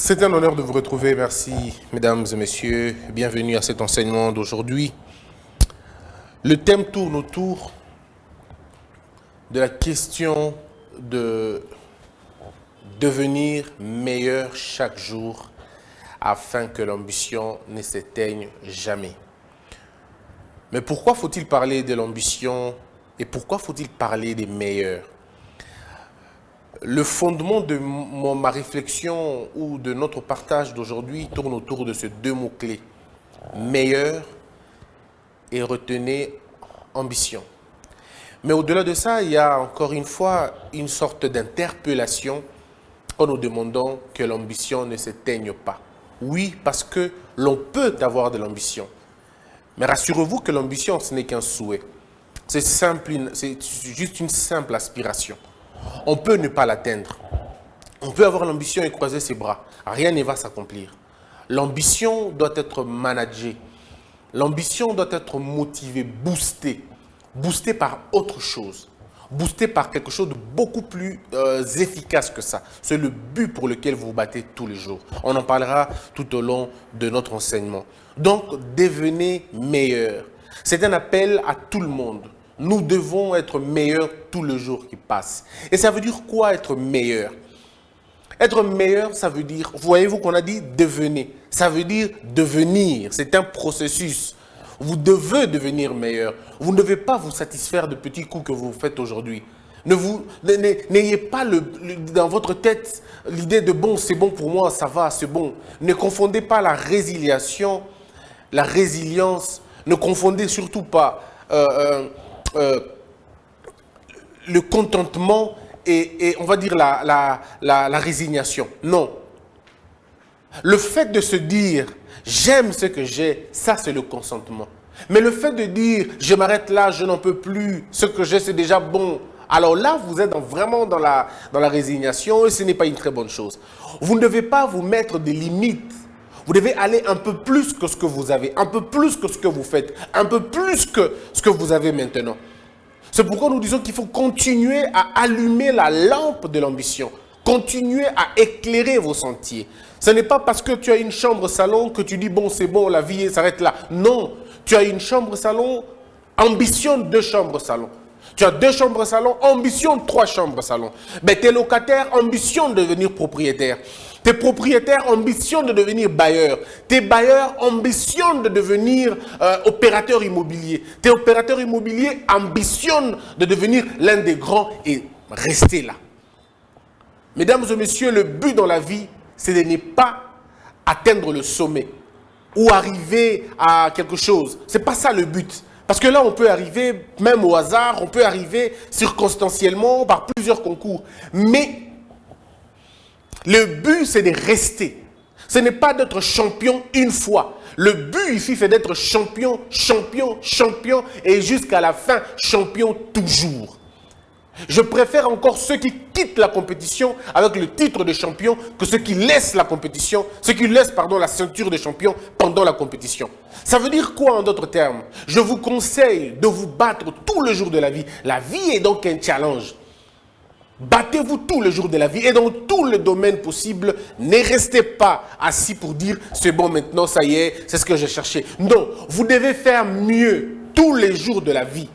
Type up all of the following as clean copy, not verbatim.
C'est un honneur de vous retrouver. Merci, mesdames et messieurs. Bienvenue à cet enseignement d'aujourd'hui. Le thème tourne autour de la question de devenir meilleur chaque jour afin que l'ambition ne s'éteigne jamais. Mais pourquoi faut-il parler de l'ambition et pourquoi faut-il parler des meilleurs? Le fondement de ma réflexion ou de notre partage d'aujourd'hui tourne autour de ces deux mots-clés. Meilleur et retenez ambition. Mais au-delà de ça, il y a encore une fois une sorte d'interpellation quand nous demandons que l'ambition ne s'éteigne pas. Oui, parce que l'on peut avoir de l'ambition. Mais rassurez-vous que l'ambition, ce n'est qu'un souhait. C'est juste une simple aspiration. On peut ne pas l'atteindre. On peut avoir l'ambition et croiser ses bras. Rien ne va s'accomplir. L'ambition doit être managée. L'ambition doit être motivée, boostée. Boostée par autre chose. Boostée par quelque chose de beaucoup plus efficace que ça. C'est le but pour lequel vous vous battez tous les jours. On en parlera tout au long de notre enseignement. Donc, devenez meilleur. C'est un appel à tout le monde. Nous devons être meilleurs tout le jour qui passe. Et ça veut dire quoi être meilleur? Être meilleur, ça veut dire, voyez-vous qu'on a dit devenez. Ça veut dire devenir. C'est un processus. Vous devez devenir meilleur. Vous ne devez pas vous satisfaire de petits coups que vous faites aujourd'hui. N'ayez pas dans votre tête l'idée de bon, c'est bon pour moi, ça va, c'est bon. Ne confondez pas la résilience. Ne confondez surtout pas le contentement et on va dire la résignation. Non. Le fait de se dire j'aime ce que j'ai, ça c'est le consentement. Mais le fait de dire je m'arrête là, je n'en peux plus, ce que j'ai c'est déjà bon. Alors là, vous êtes vraiment dans la résignation et ce n'est pas une très bonne chose. Vous ne devez pas vous mettre des limites. Vous devez aller un peu plus que ce que vous avez, un peu plus que ce que vous faites, un peu plus que ce que vous avez maintenant. C'est pourquoi nous disons qu'il faut continuer à allumer la lampe de l'ambition, continuer à éclairer vos sentiers. Ce n'est pas parce que tu as une chambre-salon que tu dis bon, c'est bon, la vie s'arrête là. Non, tu as une chambre-salon, ambitionne 2 chambres-salon. Tu as 2 chambres-salon, ambitionne 3 chambres-salon. Mais tes locataires ambitionnent de devenir propriétaires. Tes propriétaires ambitionnent de devenir bailleurs. Tes bailleurs ambitionnent de devenir opérateurs immobiliers. Tes opérateurs immobiliers ambitionnent de devenir l'un des grands et rester là. Mesdames et messieurs, le but dans la vie, c'est de ne pas atteindre le sommet ou arriver à quelque chose. Ce n'est pas ça le but. Parce que là, on peut arriver, même au hasard, on peut arriver circonstanciellement par plusieurs concours. Mais le but, c'est de rester. Ce n'est pas d'être champion une fois. Le but ici, c'est d'être champion, champion, champion et jusqu'à la fin, champion toujours. Je préfère encore ceux qui quittent la compétition avec le titre de champion que ceux qui laissent la compétition, ceux qui laissent, la ceinture de champion pendant la compétition. Ça veut dire quoi en d'autres termes? Je vous conseille de vous battre tous les jours de la vie. La vie est donc un challenge. Battez-vous tous les jours de la vie et dans tous les domaines possibles. Ne restez pas assis pour dire c'est bon maintenant, ça y est, c'est ce que j'ai cherché. Non, vous devez faire mieux tous les jours de la vie.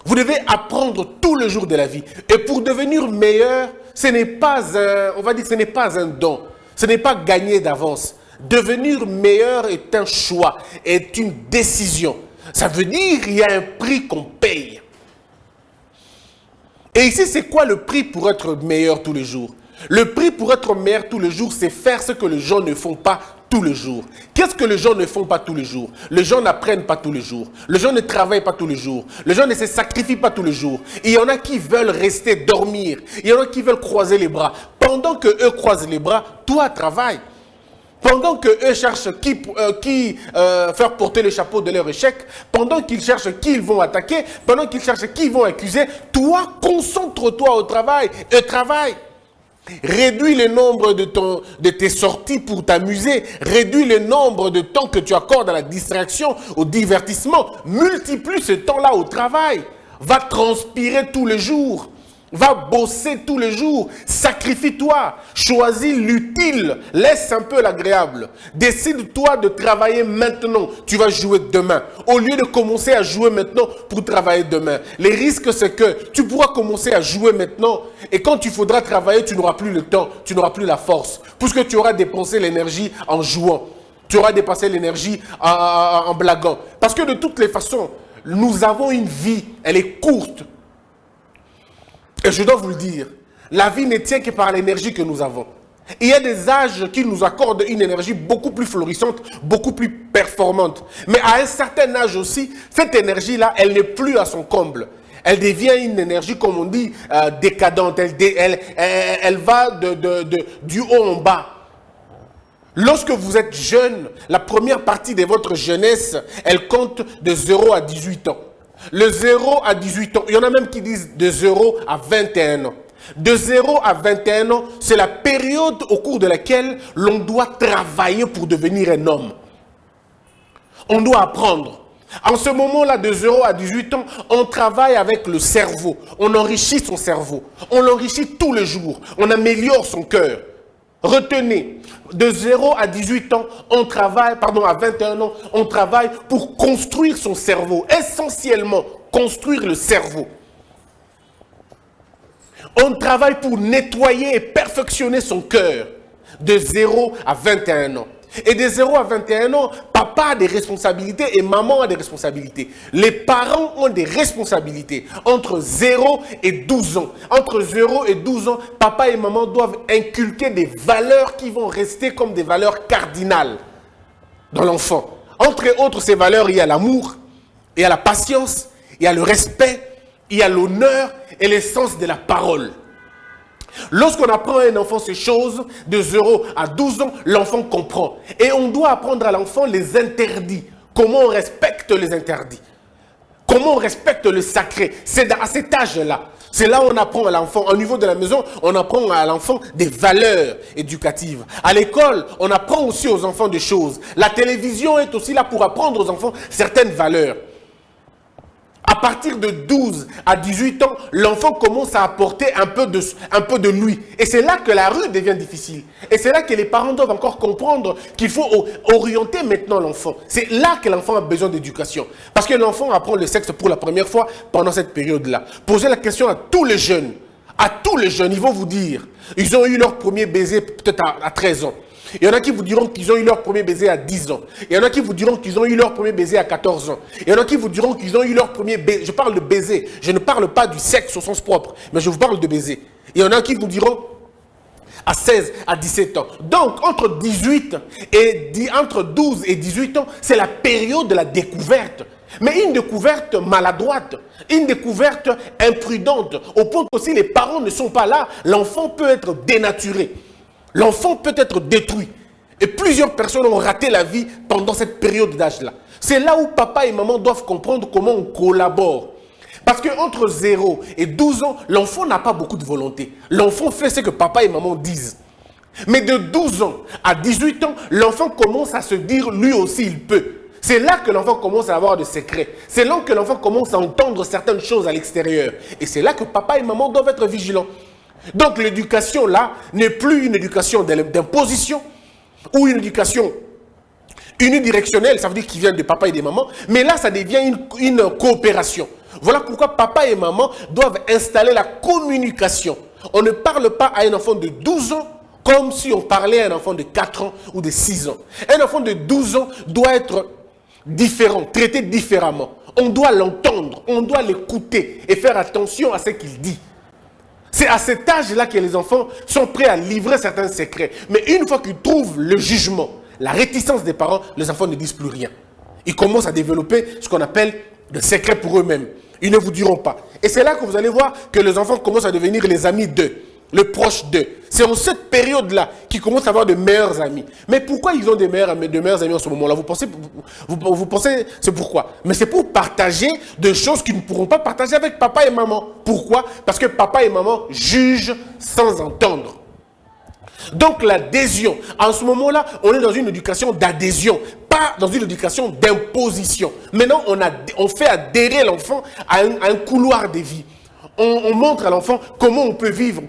Vous devez apprendre tous les jours de la vie. Et pour devenir meilleur, ce n'est pas un don. Ce n'est pas gagner d'avance. Devenir meilleur est un choix, est une décision. Ça veut dire qu'il y a un prix qu'on paye. Et ici, c'est quoi le prix pour être meilleur tous les jours? Le prix pour être meilleur tous les jours, c'est faire ce que les gens ne font pas tous les jours. Qu'est-ce que les gens ne font pas tous les jours? Les gens n'apprennent pas tous les jours. Les gens ne travaillent pas tous les jours. Les gens ne se sacrifient pas tous les jours. Il y en a qui veulent rester dormir. Il y en a qui veulent croiser les bras. Pendant qu'eux croisent les bras, toi travaille. Pendant qu'eux cherchent qui faire porter le chapeau de leur échec, pendant qu'ils cherchent qui ils vont attaquer, pendant qu'ils cherchent qui ils vont accuser, toi, concentre-toi au travail et travaille. Réduis le nombre de tes sorties pour t'amuser. Réduis le nombre de temps que tu accordes à la distraction, au divertissement. Multiplie ce temps-là au travail. Va transpirer tous les jours. Va bosser tous les jours. Sacrifie-toi. Choisis l'utile. Laisse un peu l'agréable. Décide-toi de travailler maintenant. Tu vas jouer demain. Au lieu de commencer à jouer maintenant pour travailler demain. Les risques, c'est que tu pourras commencer à jouer maintenant. Et quand il faudra travailler, tu n'auras plus le temps. Tu n'auras plus la force. Puisque tu auras dépensé l'énergie en jouant. Tu auras dépensé l'énergie en blaguant. Parce que de toutes les façons, nous avons une vie. Elle est courte. Et je dois vous le dire, la vie ne tient que par l'énergie que nous avons. Il y a des âges qui nous accordent une énergie beaucoup plus florissante, beaucoup plus performante. Mais à un certain âge aussi, cette énergie-là, elle n'est plus à son comble. Elle devient une énergie, comme on dit, décadente. Elle va du haut en bas. Lorsque vous êtes jeune, la première partie de votre jeunesse, elle compte de 0 à 18 ans. Le 0 à 18 ans, il y en a même qui disent de 0 à 21 ans. De 0 à 21 ans, c'est la période au cours de laquelle l'on doit travailler pour devenir un homme. On doit apprendre. En ce moment-là, de 0 à 18 ans, on travaille avec le cerveau. On enrichit son cerveau. On l'enrichit tous les jours. On améliore son cœur. Retenez, de 0 à 18 ans, on travaille, à 21 ans, on travaille pour construire son cerveau. Essentiellement, construire le cerveau. On travaille pour nettoyer et perfectionner son cœur. De 0 à 21 ans. Et de 0 à 21 ans, papa a des responsabilités et maman a des responsabilités. Les parents ont des responsabilités. Entre 0 et 12 ans. Entre 0 et 12 ans, papa et maman doivent inculquer des valeurs qui vont rester comme des valeurs cardinales dans l'enfant. Entre autres, ces valeurs, il y a l'amour, il y a la patience, il y a le respect, il y a l'honneur et l'essence de la parole. Lorsqu'on apprend à un enfant ces choses, de 0 à 12 ans, l'enfant comprend. Et on doit apprendre à l'enfant les interdits. Comment on respecte les interdits. Comment on respecte le sacré. C'est à cet âge-là. C'est là où on apprend à l'enfant. Au niveau de la maison, on apprend à l'enfant des valeurs éducatives. À l'école, on apprend aussi aux enfants des choses. La télévision est aussi là pour apprendre aux enfants certaines valeurs. À partir de 12 à 18 ans, l'enfant commence à apporter un peu de lui. Et c'est là que la rue devient difficile. Et c'est là que les parents doivent encore comprendre qu'il faut orienter maintenant l'enfant. C'est là que l'enfant a besoin d'éducation. Parce que l'enfant apprend le sexe pour la première fois pendant cette période-là. Posez la question à tous les jeunes. À tous les jeunes, ils vont vous dire. Ils ont eu leur premier baiser peut-être à 13 ans. Il y en a qui vous diront qu'ils ont eu leur premier baiser à 10 ans. Il y en a qui vous diront qu'ils ont eu leur premier baiser à 14 ans. Il y en a qui vous diront qu'ils ont eu leur premier baiser. Je parle de baiser. Je ne parle pas du sexe au sens propre, mais je vous parle de baiser. Il y en a qui vous diront à 16, à 17 ans. Donc, entre 12 et 18 ans, c'est la période de la découverte. Mais une découverte maladroite, une découverte imprudente, au point que si les parents ne sont pas là, l'enfant peut être dénaturé. L'enfant peut être détruit. Et plusieurs personnes ont raté la vie pendant cette période d'âge-là. C'est là où papa et maman doivent comprendre comment on collabore. Parce qu'entre 0 et 12 ans, l'enfant n'a pas beaucoup de volonté. L'enfant fait ce que papa et maman disent. Mais de 12 ans à 18 ans, l'enfant commence à se dire lui aussi il peut. C'est là que l'enfant commence à avoir des secrets. C'est là que l'enfant commence à entendre certaines choses à l'extérieur. Et c'est là que papa et maman doivent être vigilants. Donc l'éducation là n'est plus une éducation d'imposition ou une éducation unidirectionnelle, ça veut dire qui vient de papa et de maman, mais là ça devient une coopération. Voilà pourquoi papa et maman doivent installer la communication. On ne parle pas à un enfant de 12 ans comme si on parlait à un enfant de 4 ans ou de 6 ans. Un enfant de 12 ans doit être différent, traité différemment. On doit l'entendre, on doit l'écouter et faire attention à ce qu'il dit. C'est à cet âge-là que les enfants sont prêts à livrer certains secrets. Mais une fois qu'ils trouvent le jugement, la réticence des parents, les enfants ne disent plus rien. Ils commencent à développer ce qu'on appelle des secrets pour eux-mêmes. Ils ne vous diront pas. Et c'est là que vous allez voir que les enfants commencent à devenir les amis d'eux, les proches d'eux. C'est en cette période-là qu'ils commencent à avoir de meilleurs amis. Mais pourquoi ils ont de meilleurs amis en ce moment-là? Vous pensez c'est pourquoi? Mais c'est pour partager des choses qu'ils ne pourront pas partager avec papa et maman. Pourquoi? Parce que papa et maman jugent sans entendre. Donc l'adhésion, en ce moment-là, on est dans une éducation d'adhésion, pas dans une éducation d'imposition. Maintenant, on fait adhérer l'enfant à un couloir de vie. on montre à l'enfant comment on peut vivre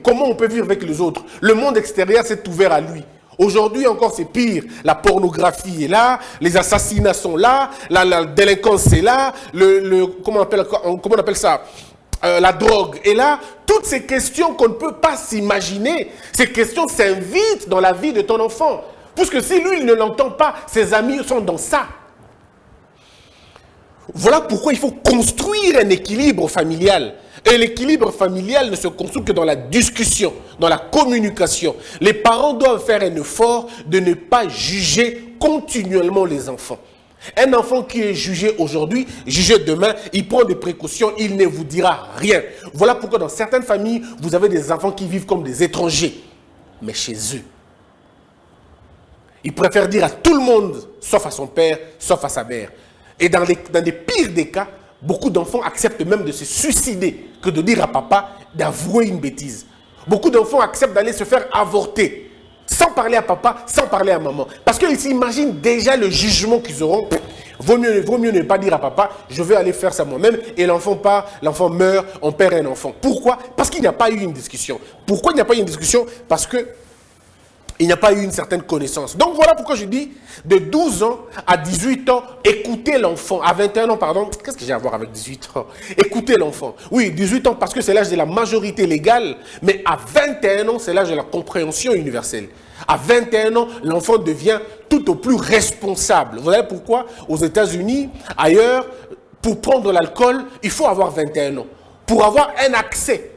avec les autres. Le monde extérieur s'est ouvert à lui. Aujourd'hui encore, c'est pire. La pornographie est là, les assassinats sont là, la délinquance est là, comment on appelle ça, la drogue est là. Toutes ces questions qu'on ne peut pas s'imaginer, ces questions s'invitent dans la vie de ton enfant. Puisque si lui, il ne l'entend pas, ses amis sont dans ça. Voilà pourquoi il faut construire un équilibre familial. Et l'équilibre familial ne se construit que dans la discussion, dans la communication. Les parents doivent faire un effort de ne pas juger continuellement les enfants. Un enfant qui est jugé aujourd'hui, jugé demain, il prend des précautions, il ne vous dira rien. Voilà pourquoi dans certaines familles, vous avez des enfants qui vivent comme des étrangers, mais chez eux. Ils préfèrent dire à tout le monde, sauf à son père, sauf à sa mère. Et dans les pires des cas, beaucoup d'enfants acceptent même de se suicider que de dire à papa d'avouer une bêtise. Beaucoup d'enfants acceptent d'aller se faire avorter sans parler à papa, sans parler à maman. Parce qu'ils s'imaginent déjà le jugement qu'ils auront. Vaut mieux ne pas dire à papa, je vais aller faire ça moi-même. Et l'enfant part, l'enfant meurt, on perd un enfant. Pourquoi? Parce qu'il n'y a pas eu une discussion. Pourquoi il n'y a pas eu une discussion? Parce que il n'y a pas eu une certaine connaissance. Donc voilà pourquoi je dis, de 12 ans à 18 ans, écoutez l'enfant. À 21 ans, pardon, qu'est-ce que j'ai à voir avec 18 ans? Écoutez l'enfant. Oui, 18 ans parce que c'est l'âge de la majorité légale, mais à 21 ans, c'est l'âge de la compréhension universelle. À 21 ans, l'enfant devient tout au plus responsable. Vous savez pourquoi? Aux États-Unis, ailleurs, pour prendre l'alcool, il faut avoir 21 ans. Pour avoir un accès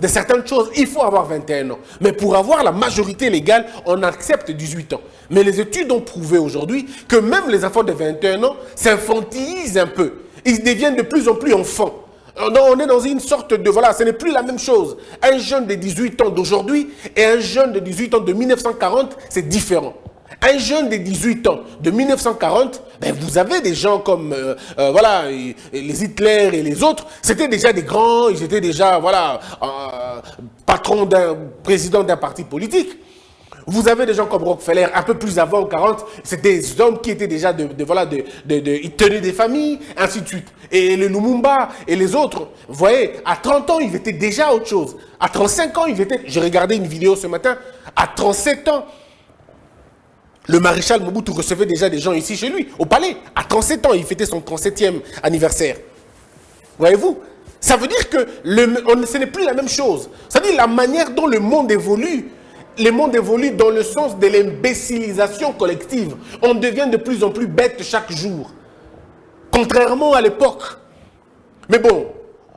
de certaines choses, il faut avoir 21 ans. Mais pour avoir la majorité légale, on accepte 18 ans. Mais les études ont prouvé aujourd'hui que même les enfants de 21 ans s'infantilisent un peu. Ils deviennent de plus en plus enfants. On est dans une sorte de... Voilà, ce n'est plus la même chose. Un jeune de 18 ans d'aujourd'hui et un jeune de 18 ans de 1940, c'est différent. Un jeune de 18 ans de 1940, ben vous avez des gens comme voilà, les Hitler et les autres, c'était déjà des grands, ils étaient déjà voilà, patrons président d'un parti politique. Vous avez des gens comme Rockefeller, un peu plus avant, en 40, c'était des hommes qui étaient déjà ils tenaient des familles, ainsi de suite. Et le Lumumba et les autres, vous voyez, à 30 ans, ils étaient déjà autre chose. À 35 ans, ils étaient, j'ai regardé une vidéo ce matin, à 37 ans, le maréchal Mobutu recevait déjà des gens ici chez lui, au palais. À 37 ans, il fêtait son 37e anniversaire. Voyez-vous? Ça veut dire que ce n'est plus la même chose. Ça veut dire la manière dont le monde évolue dans le sens de l'imbécilisation collective. On devient de plus en plus bête chaque jour. Contrairement à l'époque. Mais bon,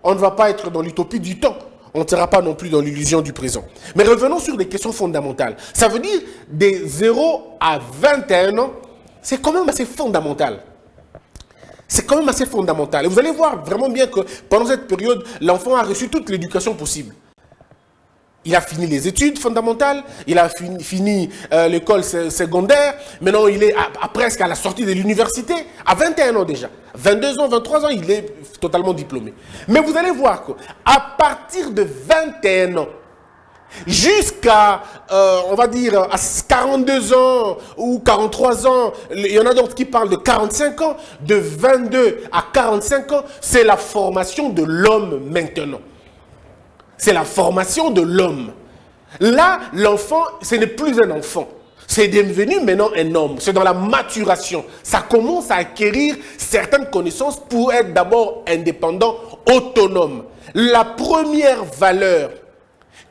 on ne va pas être dans l'utopie du temps. On ne sera pas non plus dans l'illusion du présent. Mais revenons sur des questions fondamentales. Ça veut dire, des 0 à 21 ans, c'est quand même assez fondamental. C'est quand même assez fondamental. Et vous allez voir vraiment bien que pendant cette période, l'enfant a reçu toute l'éducation possible. Il a fini les études fondamentales, il a fini l'école secondaire, maintenant il est presque à la sortie de l'université, à 21 ans déjà. 22 ans, 23 ans, il est totalement diplômé. Mais vous allez voir qu'à partir de 21 ans, jusqu'à, on va dire, à 42 ans ou 43 ans, il y en a d'autres qui parlent de 45 ans, de 22 à 45 ans, c'est la formation de l'homme maintenant. C'est la formation de l'homme. Là, l'enfant, ce n'est plus un enfant. C'est devenu maintenant un homme. C'est dans la maturation. Ça commence à acquérir certaines connaissances pour être d'abord indépendant, autonome. La première valeur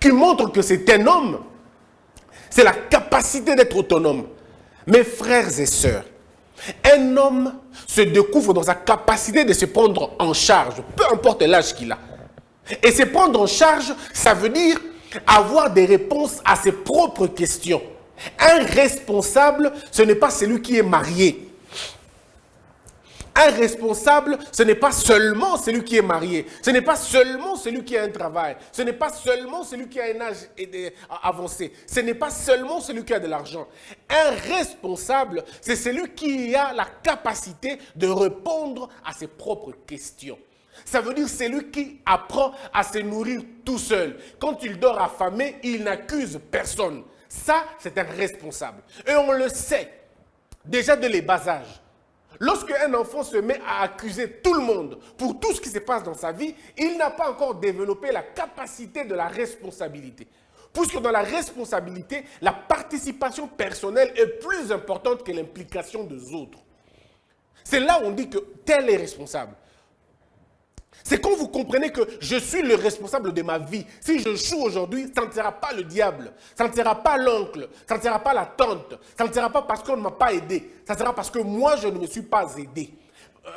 qui montre que c'est un homme, c'est la capacité d'être autonome. Mes frères et sœurs, un homme se découvre dans sa capacité de se prendre en charge, peu importe l'âge qu'il a. Et se prendre en charge, ça veut dire avoir des réponses à ses propres questions. Un responsable, ce n'est pas celui qui est marié. Un responsable, ce n'est pas seulement celui qui est marié. Ce n'est pas seulement celui qui a un travail. Ce n'est pas seulement celui qui a un âge avancé. Ce n'est pas seulement celui qui a de l'argent. Un responsable, c'est celui qui a la capacité de répondre à ses propres questions. Ça veut dire c'est lui qui apprend à se nourrir tout seul. Quand il dort affamé, il n'accuse personne. Ça, c'est un responsable. Et on le sait, déjà dès les bas âges. Lorsque un enfant se met à accuser tout le monde pour tout ce qui se passe dans sa vie, il n'a pas encore développé la capacité de la responsabilité. Puisque dans la responsabilité, la participation personnelle est plus importante que l'implication des autres. C'est là où on dit que tel est responsable. C'est quand vous comprenez que je suis le responsable de ma vie. Si je joue aujourd'hui, ça ne sera pas le diable, ça ne sera pas l'oncle, ça ne sera pas la tante, ça ne sera pas parce qu'on ne m'a pas aidé, ça sera parce que moi je ne me suis pas aidé.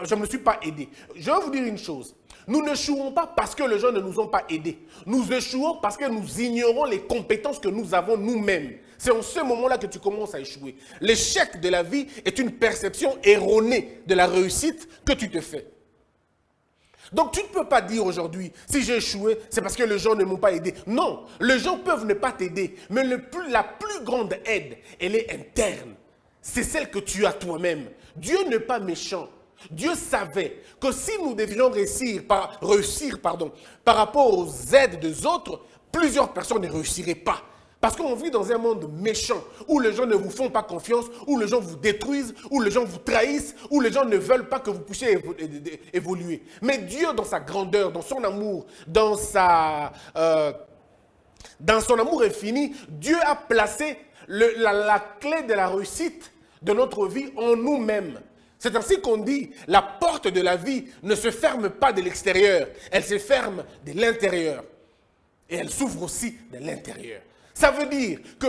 Je ne me suis pas aidé. Je vais vous dire une chose. Nous ne échouons pas parce que les gens ne nous ont pas aidés. Nous échouons parce que nous ignorons les compétences que nous avons nous-mêmes. C'est en ce moment-là que tu commences à échouer. L'échec de la vie est une perception erronée de la réussite que tu te fais. Donc tu ne peux pas dire aujourd'hui, si j'ai échoué, c'est parce que les gens ne m'ont pas aidé. Non, les gens peuvent ne pas t'aider, mais la plus grande aide, elle est interne. C'est celle que tu as toi-même. Dieu n'est pas méchant. Dieu savait que si nous devions réussir par rapport aux aides des autres, plusieurs personnes ne réussiraient pas. Parce qu'on vit dans un monde méchant, où les gens ne vous font pas confiance, où les gens vous détruisent, où les gens vous trahissent, où les gens ne veulent pas que vous puissiez évoluer. Mais Dieu, dans sa grandeur, dans son amour, dans son amour infini, Dieu a placé la clé de la réussite de notre vie en nous-mêmes. C'est ainsi qu'on dit, la porte de la vie ne se ferme pas de l'extérieur, elle se ferme de l'intérieur. Et elle s'ouvre aussi de l'intérieur. Ça veut dire que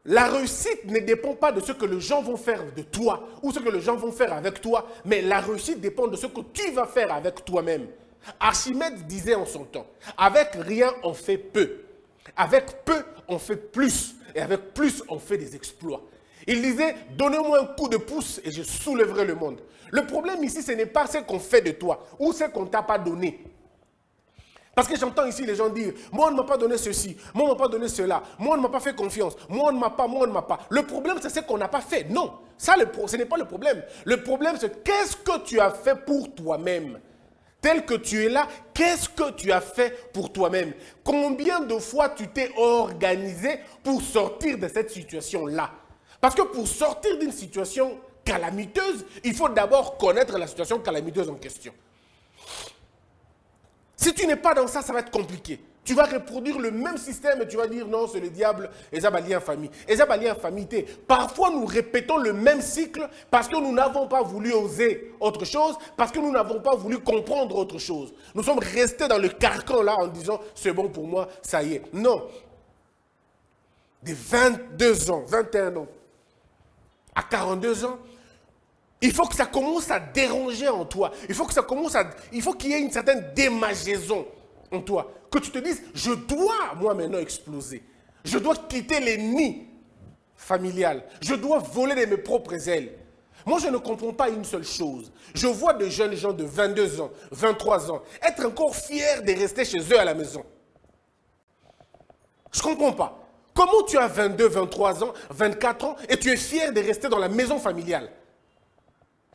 la réussite ne dépend pas de ce que les gens vont faire de toi ou ce que les gens vont faire avec toi, mais la réussite dépend de ce que tu vas faire avec toi-même. Archimède disait en son temps, avec rien on fait peu, avec peu on fait plus et avec plus on fait des exploits. Il disait, donnez-moi un coup de pouce et je soulèverai le monde. Le problème ici, ce n'est pas ce qu'on fait de toi ou ce qu'on ne t'a pas donné. Parce que j'entends ici les gens dire, moi on ne m'a pas donné ceci, moi on ne m'a pas donné cela, moi on ne m'a pas fait confiance, moi on ne m'a pas, moi on ne m'a pas. Le problème c'est ce qu'on n'a pas fait. Non, ça ce n'est pas le problème. Le problème c'est qu'est-ce que tu as fait pour toi-même. Tel que tu es là, qu'est-ce que tu as fait pour toi-même? Combien de fois tu t'es organisé pour sortir de cette situation-là? Parce que pour sortir d'une situation calamiteuse, il faut d'abord connaître la situation calamiteuse en question. Si tu n'es pas dans ça, ça va être compliqué. Tu vas reproduire le même système et tu vas dire non, c'est le diable, et ça va lier en famille. Et ça va lier en famille. Parfois, nous répétons le même cycle parce que nous n'avons pas voulu oser autre chose, parce que nous n'avons pas voulu comprendre autre chose. Nous sommes restés dans le carcan là en disant c'est bon pour moi, ça y est. Non. De 22 ans, 21 ans à 42 ans, il faut que ça commence à déranger en toi. Il faut qu'il y ait une certaine démangeaison en toi. Que tu te dises, je dois, moi maintenant, exploser. Je dois quitter les nids familiales. Je dois voler de mes propres ailes. Moi, je ne comprends pas une seule chose. Je vois de jeunes gens de 22 ans, 23 ans, être encore fiers de rester chez eux à la maison. Je ne comprends pas. Comment tu as 22, 23 ans, 24 ans et tu es fier de rester dans la maison familiale?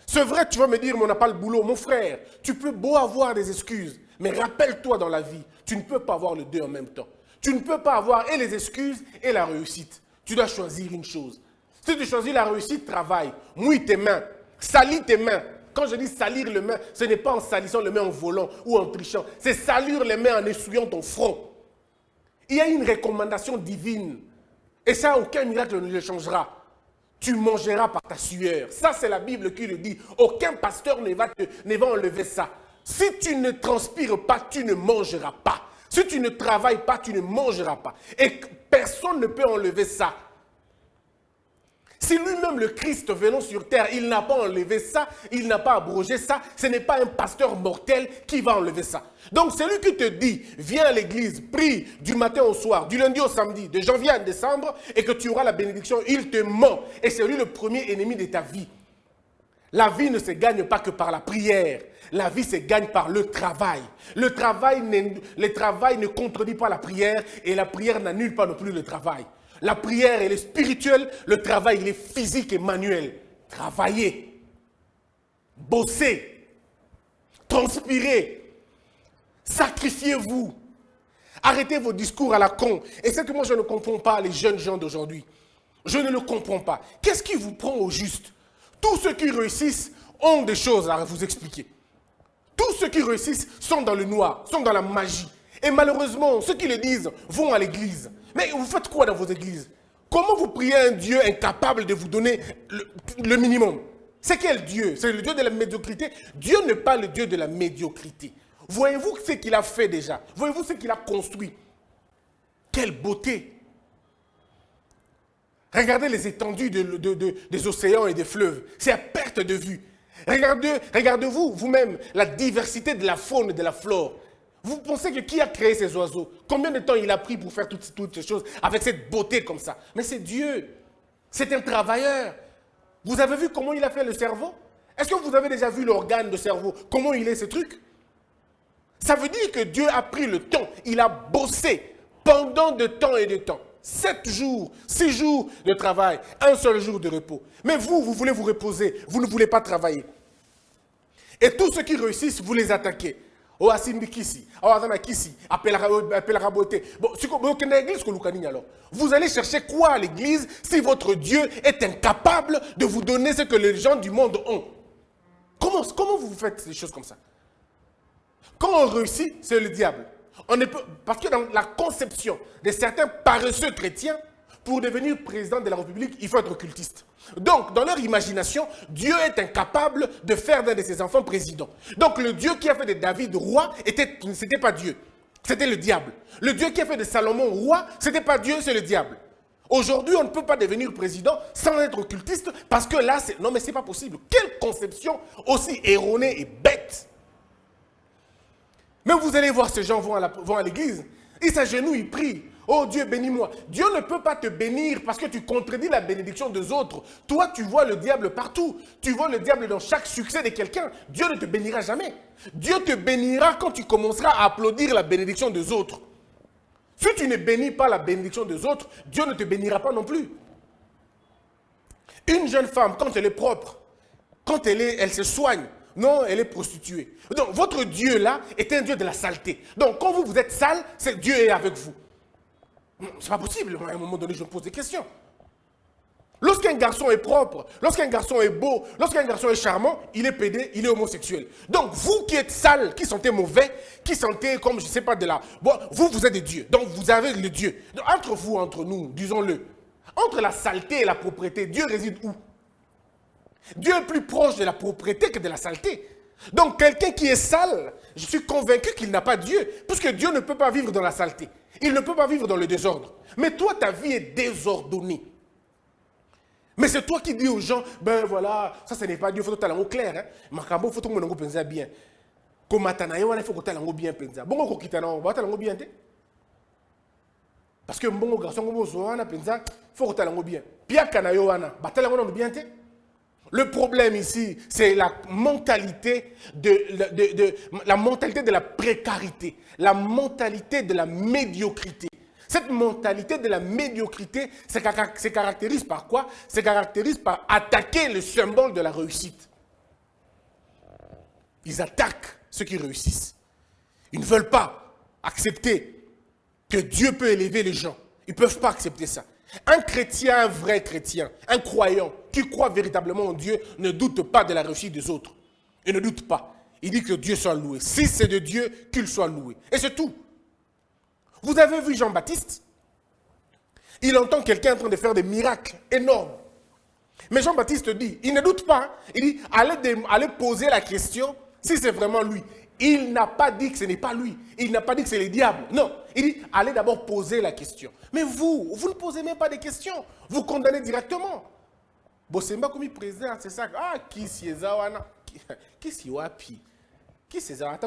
C'est vrai, tu vas me dire, mais on n'a pas le boulot. Mon frère, tu peux beau avoir des excuses, mais rappelle-toi dans la vie, tu ne peux pas avoir les deux en même temps. Tu ne peux pas avoir et les excuses et la réussite. Tu dois choisir une chose. Si tu choisis la réussite, travaille, mouille tes mains, salis tes mains. Quand je dis salir les mains, ce n'est pas en salissant les mains en volant ou en trichant. C'est salir les mains en essuyant ton front. Il y a une recommandation divine. Et ça, aucun miracle ne le changera. Tu mangeras par ta sueur. Ça, c'est la Bible qui le dit. Aucun pasteur ne va enlever ça. Si tu ne transpires pas, tu ne mangeras pas. Si tu ne travailles pas, tu ne mangeras pas. Et personne ne peut enlever ça. Si lui-même, le Christ, venant sur terre, il n'a pas enlevé ça, il n'a pas abrogé ça, ce n'est pas un pasteur mortel qui va enlever ça. Donc, celui qui te dit, viens à l'église, prie du matin au soir, du lundi au samedi, de janvier à décembre, et que tu auras la bénédiction, il te ment. Et c'est lui le premier ennemi de ta vie. La vie ne se gagne pas que par la prière. La vie se gagne par le travail. Le travail ne contredit pas la prière, et la prière n'annule pas non plus le travail. La prière, elle est spirituelle, le travail, il est physique et manuel. Travaillez, bossez, transpirez, sacrifiez-vous. Arrêtez vos discours à la con. Et c'est que moi, je ne comprends pas les jeunes gens d'aujourd'hui. Je ne le comprends pas. Qu'est-ce qui vous prend au juste? Tous ceux qui réussissent ont des choses à vous expliquer. Tous ceux qui réussissent sont dans le noir, sont dans la magie. Et malheureusement, ceux qui le disent vont à l'église. Mais vous faites quoi dans vos églises? Comment vous priez un Dieu incapable de vous donner le minimum? C'est quel Dieu? C'est le Dieu de la médiocrité? Dieu n'est pas le Dieu de la médiocrité. Voyez-vous ce qu'il a fait déjà? Voyez-vous ce qu'il a construit? Quelle beauté! Regardez les étendues des océans et des fleuves. C'est à perte de vue. Regardez-vous vous-même la diversité de la faune et de la flore. Vous pensez que qui a créé ces oiseaux? Combien de temps il a pris pour faire toutes ces choses avec cette beauté comme ça? Mais c'est Dieu. C'est un travailleur. Vous avez vu comment il a fait le cerveau? Est-ce que vous avez déjà vu l'organe de cerveau? Comment il est ce truc? Ça veut dire que Dieu a pris le temps. Il a bossé pendant de temps et de temps. 7 jours, 6 jours de travail, un seul jour de repos. Mais vous voulez vous reposer, vous ne voulez pas travailler. Et tous ceux qui réussissent, vous les attaquez. Oh, Asimbi Kisi, oh, Azana Kisi, appellera beauté. Bon, vous allez chercher quoi à l'église si votre Dieu est incapable de vous donner ce que les gens du monde ont? Comment vous faites des choses comme ça? Quand on réussit, c'est le diable. Parce que dans la conception de certains paresseux chrétiens, pour devenir président de la République, il faut être occultiste. Donc, dans leur imagination, Dieu est incapable de faire d'un de ses enfants président. Donc, le Dieu qui a fait de David roi, ce n'était pas Dieu, c'était le diable. Le Dieu qui a fait de Salomon roi, ce n'était pas Dieu, c'est le diable. Aujourd'hui, on ne peut pas devenir président sans être occultiste, parce que là, non mais c'est pas possible. Quelle conception aussi erronée et bête! Mais vous allez voir, ces gens vont à l'église, ils s'agenouillent, ils prient. Oh Dieu, bénis-moi. Dieu ne peut pas te bénir parce que tu contredis la bénédiction des autres. Toi, tu vois le diable partout. Tu vois le diable dans chaque succès de quelqu'un. Dieu ne te bénira jamais. Dieu te bénira quand tu commenceras à applaudir la bénédiction des autres. Si tu ne bénis pas la bénédiction des autres, Dieu ne te bénira pas non plus. Une jeune femme, quand elle est propre, quand elle se soigne, non, elle est prostituée. Donc, votre Dieu là est un Dieu de la saleté. Donc, quand vous êtes sale, Dieu est avec vous. C'est pas possible. À un moment donné, je me pose des questions. Lorsqu'un garçon est propre, lorsqu'un garçon est beau, lorsqu'un garçon est charmant, il est pédé, il est homosexuel. Donc, vous qui êtes sale, qui sentez mauvais, qui sentez comme, je ne sais pas, de la... Bon, vous êtes des dieux. Donc, vous avez le Dieu. Donc, entre vous, entre nous, disons-le, entre la saleté et la propreté, Dieu réside où? Dieu est plus proche de la propreté que de la saleté. Donc, quelqu'un qui est sale, je suis convaincu qu'il n'a pas Dieu, puisque Dieu ne peut pas vivre dans la saleté. Il ne peut pas vivre dans le désordre. Mais toi, ta vie est désordonnée. Mais c'est toi qui dis aux gens, ben voilà, ça ce n'est pas Dieu, il faut que tu aies clair. Makambo, il faut que tu penses bien. Comme il faut que tu aies bien pensé. Bon, tu aies bien. Parce que bon garçon, il faut que tu aies bien. Pia kanayoana, tu aies bien. Le problème ici, c'est la mentalité la mentalité de la précarité, la mentalité de la médiocrité. Cette mentalité de la médiocrité se caractérise par quoi? Se caractérise par attaquer le symbole de la réussite. Ils attaquent ceux qui réussissent. Ils ne veulent pas accepter que Dieu peut élever les gens. Ils ne peuvent pas accepter ça. Un chrétien, un vrai chrétien, un croyant qui croit véritablement en Dieu ne doute pas de la réussite des autres. Il ne doute pas. Il dit que Dieu soit loué. Si c'est de Dieu, qu'il soit loué. Et c'est tout. Vous avez vu Jean-Baptiste? Il entend quelqu'un en train de faire des miracles énormes. Mais Jean-Baptiste dit, il ne doute pas. Il dit, allez poser la question si c'est vraiment lui. Il n'a pas dit que ce n'est pas lui. Il n'a pas dit que c'est le diable. Non. Il dit, allez d'abord poser la question. Mais vous ne posez même pas de questions. Vous condamnez directement. Bosemba comme président, c'est ça. Ah, qui c'est ça? Qui c'est wapi? Qui c'est ça?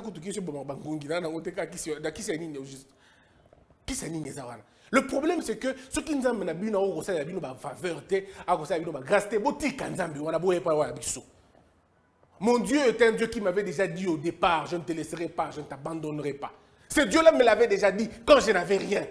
Le problème, c'est que ce qui nous amène à une faveur, mon Dieu est un Dieu qui m'avait déjà dit au départ, je ne te laisserai pas, je ne t'abandonnerai pas. Ce Dieu-là me l'avait déjà dit quand je n'avais rien.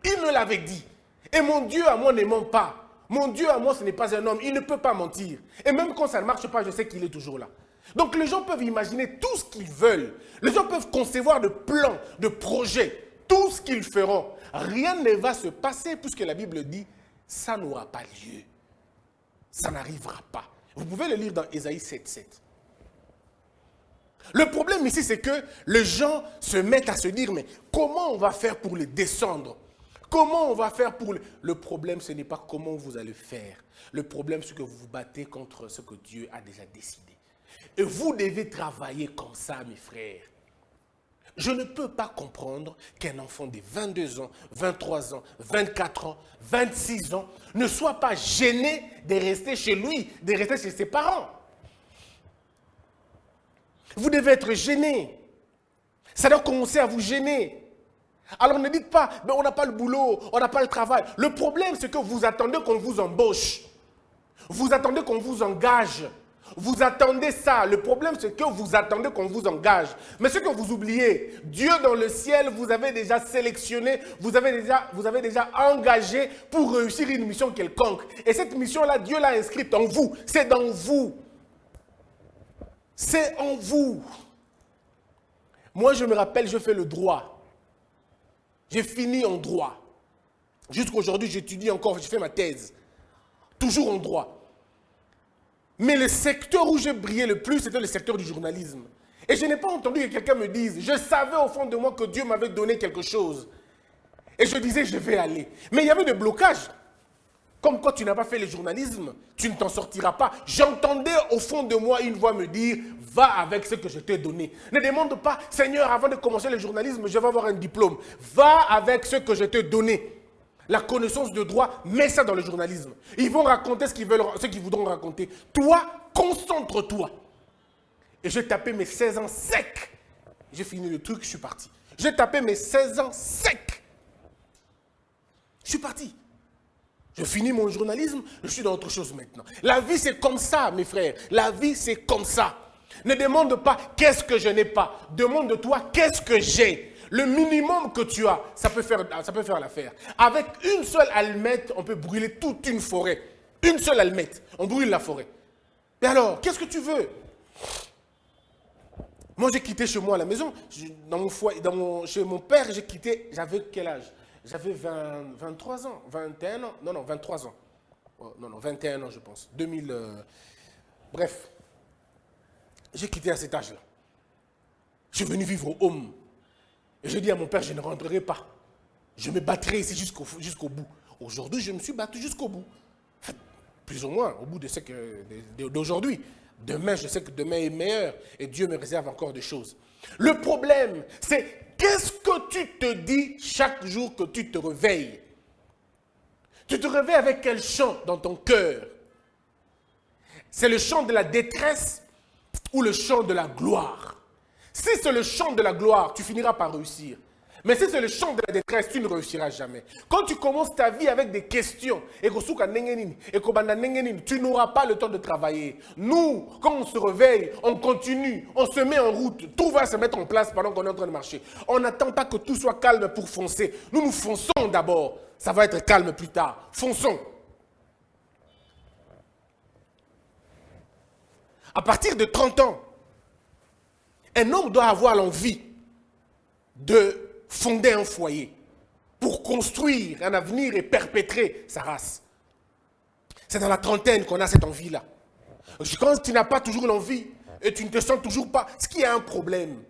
Il me l'avait dit. Et mon Dieu à moi ne ment pas. Mon Dieu à moi, ce n'est pas un homme. Il ne peut pas mentir. Et même quand ça ne marche pas, je sais qu'il est toujours là. Donc les gens peuvent imaginer tout ce qu'ils veulent. Les gens peuvent concevoir de plans, de projets, tout ce qu'ils feront. Rien ne va se passer puisque la Bible dit, ça n'aura pas lieu. Ça n'arrivera pas. Vous pouvez le lire dans Ésaïe 7,7. Le problème ici, c'est que les gens se mettent à se dire, mais comment on va faire pour les descendre? Comment on va faire pour... Le problème, ce n'est pas comment vous allez faire. Le problème, c'est que vous vous battez contre ce que Dieu a déjà décidé. Et vous devez travailler comme ça, mes frères. Je ne peux pas comprendre qu'un enfant de 22 ans, 23 ans, 24 ans, 26 ans ne soit pas gêné de rester chez lui, de rester chez ses parents. Vous devez être gêné. Ça doit commencer à vous gêner. Alors ne dites pas, mais on n'a pas le boulot, on n'a pas le travail. Le problème, c'est que vous attendez qu'on vous embauche. Vous attendez qu'on vous engage. Vous attendez ça. Le problème, c'est que vous attendez qu'on vous engage. Mais ce que vous oubliez, Dieu dans le ciel vous avez déjà sélectionné, vous avez déjà engagé pour réussir une mission quelconque. Et cette mission-là, Dieu l'a inscrite en vous. C'est dans vous. C'est en vous. Moi, je me rappelle, je fais le droit. J'ai fini en droit. Jusqu'aujourd'hui, j'étudie encore, je fais ma thèse. Toujours en droit. Mais le secteur où j'ai brillé le plus, c'était le secteur du journalisme. Et je n'ai pas entendu que quelqu'un me dise, je savais au fond de moi que Dieu m'avait donné quelque chose. Et je disais, je vais aller. Mais il y avait des blocages. Comme quand tu n'as pas fait le journalisme, tu ne t'en sortiras pas. J'entendais au fond de moi une voix me dire, va avec ce que je t'ai donné. Ne demande pas, Seigneur, avant de commencer le journalisme, je vais avoir un diplôme. Va avec ce que je t'ai donné. La connaissance de droit, mets ça dans le journalisme. Ils vont raconter ce qu'ils voudront raconter. Toi, concentre-toi. Et j'ai tapé mes 16 ans secs. J'ai fini le truc, je suis parti. J'ai tapé mes 16 ans secs. Je suis parti. Je finis mon journalisme, je suis dans autre chose maintenant. La vie, c'est comme ça, mes frères. La vie, c'est comme ça. Ne demande pas qu'est-ce que je n'ai pas. Demande-toi qu'est-ce que j'ai. Le minimum que tu as, ça peut faire l'affaire. Avec une seule allumette, on peut brûler toute une forêt. Une seule allumette, on brûle la forêt. Et alors, qu'est-ce que tu veux? Moi, j'ai quitté chez moi à la maison. Dans mon foyer, chez mon père, j'ai quitté, j'avais quel âge? J'avais 23 ans, 21 ans. Non, 23 ans. Oh, non, 21 ans, je pense. 2000. Bref. J'ai quitté à cet âge-là. Je suis venu vivre au home. Et j'ai dit à mon père, je ne rentrerai pas. Je me battrai ici jusqu'au bout. Aujourd'hui, je me suis battu jusqu'au bout. Plus ou moins, au bout de ce d'aujourd'hui. Demain, je sais que demain est meilleur. Et Dieu me réserve encore des choses. Le problème, c'est qu'est-ce que tu te dis chaque jour que tu te réveilles? Tu te réveilles avec quel chant dans ton cœur? C'est le chant de la détresse ou le chant de la gloire? Si c'est le chant de la gloire, tu finiras par réussir. Mais si c'est le chant de la détresse, tu ne réussiras jamais. Quand tu commences ta vie avec des questions, tu n'auras pas le temps de travailler. Nous, quand on se réveille, on continue, on se met en route. Tout va se mettre en place pendant qu'on est en train de marcher. On n'attend pas que tout soit calme pour foncer. Nous fonçons d'abord. Ça va être calme plus tard. Fonçons. À partir de 30 ans, un homme doit avoir l'envie de fonder un foyer pour construire un avenir et perpétrer sa race. C'est dans la trentaine qu'on a cette envie-là. Quand tu n'as pas toujours l'envie et tu ne te sens toujours pas, c'est qu'il y a un problème.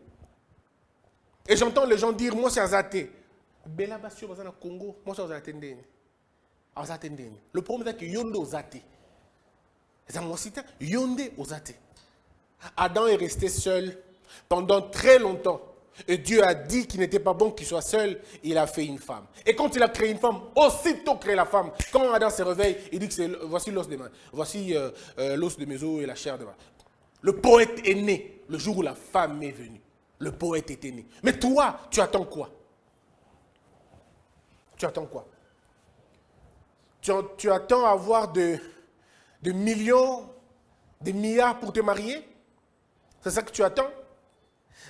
Et j'entends les gens dire, moi c'est Azate. Bela Basio au Congo, moi c'est Azate. Le problème c'est que Yonde Ozate. C'est mon cité, Yonde Ozate. Adam est resté seul pendant très longtemps. Et Dieu a dit qu'il n'était pas bon qu'il soit seul, il a fait une femme. Et quand il a créé une femme, aussitôt créé la femme. Quand Adam se réveille, il dit que c'est voici l'os de main, voici l'os de mes os et la chair de ma. Le poète est né le jour où la femme est venue. Le poète était né. Mais toi, tu attends quoi? Tu attends quoi? Tu attends avoir de millions, des milliards pour te marier? C'est ça que tu attends?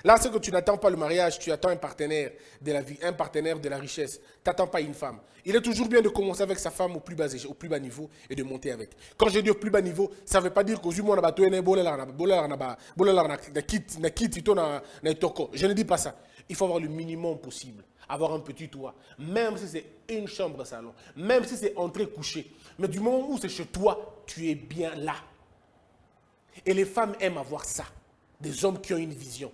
Là, c'est que tu n'attends pas le mariage, tu attends un partenaire de la vie, un partenaire de la richesse. Tu n'attends pas une femme. Il est toujours bien de commencer avec sa femme au plus bas niveau et de monter avec. Quand je dis au plus bas niveau, ça ne veut pas dire que je ne dis pas ça. Il faut avoir le minimum possible. Avoir un petit toit, même si c'est une chambre salon, même si c'est entrée couchée. Mais du moment où c'est chez toi, tu es bien là. Et les femmes aiment avoir ça. des hommes qui ont une vision.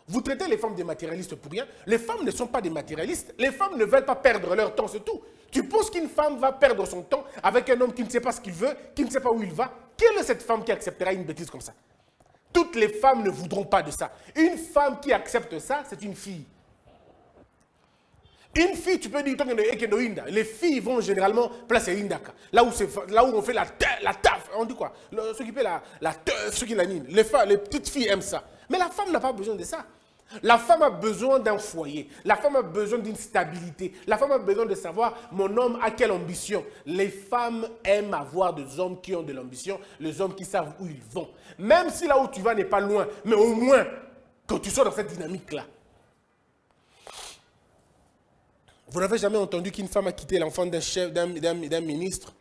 Vous traitez les femmes des matérialistes pour rien. Les femmes ne sont pas des matérialistes. Les femmes ne veulent pas perdre leur temps, c'est tout. Tu penses qu'une femme va perdre son temps avec un homme qui ne sait pas ce qu'il veut, qui ne sait pas où il va? Quelle est cette femme qui acceptera une bêtise comme ça? Toutes les femmes ne voudront pas de ça. Une femme qui accepte ça, c'est une fille. Une fille, tu peux dire, les filles vont généralement placer Indaka. Là où on fait la taf, on dit quoi? S'occuper la teuf, ceux qui l'animent. Les petites filles aiment ça. Mais la femme n'a pas besoin de ça. La femme a besoin d'un foyer. La femme a besoin d'une stabilité. La femme a besoin de savoir, mon homme a quelle ambition. Les femmes aiment avoir des hommes qui ont de l'ambition, les hommes qui savent où ils vont. Même si là où tu vas n'est pas loin, mais au moins que tu sois dans cette dynamique-là. Vous n'avez jamais entendu qu'une femme a quitté l'enfant d'un chef, d'un ministre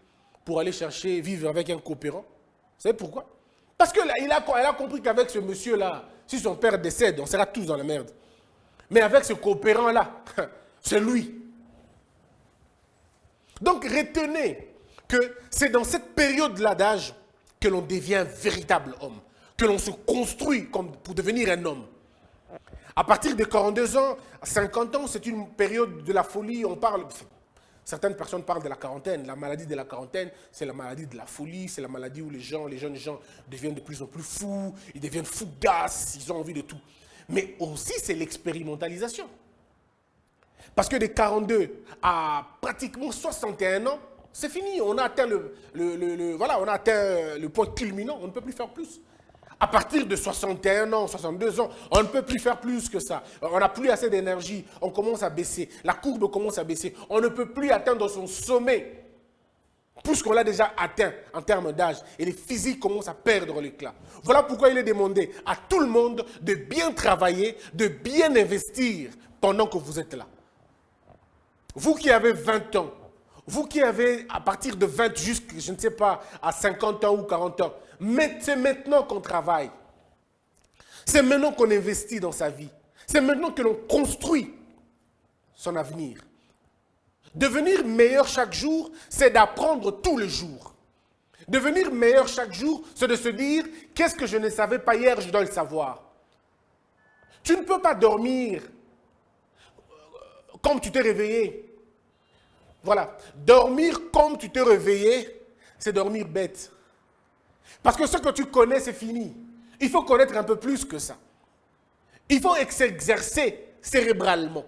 pour aller chercher, vivre avec un coopérant? Vous savez pourquoi? Parce qu'elle a compris qu'avec ce monsieur-là, si son père décède, on sera tous dans la merde. Mais avec ce coopérant-là, c'est lui. Donc retenez que c'est dans cette période-là d'âge que l'on devient un véritable homme, que l'on se construit pour devenir un homme. À partir de 42 ans, à 50 ans, c'est une période de la folie. Certaines personnes parlent de la quarantaine. La maladie de la quarantaine, c'est la maladie de la folie. C'est la maladie où les jeunes gens deviennent de plus en plus fous. Ils deviennent fougasses. Ils ont envie de tout. Mais aussi, c'est l'expérimentalisation. Parce que de 42 à pratiquement 61 ans, c'est fini. On a atteint on a atteint le point culminant. On ne peut plus faire plus. À partir de 61 ans, 62 ans, on ne peut plus faire plus que ça. On n'a plus assez d'énergie, on commence à baisser. La courbe commence à baisser. On ne peut plus atteindre son sommet, puisqu'on l'a déjà atteint en termes d'âge. Et les physiques commencent à perdre l'éclat. Voilà pourquoi il est demandé à tout le monde de bien travailler, de bien investir pendant que vous êtes là. Vous qui avez 20 ans, vous qui avez à partir de 20 jusqu'à, je ne sais pas, à 50 ans ou 40 ans, c'est maintenant qu'on travaille. C'est maintenant qu'on investit dans sa vie. C'est maintenant que l'on construit son avenir. Devenir meilleur chaque jour, c'est d'apprendre tous les jours. Devenir meilleur chaque jour, c'est de se dire, qu'est-ce que je ne savais pas hier, je dois le savoir. Tu ne peux pas dormir comme tu t'es réveillé. Voilà, dormir comme tu t'es réveillé, c'est dormir bête. Parce que ce que tu connais, c'est fini. Il faut connaître un peu plus que ça. Il faut s'exercer cérébralement.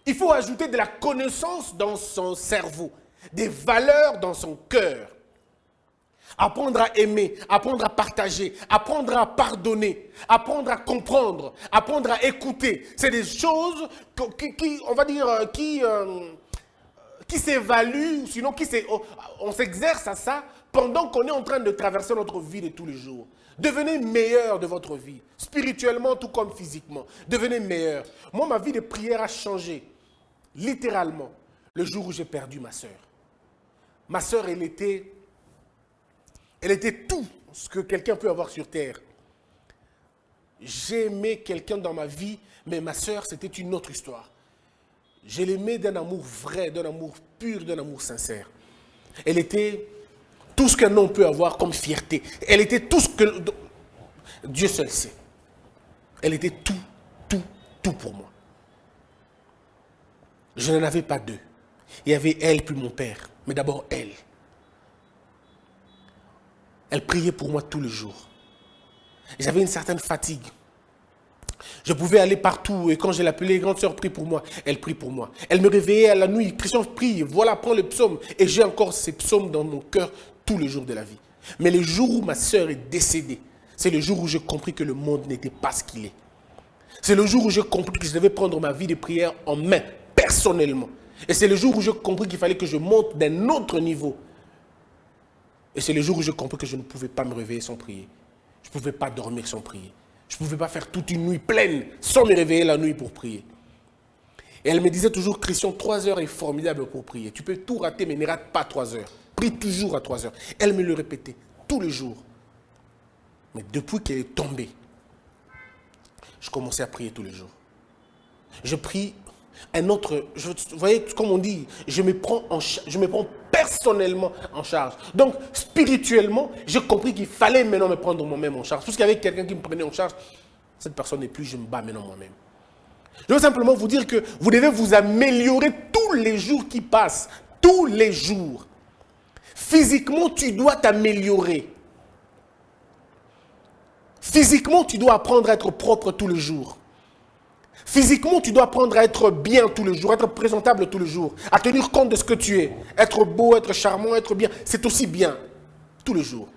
Il faut ajouter de la connaissance dans son cerveau, des valeurs dans son cœur. Apprendre à aimer, apprendre à partager, apprendre à pardonner, apprendre à comprendre, apprendre à écouter. C'est des choses qui s'évalue, sinon on s'exerce à ça pendant qu'on est en train de traverser notre vie de tous les jours. Devenez meilleur de votre vie, spirituellement tout comme physiquement. Devenez meilleur. Moi, ma vie de prière a changé, littéralement, le jour où j'ai perdu ma sœur. Ma sœur, elle était tout ce que quelqu'un peut avoir sur terre. J'ai aimé quelqu'un dans ma vie, mais ma sœur, c'était une autre histoire. Je l'aimais d'un amour vrai, d'un amour pur, d'un amour sincère. Elle était tout ce qu'un homme peut avoir comme fierté. Elle était tout ce que Dieu seul sait. Elle était tout pour moi. Je n'en avais pas deux. Il y avait elle puis mon père, mais d'abord elle. Elle priait pour moi tous les jours. J'avais une certaine fatigue. Je pouvais aller partout et quand je l'appelais, grande sœur, prie pour moi. Elle prie pour moi. Elle me réveillait à la nuit. Christian, prie. Voilà, prends le psaume. Et j'ai encore ces psaumes dans mon cœur tous les jours de la vie. Mais le jour où ma sœur est décédée, c'est le jour où j'ai compris que le monde n'était pas ce qu'il est. C'est le jour où j'ai compris que je devais prendre ma vie de prière en main, personnellement. Et c'est le jour où j'ai compris qu'il fallait que je monte d'un autre niveau. Et c'est le jour où j'ai compris que je ne pouvais pas me réveiller sans prier. Je ne pouvais pas dormir sans prier. Je ne pouvais pas faire toute une nuit pleine sans me réveiller la nuit pour prier. Et elle me disait toujours, Christian, 3 heures est formidable pour prier. Tu peux tout rater, mais ne rate pas 3 heures. Prie toujours à 3 heures. Elle me le répétait tous les jours. Mais depuis qu'elle est tombée, je commençais à prier tous les jours. Je prie un autre... Vous voyez, comme on dit, je me prends personnellement en charge. Donc, spirituellement, j'ai compris qu'il fallait maintenant me prendre moi-même en charge. Parce qu'il y avait quelqu'un qui me prenait en charge, cette personne n'est plus, je me bats maintenant moi-même. Je veux simplement vous dire que vous devez vous améliorer tous les jours qui passent. Tous les jours. Physiquement, tu dois t'améliorer. Physiquement, tu dois apprendre à être propre tous les jours. Physiquement, tu dois apprendre à être bien tous les jours, être présentable tous les jours, à tenir compte de ce que tu es. Être beau, être charmant, être bien, c'est aussi bien tous les jours.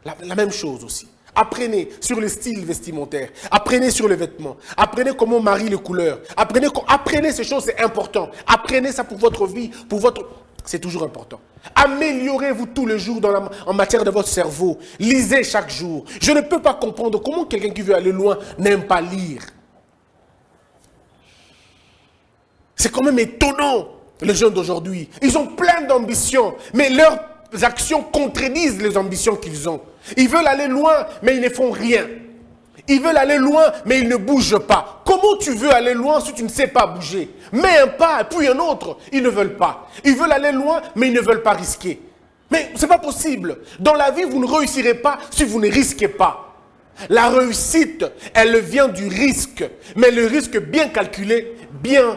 La même chose aussi. Apprenez sur le style vestimentaire. Apprenez sur les vêtements. Apprenez comment on marie les couleurs. Apprenez ces choses, c'est important. Apprenez ça pour votre vie, pour votre... C'est toujours important. Améliorez-vous tous les jours en matière de votre cerveau. Lisez chaque jour. Je ne peux pas comprendre comment quelqu'un qui veut aller loin n'aime pas lire. C'est quand même étonnant, les jeunes d'aujourd'hui. Ils ont plein d'ambitions, mais leurs actions contredisent les ambitions qu'ils ont. Ils veulent aller loin, mais ils ne font rien. Ils veulent aller loin, mais ils ne bougent pas. Comment tu veux aller loin si tu ne sais pas bouger? Mets un pas, puis un autre. Ils ne veulent pas. Ils veulent aller loin, mais ils ne veulent pas risquer. Mais ce n'est pas possible. Dans la vie, vous ne réussirez pas si vous ne risquez pas. La réussite, elle vient du risque. Mais le risque bien calculé, bien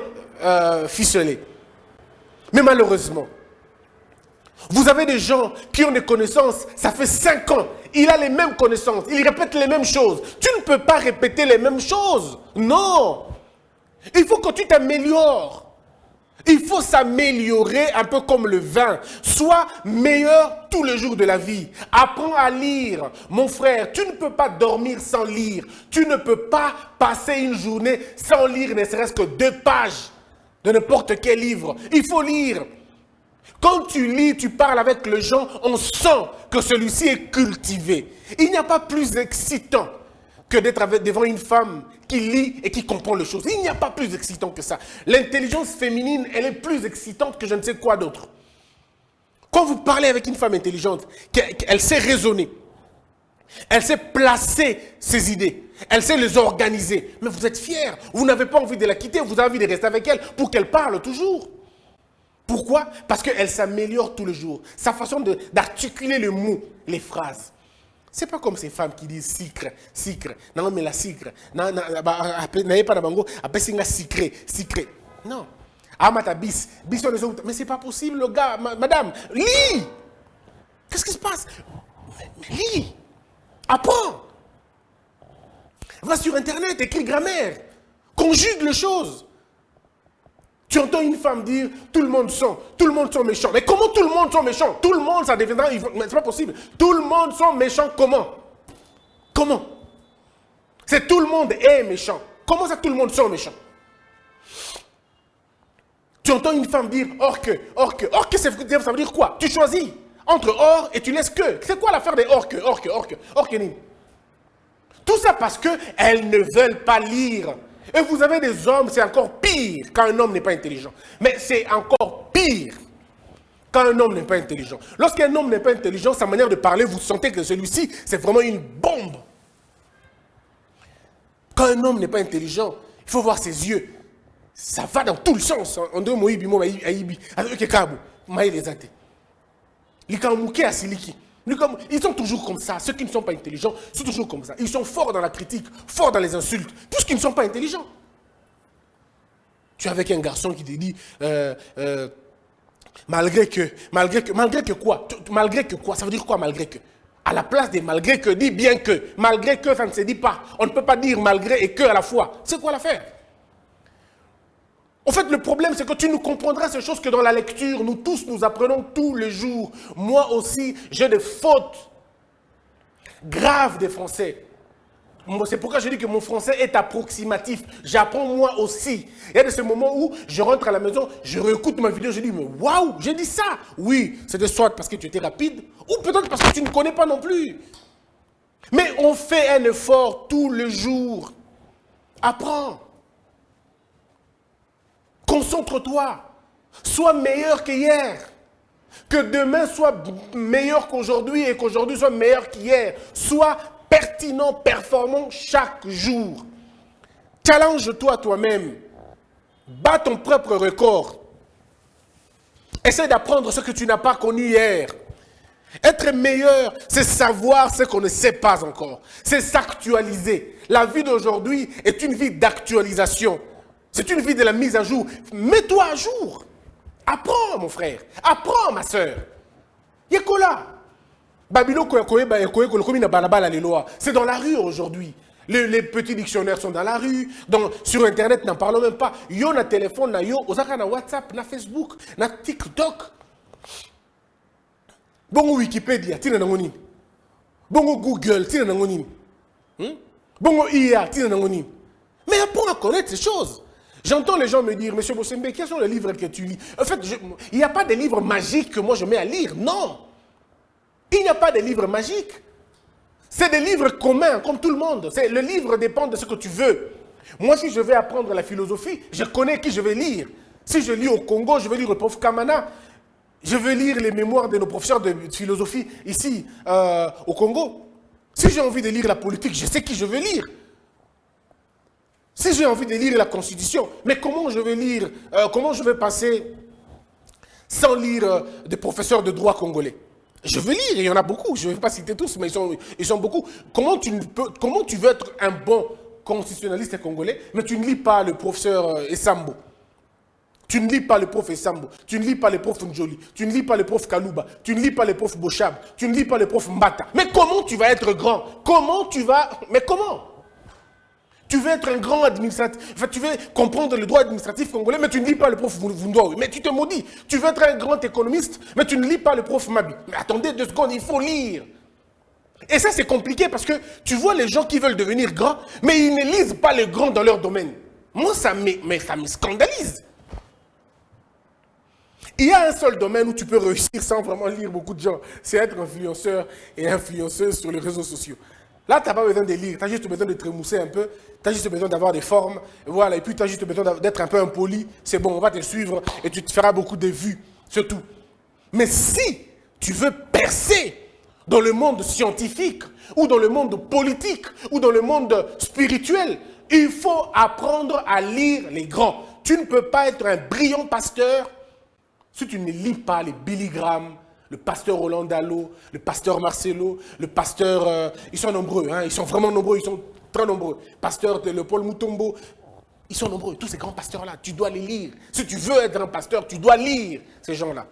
ficelé. Mais malheureusement, vous avez des gens qui ont des connaissances, ça fait 5 ans, il a les mêmes connaissances, il répète les mêmes choses. Tu ne peux pas répéter les mêmes choses. Non. Il faut que tu t'améliores. Il faut s'améliorer un peu comme le vin. Sois meilleur tous les jours de la vie. Apprends à lire. Mon frère, tu ne peux pas dormir sans lire. Tu ne peux pas passer une journée sans lire ne serait-ce que 2 pages de n'importe quel livre. Il faut lire. Quand tu lis, tu parles avec les gens, on sent que celui-ci est cultivé. Il n'y a pas plus excitant que d'être devant une femme qui lit et qui comprend les choses. Il n'y a pas plus excitant que ça. L'intelligence féminine, elle est plus excitante que je ne sais quoi d'autre. Quand vous parlez avec une femme intelligente, elle sait raisonner, elle sait placer ses idées, elle sait les organiser. Mais vous êtes fiers, vous n'avez pas envie de la quitter, vous avez envie de rester avec elle pour qu'elle parle toujours. Pourquoi? Parce qu'elle s'améliore tous les jours. Sa façon d'articuler les mots, les phrases. Ce n'est pas comme ces femmes qui disent sucre, sucre. Non, mais la sucre. N'ayez pas d'abango, après c'est sucré, sucré. Non. Amata bis, bis sur les autres. Mais ce n'est pas possible, le gars. Madame, lis. Qu'est-ce qui se passe? Mais lis. Apprends. Va sur Internet, écris grammaire. Conjugue les choses. Tu entends une femme dire, tout le monde sont méchants. Mais comment tout le monde sont méchants? Tout le monde, ça deviendra, mais c'est pas possible. Tout le monde sont méchants, comment? Comment? C'est tout le monde est méchant. Comment ça tout le monde sont méchants? Tu entends une femme dire, or que, ça veut dire quoi? Tu choisis entre or et tu laisses que. C'est quoi l'affaire des or que ni? Tout ça parce qu'elles ne veulent pas lire. Et vous avez des hommes, c'est encore pire quand un homme n'est pas intelligent. Mais c'est encore pire quand un homme n'est pas intelligent. Lorsqu'un homme n'est pas intelligent, sa manière de parler, vous sentez que celui-ci, c'est vraiment une bombe. Quand un homme n'est pas intelligent, il faut voir ses yeux. Ça va dans tout le sens. En deux mots, ils sont toujours comme ça. Ceux qui ne sont pas intelligents sont toujours comme ça. Ils sont forts dans la critique, forts dans les insultes, puisqu'ils ne sont pas intelligents. Tu es avec un garçon qui te dit, malgré que quoi? Ça veut dire quoi malgré que? À la place de malgré que, dis bien que. Malgré que, ça ne se dit pas. On ne peut pas dire malgré et que à la fois. C'est quoi l'affaire? En fait, le problème, c'est que tu ne comprendras ces choses que dans la lecture. Nous tous, nous apprenons tous les jours. Moi aussi, j'ai des fautes graves des français. C'est pourquoi je dis que mon français est approximatif. J'apprends moi aussi. Il y a de ces moments où je rentre à la maison, je réécoute ma vidéo, je dis, mais waouh, j'ai dit ça. Oui, c'était soit parce que tu étais rapide, ou peut-être parce que tu ne connais pas non plus. Mais on fait un effort tous les jours. Apprends. Concentre-toi. Sois meilleur qu'hier. Que demain soit meilleur qu'aujourd'hui et qu'aujourd'hui soit meilleur qu'hier. Sois pertinent, performant chaque jour. Challenge-toi toi-même. Bats ton propre record. Essaie d'apprendre ce que tu n'as pas connu hier. Être meilleur, c'est savoir ce qu'on ne sait pas encore. C'est s'actualiser. La vie d'aujourd'hui est une vie d'actualisation. C'est une vie de la mise à jour. Mets-toi à jour. Apprends, mon frère. Apprends, ma soeur. Yekola. C'est dans la rue aujourd'hui. Les petits dictionnaires sont dans la rue. Sur Internet, n'en parlons même pas. Yo na téléphone, na yo, osaka na WhatsApp, na Facebook, na TikTok. Bongo Wikipédia, tina nangoni. Bongo Google, tina nangoni. Bongo IA, tina nangoni. Mais apprends à connaître ces choses. J'entends les gens me dire, Monsieur Bossembe, quels sont les livres que tu lis? En fait, il n'y a pas de livres magiques que moi je mets à lire. Non. Il n'y a pas de livres magiques. C'est des livres communs, comme tout le monde. Le livre dépend de ce que tu veux. Moi, si je vais apprendre la philosophie, je connais qui je vais lire. Si je lis au Congo, je vais lire le prof Kamana. Je veux lire les mémoires de nos professeurs de philosophie ici, au Congo. Si j'ai envie de lire la politique, je sais qui je veux lire. Si j'ai envie de lire la Constitution, mais comment je vais lire, comment je vais passer sans lire des professeurs de droit congolais? Je veux lire, il y en a beaucoup, je ne vais pas citer tous, mais ils sont beaucoup. Comment tu veux être un bon constitutionnaliste congolais, mais tu ne lis pas le professeur Essambo? Tu ne lis pas le prof Essambo, tu ne lis pas le prof Njoli, tu ne lis pas le prof Kalouba, tu ne lis pas le prof Bochab, tu ne lis pas le prof Mbata. Mais comment tu vas être grand? Mais comment? Tu veux être un grand administratif, enfin, tu veux comprendre le droit administratif congolais, mais tu ne lis pas le prof Vundoui. Mais tu te maudis. Tu veux être un grand économiste, mais tu ne lis pas le prof Mabi. Mais attendez 2 secondes, il faut lire. Et ça, c'est compliqué parce que tu vois les gens qui veulent devenir grands, mais ils ne lisent pas les grands dans leur domaine. Moi, ça me scandalise. Il y a un seul domaine où tu peux réussir sans vraiment lire beaucoup de gens. C'est être influenceur et influenceuse sur les réseaux sociaux. Là, tu n'as pas besoin de lire, tu as juste besoin de trémousser un peu, tu as juste besoin d'avoir des formes, voilà, et puis tu as juste besoin d'être un peu impoli, c'est bon, on va te suivre et tu te feras beaucoup de vues, c'est tout. Mais si tu veux percer dans le monde scientifique, ou dans le monde politique, ou dans le monde spirituel, il faut apprendre à lire les grands. Tu ne peux pas être un brillant pasteur si tu ne lis pas les Billy Graham, le pasteur Roland Dallot, le pasteur Marcelo, le pasteur... ils sont nombreux, hein, ils sont vraiment nombreux, ils sont très nombreux. Pasteur le Paul Mutombo, ils sont nombreux, tous ces grands pasteurs-là, tu dois les lire. Si tu veux être un pasteur, tu dois lire ces gens-là.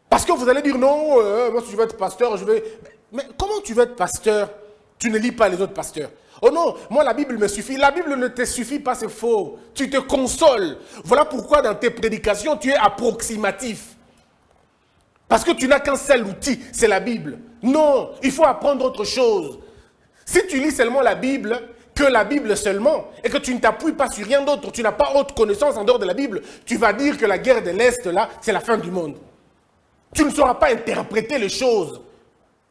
Parce que vous allez dire, non, moi si je veux être pasteur, je vais... Mais comment tu veux être pasteur? Tu ne lis pas les autres pasteurs. Oh non, moi la Bible me suffit. La Bible ne te suffit pas, c'est faux. Tu te consoles. Voilà pourquoi dans tes prédications, tu es approximatif. Parce que tu n'as qu'un seul outil, c'est la Bible. Non, il faut apprendre autre chose. Si tu lis seulement la Bible, que la Bible seulement, et que tu ne t'appuies pas sur rien d'autre, tu n'as pas autre connaissance en dehors de la Bible, tu vas dire que la guerre de l'Est, là, c'est la fin du monde. Tu ne sauras pas interpréter les choses.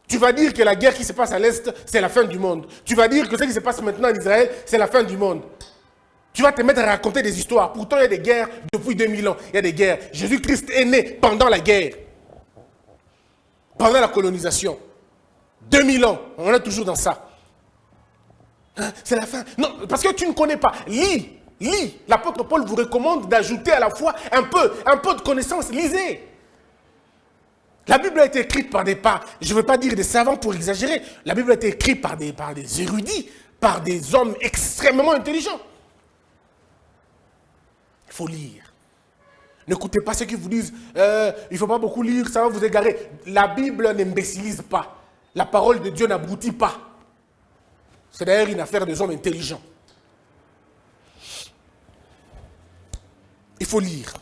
Tu vas dire que la guerre qui se passe à l'Est, c'est la fin du monde. Tu vas dire que ce qui se passe maintenant en Israël, c'est la fin du monde. Tu vas te mettre à raconter des histoires. Pourtant, il y a des guerres depuis 2000 ans. Il y a des guerres. Jésus-Christ est né pendant la guerre. Pendant la colonisation. 2000 ans. On est toujours dans ça. Hein, c'est la fin. Non, parce que tu ne connais pas. Lis. Lis. L'apôtre Paul vous recommande d'ajouter à la fois un peu de connaissance. Lisez. La Bible a été écrite par je ne veux pas dire des savants pour exagérer, la Bible a été écrite par des érudits, par des hommes extrêmement intelligents. Il faut lire. N'écoutez pas ceux qui vous disent, il ne faut pas beaucoup lire, ça va vous égarer. La Bible n'imbécilise pas. La parole de Dieu n'abrutit pas. C'est d'ailleurs une affaire des hommes intelligents. Il faut lire.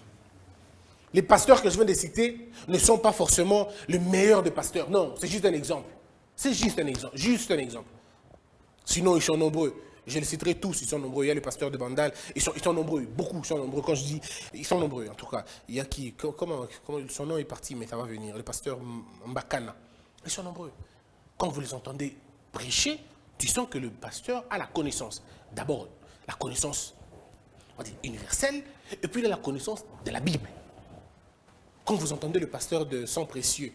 Les pasteurs que je viens de citer ne sont pas forcément le meilleur des pasteurs. Non, c'est juste un exemple. C'est juste un exemple. Juste un exemple. Sinon, ils sont nombreux. Je les citerai tous, ils sont nombreux. Il y a les pasteurs de Bandal. Ils sont nombreux. Beaucoup sont nombreux. Quand je dis, ils sont nombreux, en tout cas. Il y a qui, comment son nom est parti, mais ça va venir. Le pasteur Mbakana. Ils sont nombreux. Quand vous les entendez prêcher, tu sens que le pasteur a la connaissance. D'abord, la connaissance, on va dire, universelle, et puis il a la connaissance de la Bible. Quand vous entendez le pasteur de Sang Précieux,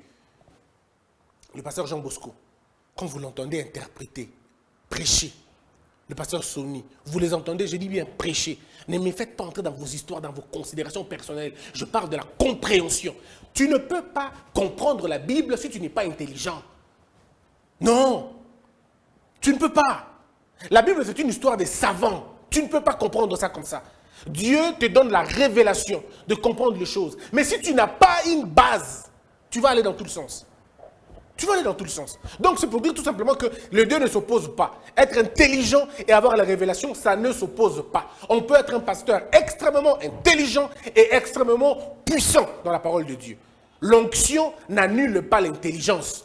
le pasteur Jean Bosco, quand vous l'entendez interpréter, prêcher, le pasteur Sony, vous les entendez, je dis bien prêcher. Ne me faites pas entrer dans vos histoires, dans vos considérations personnelles. Je parle de la compréhension. Tu ne peux pas comprendre la Bible si tu n'es pas intelligent. Non, tu ne peux pas. La Bible, c'est une histoire des savants. Tu ne peux pas comprendre ça comme ça. Dieu te donne la révélation de comprendre les choses. Mais si tu n'as pas une base, tu vas aller dans tous les sens. Tu vas aller dans tous les sens. Donc c'est pour dire tout simplement que les deux ne s'opposent pas. Être intelligent et avoir la révélation, ça ne s'oppose pas. On peut être un pasteur extrêmement intelligent et extrêmement puissant dans la parole de Dieu. L'onction n'annule pas l'intelligence.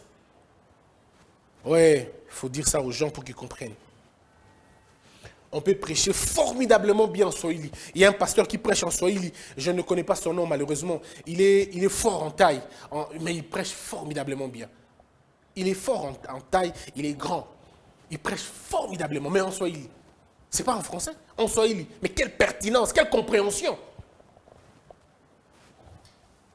Oui, il faut dire ça aux gens pour qu'ils comprennent. On peut prêcher formidablement bien en Swahili. Il y a un pasteur qui prêche en Swahili. Je ne connais pas son nom malheureusement. Il est fort en taille, mais il prêche formidablement bien. Il est fort en taille, il est grand. Il prêche formidablement, mais en Swahili. Ce n'est pas en français, en Swahili. Mais quelle pertinence, quelle compréhension.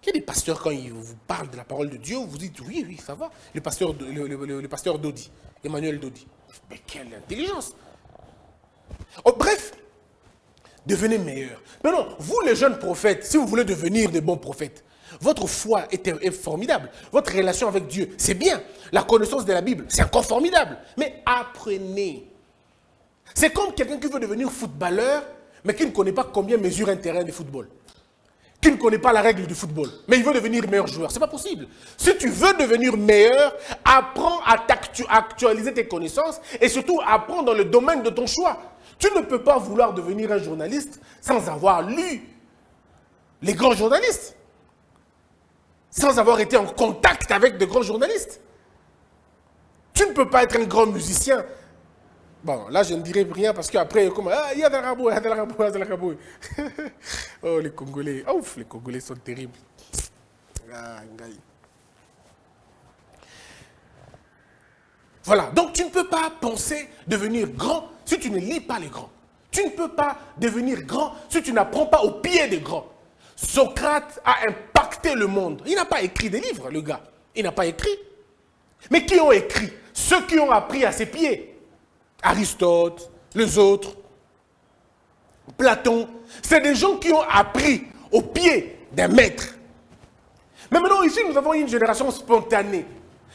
Il y a des pasteurs, quand ils vous parlent de la parole de Dieu, vous dites oui, oui, ça va. Le pasteur Dodi, Emmanuel Dodi. Mais quelle intelligence. Oh, bref, devenez meilleur. Maintenant, vous les jeunes prophètes, si vous voulez devenir des bons prophètes, votre foi est formidable. Votre relation avec Dieu, c'est bien. La connaissance de la Bible, c'est encore formidable. Mais apprenez. C'est comme quelqu'un qui veut devenir footballeur, mais qui ne connaît pas combien mesure un terrain de football. Qui ne connaît pas la règle du football, mais il veut devenir meilleur joueur. Ce n'est pas possible. Si tu veux devenir meilleur, apprends à actualiser tes connaissances et surtout apprends dans le domaine de ton choix. Tu ne peux pas vouloir devenir un journaliste sans avoir lu les grands journalistes, sans avoir été en contact avec de grands journalistes. Tu ne peux pas être un grand musicien. Bon, là, je ne dirai rien parce qu'après, comme il y a de la rabou, il y a de la rabou, il y a de la rabou. Oh, les Congolais. Ouf, les Congolais sont terribles. Voilà, donc tu ne peux pas penser devenir grand si tu ne lis pas les grands. Tu ne peux pas devenir grand si tu n'apprends pas au pied des grands. Socrate a impacté le monde. Il n'a pas écrit des livres, le gars. Il n'a pas écrit. Mais qui ont écrit? Ceux qui ont appris à ses pieds. Aristote, les autres, Platon. C'est des gens qui ont appris au pied d'un maître. Mais maintenant, ici, nous avons une génération spontanée.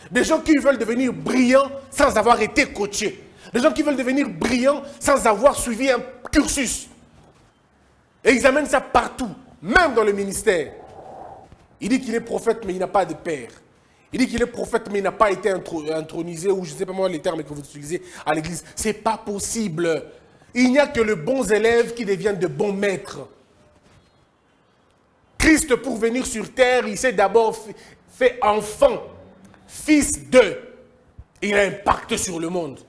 Des gens qui veulent devenir brillants sans avoir été coachés. Des gens qui veulent devenir brillants sans avoir suivi un cursus. Et ils amènent ça partout, même dans le ministère. Il dit qu'il est prophète, mais il n'a pas de père. Il dit qu'il est prophète, mais il n'a pas été intronisé, ou je ne sais pas moi les termes que vous utilisez à l'église. Ce n'est pas possible. Il n'y a que les bons élèves qui deviennent de bons maîtres. Christ, pour venir sur terre, il s'est d'abord fait enfant, fils d'eux. Il a un pacte sur le monde,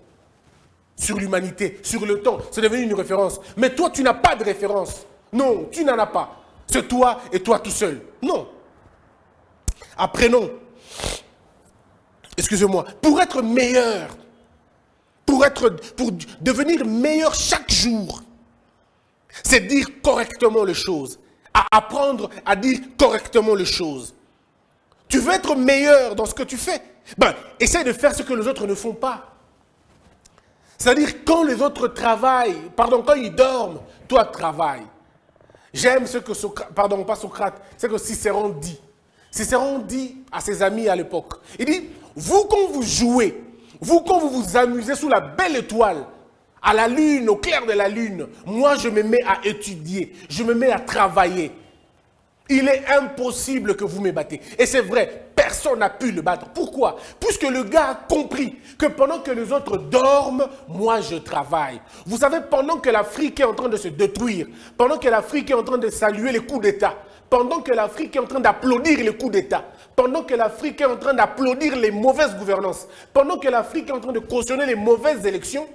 sur l'humanité, sur le temps. C'est devenu une référence. Mais toi, tu n'as pas de référence. Non, tu n'en as pas. C'est toi et toi tout seul. Non. Apprenons. Excusez-moi. Pour être meilleur, pour devenir meilleur chaque jour, c'est dire correctement les choses. À apprendre à dire correctement les choses. Tu veux être meilleur dans ce que tu fais? Essaie de faire ce que les autres ne font pas. C'est-à-dire, quand les autres travaillent, quand ils dorment, toi travaille. J'aime ce que c'est que Cicéron dit. Cicéron dit à ses amis à l'époque, il dit, vous quand vous jouez, vous quand vous vous amusez sous la belle étoile, à la lune, au clair de la lune, moi je me mets à étudier, je me mets à travailler. Il est impossible que vous me battez. Et c'est vrai, personne n'a pu le battre. Pourquoi? Puisque le gars a compris que pendant que les autres dorment, moi je travaille. Vous savez, pendant que l'Afrique est en train de se détruire, pendant que l'Afrique est en train de saluer les coups d'État, pendant que l'Afrique est en train d'applaudir les coups d'État, pendant que l'Afrique est en train d'applaudir les mauvaises gouvernances, pendant que l'Afrique est en train de cautionner les mauvaises élections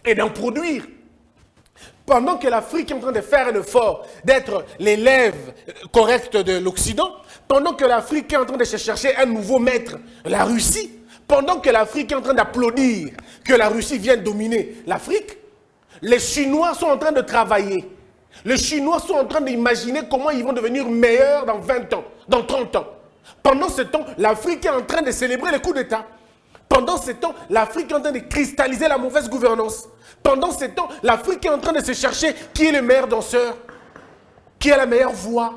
et d'en produire, pendant que l'Afrique est en train de faire un effort d'être l'élève correct de l'Occident, pendant que l'Afrique est en train de se chercher un nouveau maître, la Russie, pendant que l'Afrique est en train d'applaudir que la Russie vienne dominer l'Afrique, les Chinois sont en train de travailler. Les Chinois sont en train d'imaginer comment ils vont devenir meilleurs dans 20 ans, dans 30 ans. Pendant ce temps, l'Afrique est en train de célébrer les coups d'État. Pendant ce temps, l'Afrique est en train de cristalliser la mauvaise gouvernance. Pendant ce temps, l'Afrique est en train de se chercher qui est le meilleur danseur, qui a la meilleure voix,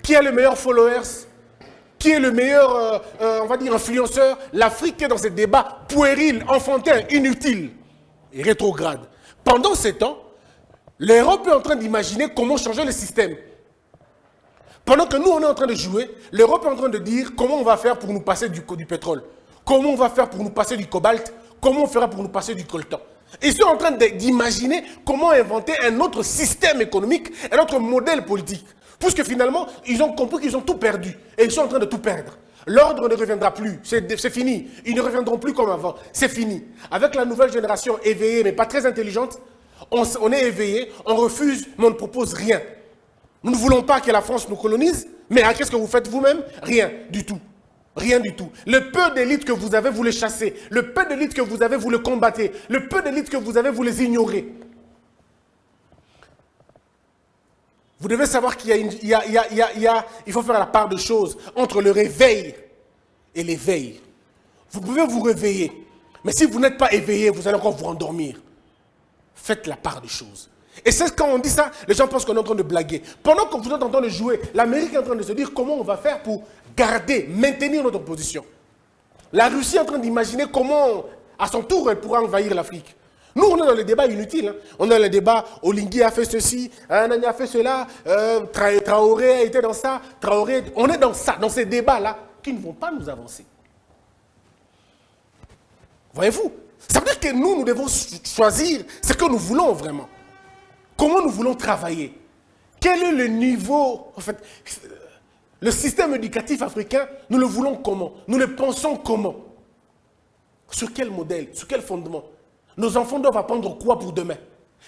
qui a le meilleur followers, qui est le meilleur, on va dire, influenceur. L'Afrique est dans ce débat puéril, enfantin, inutile et rétrograde. Pendant ce temps, l'Europe est en train d'imaginer comment changer le système. Pendant que nous, on est en train de jouer, l'Europe est en train de dire comment on va faire pour nous passer du pétrole. Comment on va faire pour nous passer du cobalt. Comment on fera pour nous passer du coltan. Ils sont en train d'imaginer comment inventer un autre système économique, un autre modèle politique. Puisque finalement, ils ont compris qu'ils ont tout perdu. Et ils sont en train de tout perdre. L'ordre ne reviendra plus. C'est fini. Ils ne reviendront plus comme avant. C'est fini. Avec la nouvelle génération éveillée, mais pas très intelligente, on est éveillé, on refuse, mais on ne propose rien. Nous ne voulons pas que la France nous colonise, mais qu'est-ce que vous faites vous-même? Rien du tout. Rien du tout. Le peu d'élites que vous avez, vous les chassez. Le peu d'élites que vous avez, vous les combattez. Le peu d'élites que vous avez, vous les ignorez. Vous devez savoir qu'il il faut faire la part de choses entre le réveil et l'éveil. Vous pouvez vous réveiller, mais si vous n'êtes pas éveillé, vous allez encore vous endormir. Faites la part des choses. Et c'est quand on dit ça, les gens pensent qu'on est en train de blaguer. Pendant que vous êtes en train de jouer, l'Amérique est en train de se dire comment on va faire pour garder, maintenir notre position. La Russie est en train d'imaginer comment, à son tour, elle pourra envahir l'Afrique. Nous, on est dans les débats inutiles. Hein. On est dans les débats, Olingi a fait ceci, Nani a fait cela, Traoré a été dans ça, Traoré... On est dans ça, dans ces débats-là, qui ne vont pas nous avancer. Voyez-vous? Ça veut dire que nous devons choisir ce que nous voulons vraiment. Comment nous voulons travailler? Quel est le niveau, en fait, le système éducatif africain, nous le voulons comment? Nous le pensons comment? Sur quel modèle? Sur quel fondement? Nos enfants doivent apprendre quoi pour demain?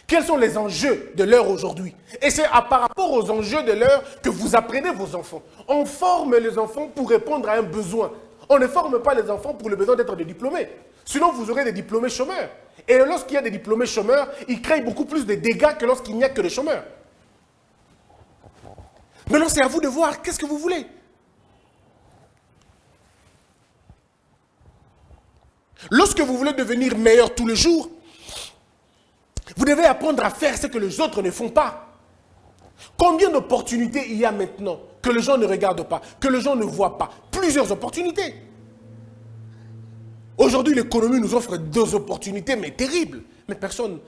Quels sont les enjeux de l'heure aujourd'hui? Et c'est par rapport aux enjeux de l'heure que vous apprenez vos enfants. On forme les enfants pour répondre à un besoin. On ne forme pas les enfants pour le besoin d'être des diplômés. Sinon, vous aurez des diplômés chômeurs. Et lorsqu'il y a des diplômés chômeurs, ils créent beaucoup plus de dégâts que lorsqu'il n'y a que des chômeurs. Maintenant, c'est à vous de voir qu'est-ce que vous voulez. Lorsque vous voulez devenir meilleur tous les jours, vous devez apprendre à faire ce que les autres ne font pas. Combien d'opportunités il y a maintenant que les gens ne regardent pas, que les gens ne voient pas? Plusieurs opportunités. Aujourd'hui, l'économie nous offre deux opportunités, mais terribles. Mais personne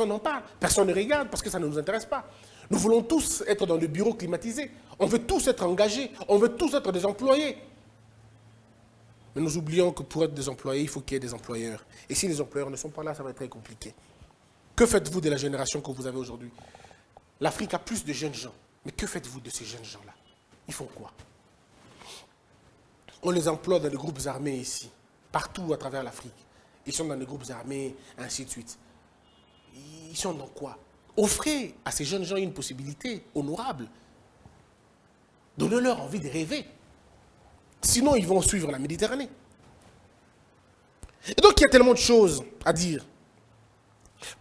n'en parle, personne ne regarde parce que ça ne nous intéresse pas. Nous voulons tous être dans le bureau climatisé. On veut tous être engagés, on veut tous être des employés. Mais nous oublions que pour être des employés, il faut qu'il y ait des employeurs. Et si les employeurs ne sont pas là, ça va être très compliqué. Que faites-vous de la génération que vous avez aujourd'hui? L'Afrique a plus de jeunes gens. Mais que faites-vous de ces jeunes gens-là? Ils font quoi? On les emploie dans les groupes armés ici, partout à travers l'Afrique. Ils sont dans les groupes armés, ainsi de suite. Ils sont dans quoi? Offrez à ces jeunes gens une possibilité honorable. Donnez-leur envie de rêver. Sinon, ils vont suivre la Méditerranée. Et donc, il y a tellement de choses à dire.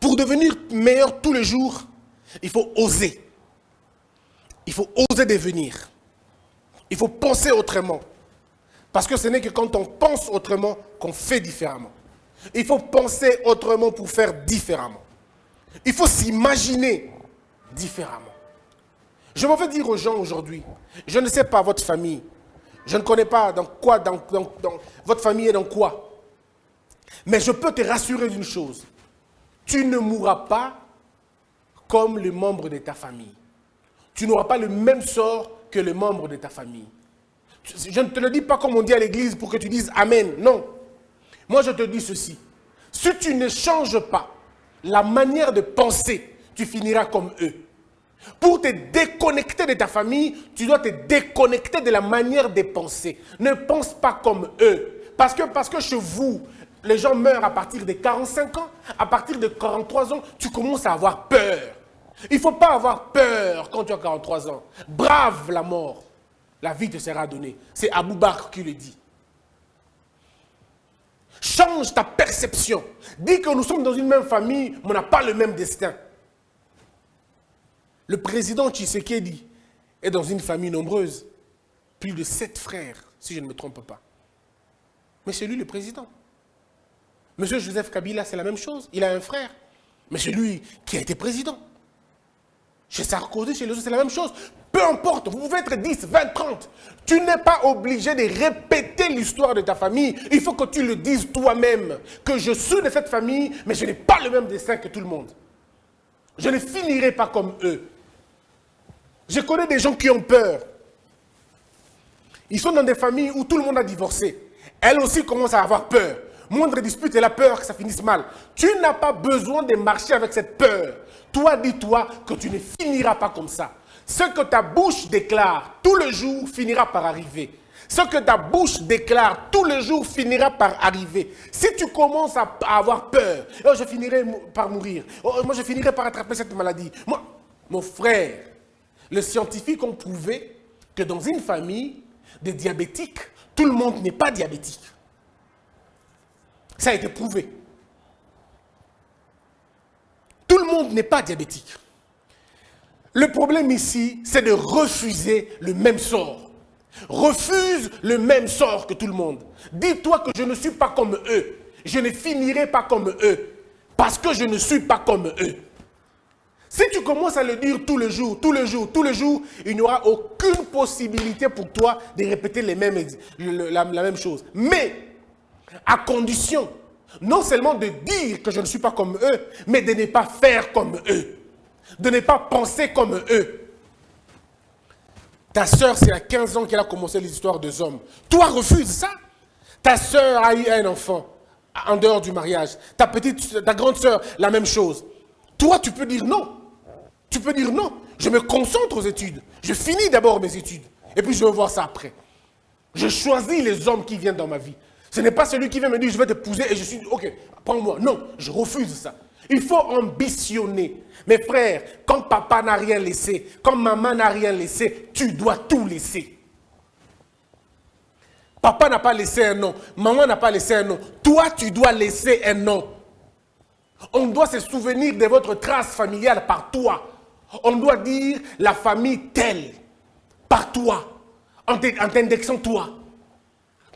Pour devenir meilleur tous les jours, il faut oser. Il faut oser devenir. Il faut penser autrement. Parce que ce n'est que quand on pense autrement qu'on fait différemment. Il faut penser autrement pour faire différemment. Il faut s'imaginer différemment. Je m'en vais dire aux gens aujourd'hui, je ne sais pas votre famille, je ne connais pas dans quoi, votre famille est dans quoi. Mais je peux te rassurer d'une chose. Tu ne mourras pas comme les membres de ta famille. Tu n'auras pas le même sort que les membres de ta famille. Je ne te le dis pas comme on dit à l'église pour que tu dises Amen. Non. Moi, je te dis ceci. Si tu ne changes pas la manière de penser, tu finiras comme eux. Pour te déconnecter de ta famille, tu dois te déconnecter de la manière de penser. Ne pense pas comme eux. Parce que chez vous, les gens meurent à partir de 45 ans, à partir de 43 ans, tu commences à avoir peur. Il ne faut pas avoir peur quand tu as 43 ans. Brave la mort. La vie te sera donnée. C'est Abou Bakr qui le dit. Change ta perception. Dis que nous sommes dans une même famille, mais on n'a pas le même destin. Le président Tshisekedi est dans une famille nombreuse. Plus de 7 frères, si je ne me trompe pas. Mais c'est lui le président. Monsieur Joseph Kabila, c'est la même chose. Il a un frère. Mais chez lui qui a été président. Chez Sarkozy, chez les autres, c'est la même chose. Peu importe, vous pouvez être 10, 20, 30. Tu n'es pas obligé de répéter l'histoire de ta famille. Il faut que tu le dises toi-même. Que je suis de cette famille, mais je n'ai pas le même destin que tout le monde. Je ne finirai pas comme eux. Je connais des gens qui ont peur. Ils sont dans des familles où tout le monde a divorcé. Elle aussi commence à avoir peur. Moindre dispute, elle a peur que ça finisse mal. Tu n'as pas besoin de marcher avec cette peur. Toi, dis-toi que tu ne finiras pas comme ça. Ce que ta bouche déclare tout le jour finira par arriver. Ce que ta bouche déclare tout le jour finira par arriver. Si tu commences à avoir peur, oh, je finirai par mourir, oh, moi je finirai par attraper cette maladie. Moi, mon frère, les scientifiques ont prouvé que dans une famille de diabétiques, tout le monde n'est pas diabétique. Ça a été prouvé. Tout le monde n'est pas diabétique. Le problème ici, c'est de refuser le même sort. Refuse le même sort que tout le monde. Dis-toi que je ne suis pas comme eux. Je ne finirai pas comme eux. Parce que je ne suis pas comme eux. Si tu commences à le dire tous les jours, il n'y aura aucune possibilité pour toi de répéter la même chose. Mais, à condition, non seulement de dire que je ne suis pas comme eux, mais de ne pas faire comme eux. De ne pas penser comme eux. Ta sœur, c'est à 15 ans qu'elle a commencé les histoires des hommes. Toi, refuse ça. Ta sœur a eu un enfant en dehors du mariage. Ta grande sœur, la même chose. Toi, tu peux dire non. Tu peux dire non. Je me concentre aux études. Je finis d'abord mes études. Et puis je vais voir ça après. Je choisis les hommes qui viennent dans ma vie. Ce n'est pas celui qui vient me dire je vais t'épouser et je suis ok, prends-moi. Non, je refuse ça. Il faut ambitionner. Mes frères, quand papa n'a rien laissé, quand maman n'a rien laissé, tu dois tout laisser. Papa n'a pas laissé un nom, maman n'a pas laissé un nom. Toi, tu dois laisser un nom. On doit se souvenir de votre trace familiale par toi. On doit dire la famille telle, par toi, en t'indexant toi.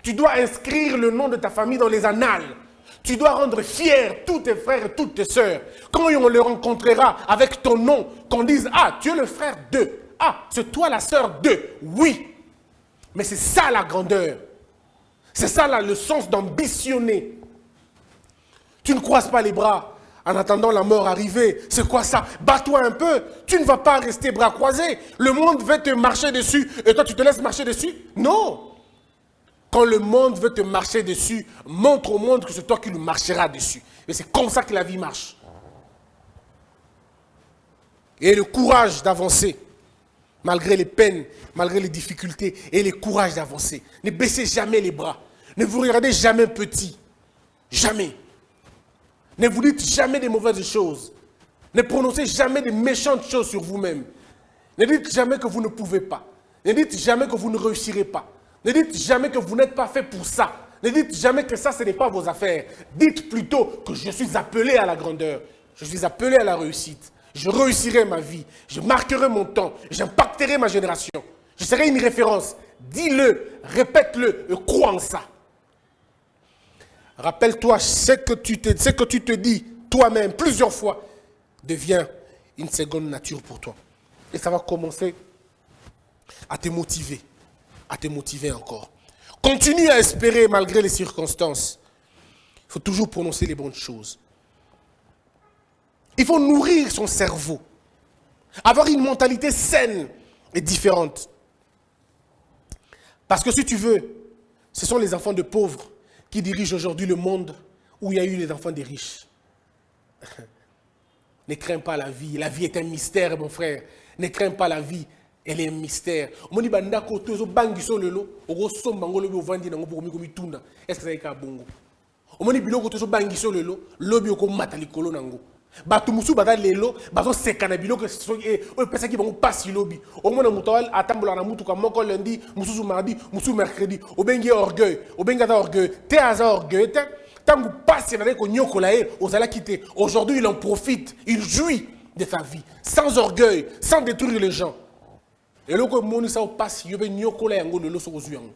Tu dois inscrire le nom de ta famille dans les annales. Tu dois rendre fiers tous tes frères et toutes tes sœurs. Quand on le rencontrera avec ton nom, qu'on dise « Ah, tu es le frère de. Ah, c'est toi la sœur de. » Oui. Mais c'est ça la grandeur. C'est ça là, le sens d'ambitionner. Tu ne croises pas les bras en attendant la mort arriver. C'est quoi ça? Bats-toi un peu. Tu ne vas pas rester bras croisés. Le monde va te marcher dessus et toi tu te laisses marcher dessus? Non. Quand le monde veut te marcher dessus, montre au monde que c'est toi qui lui marcheras dessus. Et c'est comme ça que la vie marche. Et le courage d'avancer, malgré les peines, malgré les difficultés, et le courage d'avancer. Ne baissez jamais les bras. Ne vous regardez jamais petit. Jamais. Ne vous dites jamais des mauvaises choses. Ne prononcez jamais des méchantes choses sur vous-même. Ne dites jamais que vous ne pouvez pas. Ne dites jamais que vous ne réussirez pas. Ne dites jamais que vous n'êtes pas fait pour ça. Ne dites jamais que ça, ce n'est pas vos affaires. Dites plutôt que je suis appelé à la grandeur. Je suis appelé à la réussite. Je réussirai ma vie. Je marquerai mon temps. J'impacterai ma génération. Je serai une référence. Dis-le, répète-le et crois en ça. Rappelle-toi ce que tu te dis toi-même plusieurs fois devient une seconde nature pour toi. Et ça va commencer à te motiver. À te motiver encore. Continue à espérer malgré les circonstances. Il faut toujours prononcer les bonnes choses. Il faut nourrir son cerveau. Avoir une mentalité saine et différente. Parce que si tu veux, ce sont les enfants de pauvres qui dirigent aujourd'hui le monde où il y a eu les enfants des riches. Ne crains pas la vie. La vie est un mystère, mon frère. Ne crains pas la vie. Elle est un mystère. Est-ce que ça est bongo? Omoni biloko tozo bangi so lelo, lobi oko mata likolo nango. Batu musu bata lelo, bazo sekana biloko so o pesa ki bango pasi lobi. Omona mutawal atambola na mutu ka moko lundi, mususu mardi, mususu mercredi. Obengi orgueil, obenga ta orgueil, te aza orgueil te. Tangu pasi na ko nyokola e, ozala kite. Aujourd'hui, il en profite, il jouit de sa vie, sans orgueil, sans détruire les gens. Et loko moni sa pasi yobe nyokola yango lelo so ozu yango.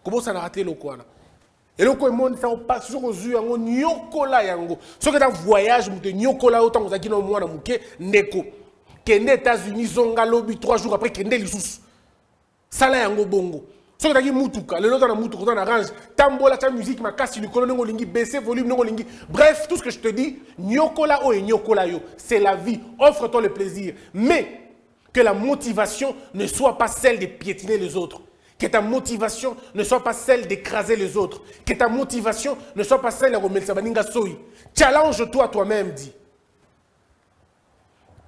Comment ça n'a raté loko wana? Et là, quand ça passe sur aux yeux, on nyokola yango. Ce que dans voyage, on nyokola autant que ça qui n'ont moins d'amouké, neko. Kende États-Unis, zonga lobby 3 jours après kende lisous. Sala yango bongo. Ce que dans mutuka, le lot dans la mutuka, dans la range, tambola, ta musique, ma casse, le colonne ngolingi, baisser volume ngolingi. Bref, tout ce que je te dis, nyokola o et nyokola yo, c'est la vie. Offre-toi le plaisir, mais que la motivation ne soit pas celle de piétiner les autres. Que ta motivation ne soit pas celle d'écraser les autres. Que ta motivation ne soit pas celle de remettre Sabaninga Soyi. Challenge-toi toi-même, dit.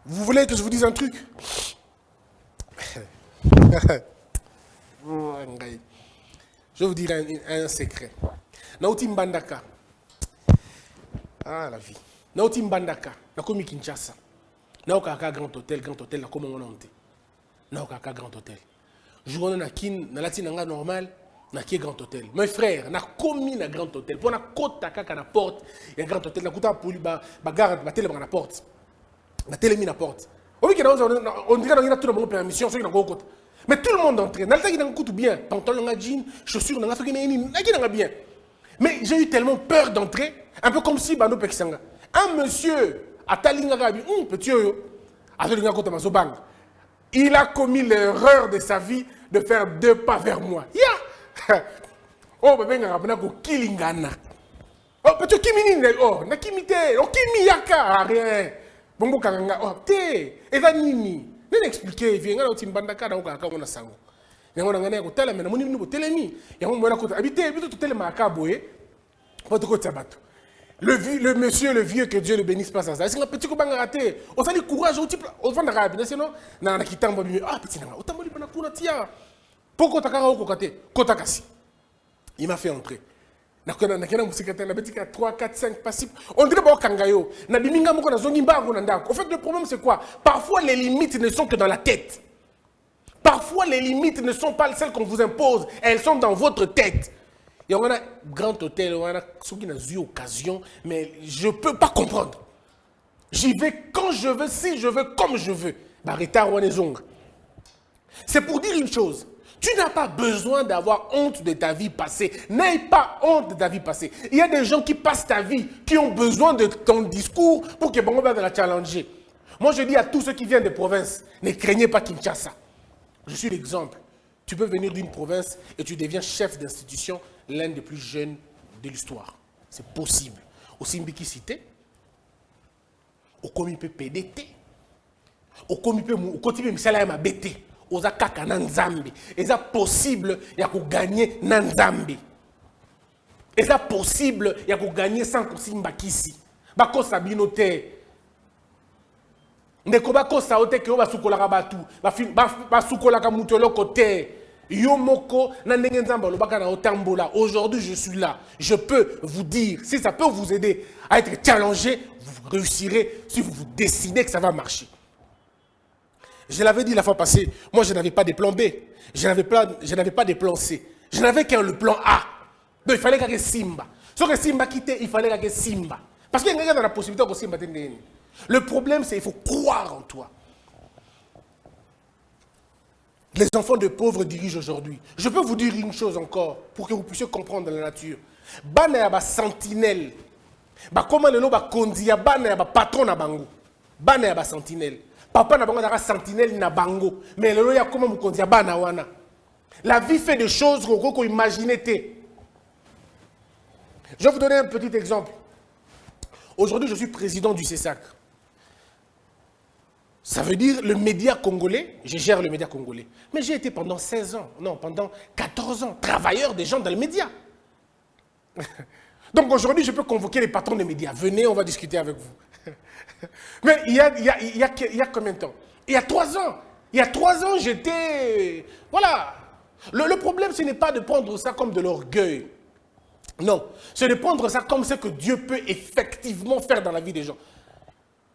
Vous voulez que je vous dise un truc? Je vais vous dire un secret. Nauti Mbandaka. Ah, la vie. Nauti Mbandaka. Nakomi Kinshasa. Naokaka Grand Hôtel, la comme on a honte. Naokaka Grand Hôtel. Je suis na kin na latinanga normal na qui Grand Hôtel. Mes frères, na commis na Grand Hôtel. Pour na kota kaka na porte, il y a Grand Hôtel na kuta poli ba garde ba télé na porte. Na télé mi na porte. On dirait qu'on a tout le monde permission sur na côté. Mais tout le monde entre. Na lta qui na kutu bien, pantalon na jean, chaussures na soki na bien. Mais j'ai eu tellement peur d'entrer, un peu comme si bano pekisanga. Un monsieur à Talinga Gabi, petit yo, à Talinga kota mazobang. Il a commis l'erreur de sa vie de faire 2 pas vers moi. Ya! Oh, bébé, on a kilingana. Oh, petit kimini, oh, na kimite, oh, kimi yaka, rien. Bongo kanga, oh, te, eza nini. Nene expliquer, viens, on a timbandaka, na oka on a sango. Yango ngana ko tela mena moni no telemi. Yango mona ko habiter, bito telema akaboye. Poto ko tabatu. Le monsieur, le vieux, que Dieu le bénisse pas sans ça. C'est un petit coup raté. On s'est dit courage, on va rapider, sinon, on a quitté un peu. Ah, petit nana, on t'a dit qu'on a tia. Pourquoi t'as carrément côté Kotakasi. Il m'a fait entrer. On a 3, 4, 5 passifs. On dirait pas Kangayo. En fait, le problème, c'est quoi? Parfois, les limites ne sont que dans la tête. Parfois, les limites ne sont pas celles qu'on vous impose. Elles sont dans votre tête. Il y a un grand hôtel, on a ceux qui n'ont eu occasion, mais je ne peux pas comprendre. J'y vais quand je veux, si je veux, comme je veux. C'est pour dire une chose. Tu n'as pas besoin d'avoir honte de ta vie passée. N'aie pas honte de ta vie passée. Il y a des gens qui passent ta vie, qui ont besoin de ton discours pour que Bongo va la challenger. Moi, je dis à tous ceux qui viennent de province, ne craignez pas Kinshasa. Je suis l'exemple. Tu peux venir d'une province et tu deviens chef d'institution, l'un des plus jeunes de l'histoire. C'est possible. Au Simbiki Cité, au Komipé PDT, au Komipé Misala BT, aux Akaka Nanzambi. Et c'est possible, il y a pour gagner Nanzambi. Et c'est possible, il y a pour gagner sans Simbakisi. Bako Sabinote. Ndeko bako saote ke oba sukolaka batu. Ba sukolaka mutolo côté. Yomoko na ndenge nzamba lobaka na otambola. Aujourd'hui, je suis là. Je peux vous dire, si ça peut vous aider à être challengé, vous réussirez si vous vous décidez que ça va marcher. Je l'avais dit la fois passée, moi je n'avais pas de plan B. Je n'avais pas de plan C. Je n'avais qu'un le plan A. Donc il fallait qu'il y ait Simba. Sauf que Simba quittait, il fallait qu'il y ait Simba. Parce qu'il y a dans la possibilité que Simba t'aide. Le problème, c'est qu'il faut croire en toi. Les enfants de pauvres dirigent aujourd'hui. Je peux vous dire une chose encore, pour que vous puissiez comprendre la nature. Bana ya ba sentinelle. Ba comment le nom ba kondia bana ya ba patron na bango. Bana ya ba sentinelle. Papa na bango na sentinelle na bango. Mais le nom ya comment vous kondia bana wana. La vie fait des choses qu'on imagine. Je vais vous donner un petit exemple. Aujourd'hui, je suis président du CESAC. Ça veut dire le média congolais, je gère le média congolais. Mais j'ai été pendant 16 ans, non, pendant 14 ans, travailleur des gens dans le média. Donc aujourd'hui, je peux convoquer les patrons des médias. Venez, on va discuter avec vous. Mais il y a combien de temps? Il y a 3 ans. Il y a 3 ans, j'étais... Voilà. Le problème, ce n'est pas de prendre ça comme de l'orgueil. Non. C'est de prendre ça comme ce que Dieu peut effectivement faire dans la vie des gens.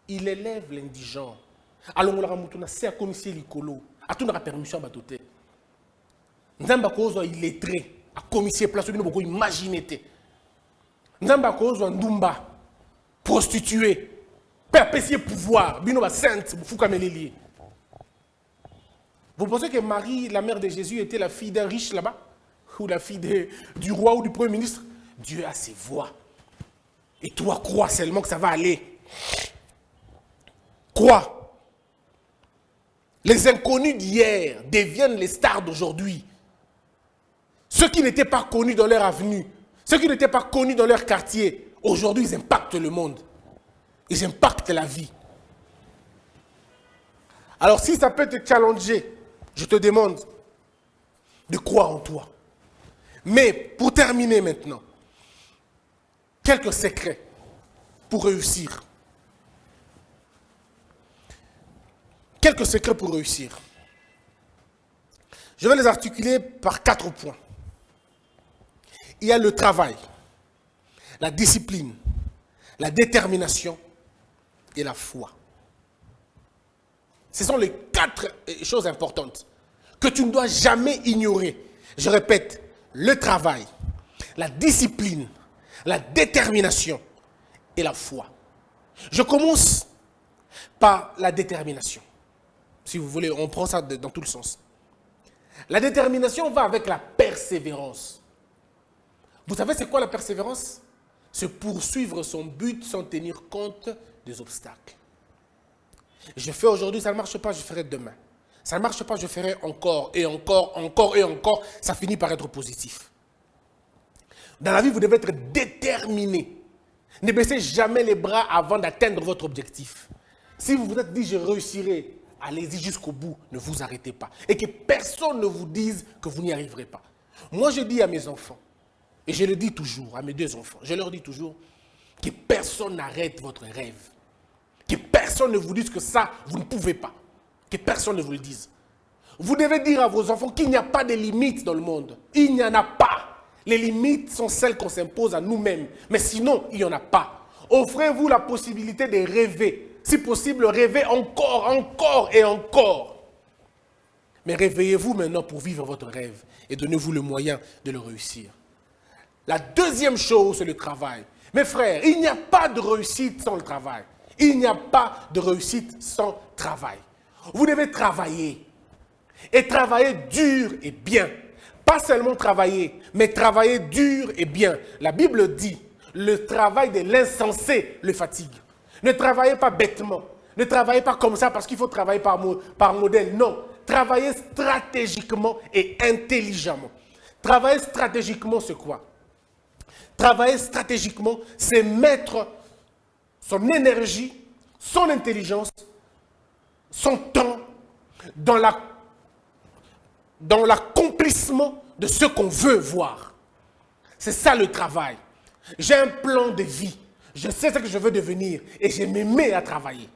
Il élève l'indigent. Alors, on a fait un commissaire Likolo. A tout la permission à Batoté. Nzamba Kozo il est lettré. A commissaire place où il beaucoup imaginer. Nzamba Kozo Ndumba. Prostituée. Perpétuer pouvoir. Bino ba sainte. Foukameleli. Vous pensez que Marie, la mère de Jésus, était la fille d'un riche là-bas? Ou la fille du roi ou du premier ministre? Dieu a ses voies. Et toi, crois seulement que ça va aller. Crois. Les inconnus d'hier deviennent les stars d'aujourd'hui. Ceux qui n'étaient pas connus dans leur avenue, ceux qui n'étaient pas connus dans leur quartier, aujourd'hui, ils impactent le monde. Ils impactent la vie. Alors, si ça peut te challenger, je te demande de croire en toi. Mais, pour terminer maintenant, quelques secrets pour réussir. Quelques secrets pour réussir. Je vais les articuler par 4 points. Il y a le travail, la discipline, la détermination et la foi. Ce sont les 4 choses importantes que tu ne dois jamais ignorer. Je répète, le travail, la discipline, la détermination et la foi. Je commence par la détermination. Si vous voulez, on prend ça dans tout le sens. La détermination va avec la persévérance. Vous savez c'est quoi la persévérance? C'est poursuivre son but sans tenir compte des obstacles. Je fais aujourd'hui, ça ne marche pas, je ferai demain. Ça ne marche pas, je ferai encore et encore, encore et encore. Ça finit par être positif. Dans la vie, vous devez être déterminé. Ne baissez jamais les bras avant d'atteindre votre objectif. Si vous vous êtes dit, je réussirai, allez-y jusqu'au bout, ne vous arrêtez pas. Et que personne ne vous dise que vous n'y arriverez pas. Moi, je dis à mes enfants, et je le dis toujours à mes 2 enfants, je leur dis toujours que personne n'arrête votre rêve. Que personne ne vous dise que ça, vous ne pouvez pas. Que personne ne vous le dise. Vous devez dire à vos enfants qu'il n'y a pas de limites dans le monde. Il n'y en a pas. Les limites sont celles qu'on s'impose à nous-mêmes. Mais sinon, il n'y en a pas. Offrez-vous la possibilité de rêver. Si possible, rêvez encore, encore et encore. Mais réveillez-vous maintenant pour vivre votre rêve et donnez-vous le moyen de le réussir. La deuxième chose, c'est le travail. Mes frères, il n'y a pas de réussite sans le travail. Il n'y a pas de réussite sans travail. Vous devez travailler. Et travailler dur et bien. Pas seulement travailler, mais travailler dur et bien. La Bible dit, le travail de l'insensé le fatigue. Ne travaillez pas bêtement. Ne travaillez pas comme ça parce qu'il faut travailler par modèle. Non. Travaillez stratégiquement et intelligemment. Travailler stratégiquement, c'est quoi? Travailler stratégiquement, c'est mettre son énergie, son intelligence, son temps dans l'accomplissement de ce qu'on veut voir. C'est ça le travail. J'ai un plan de vie. Je sais ce que je veux devenir et je me mets à travailler.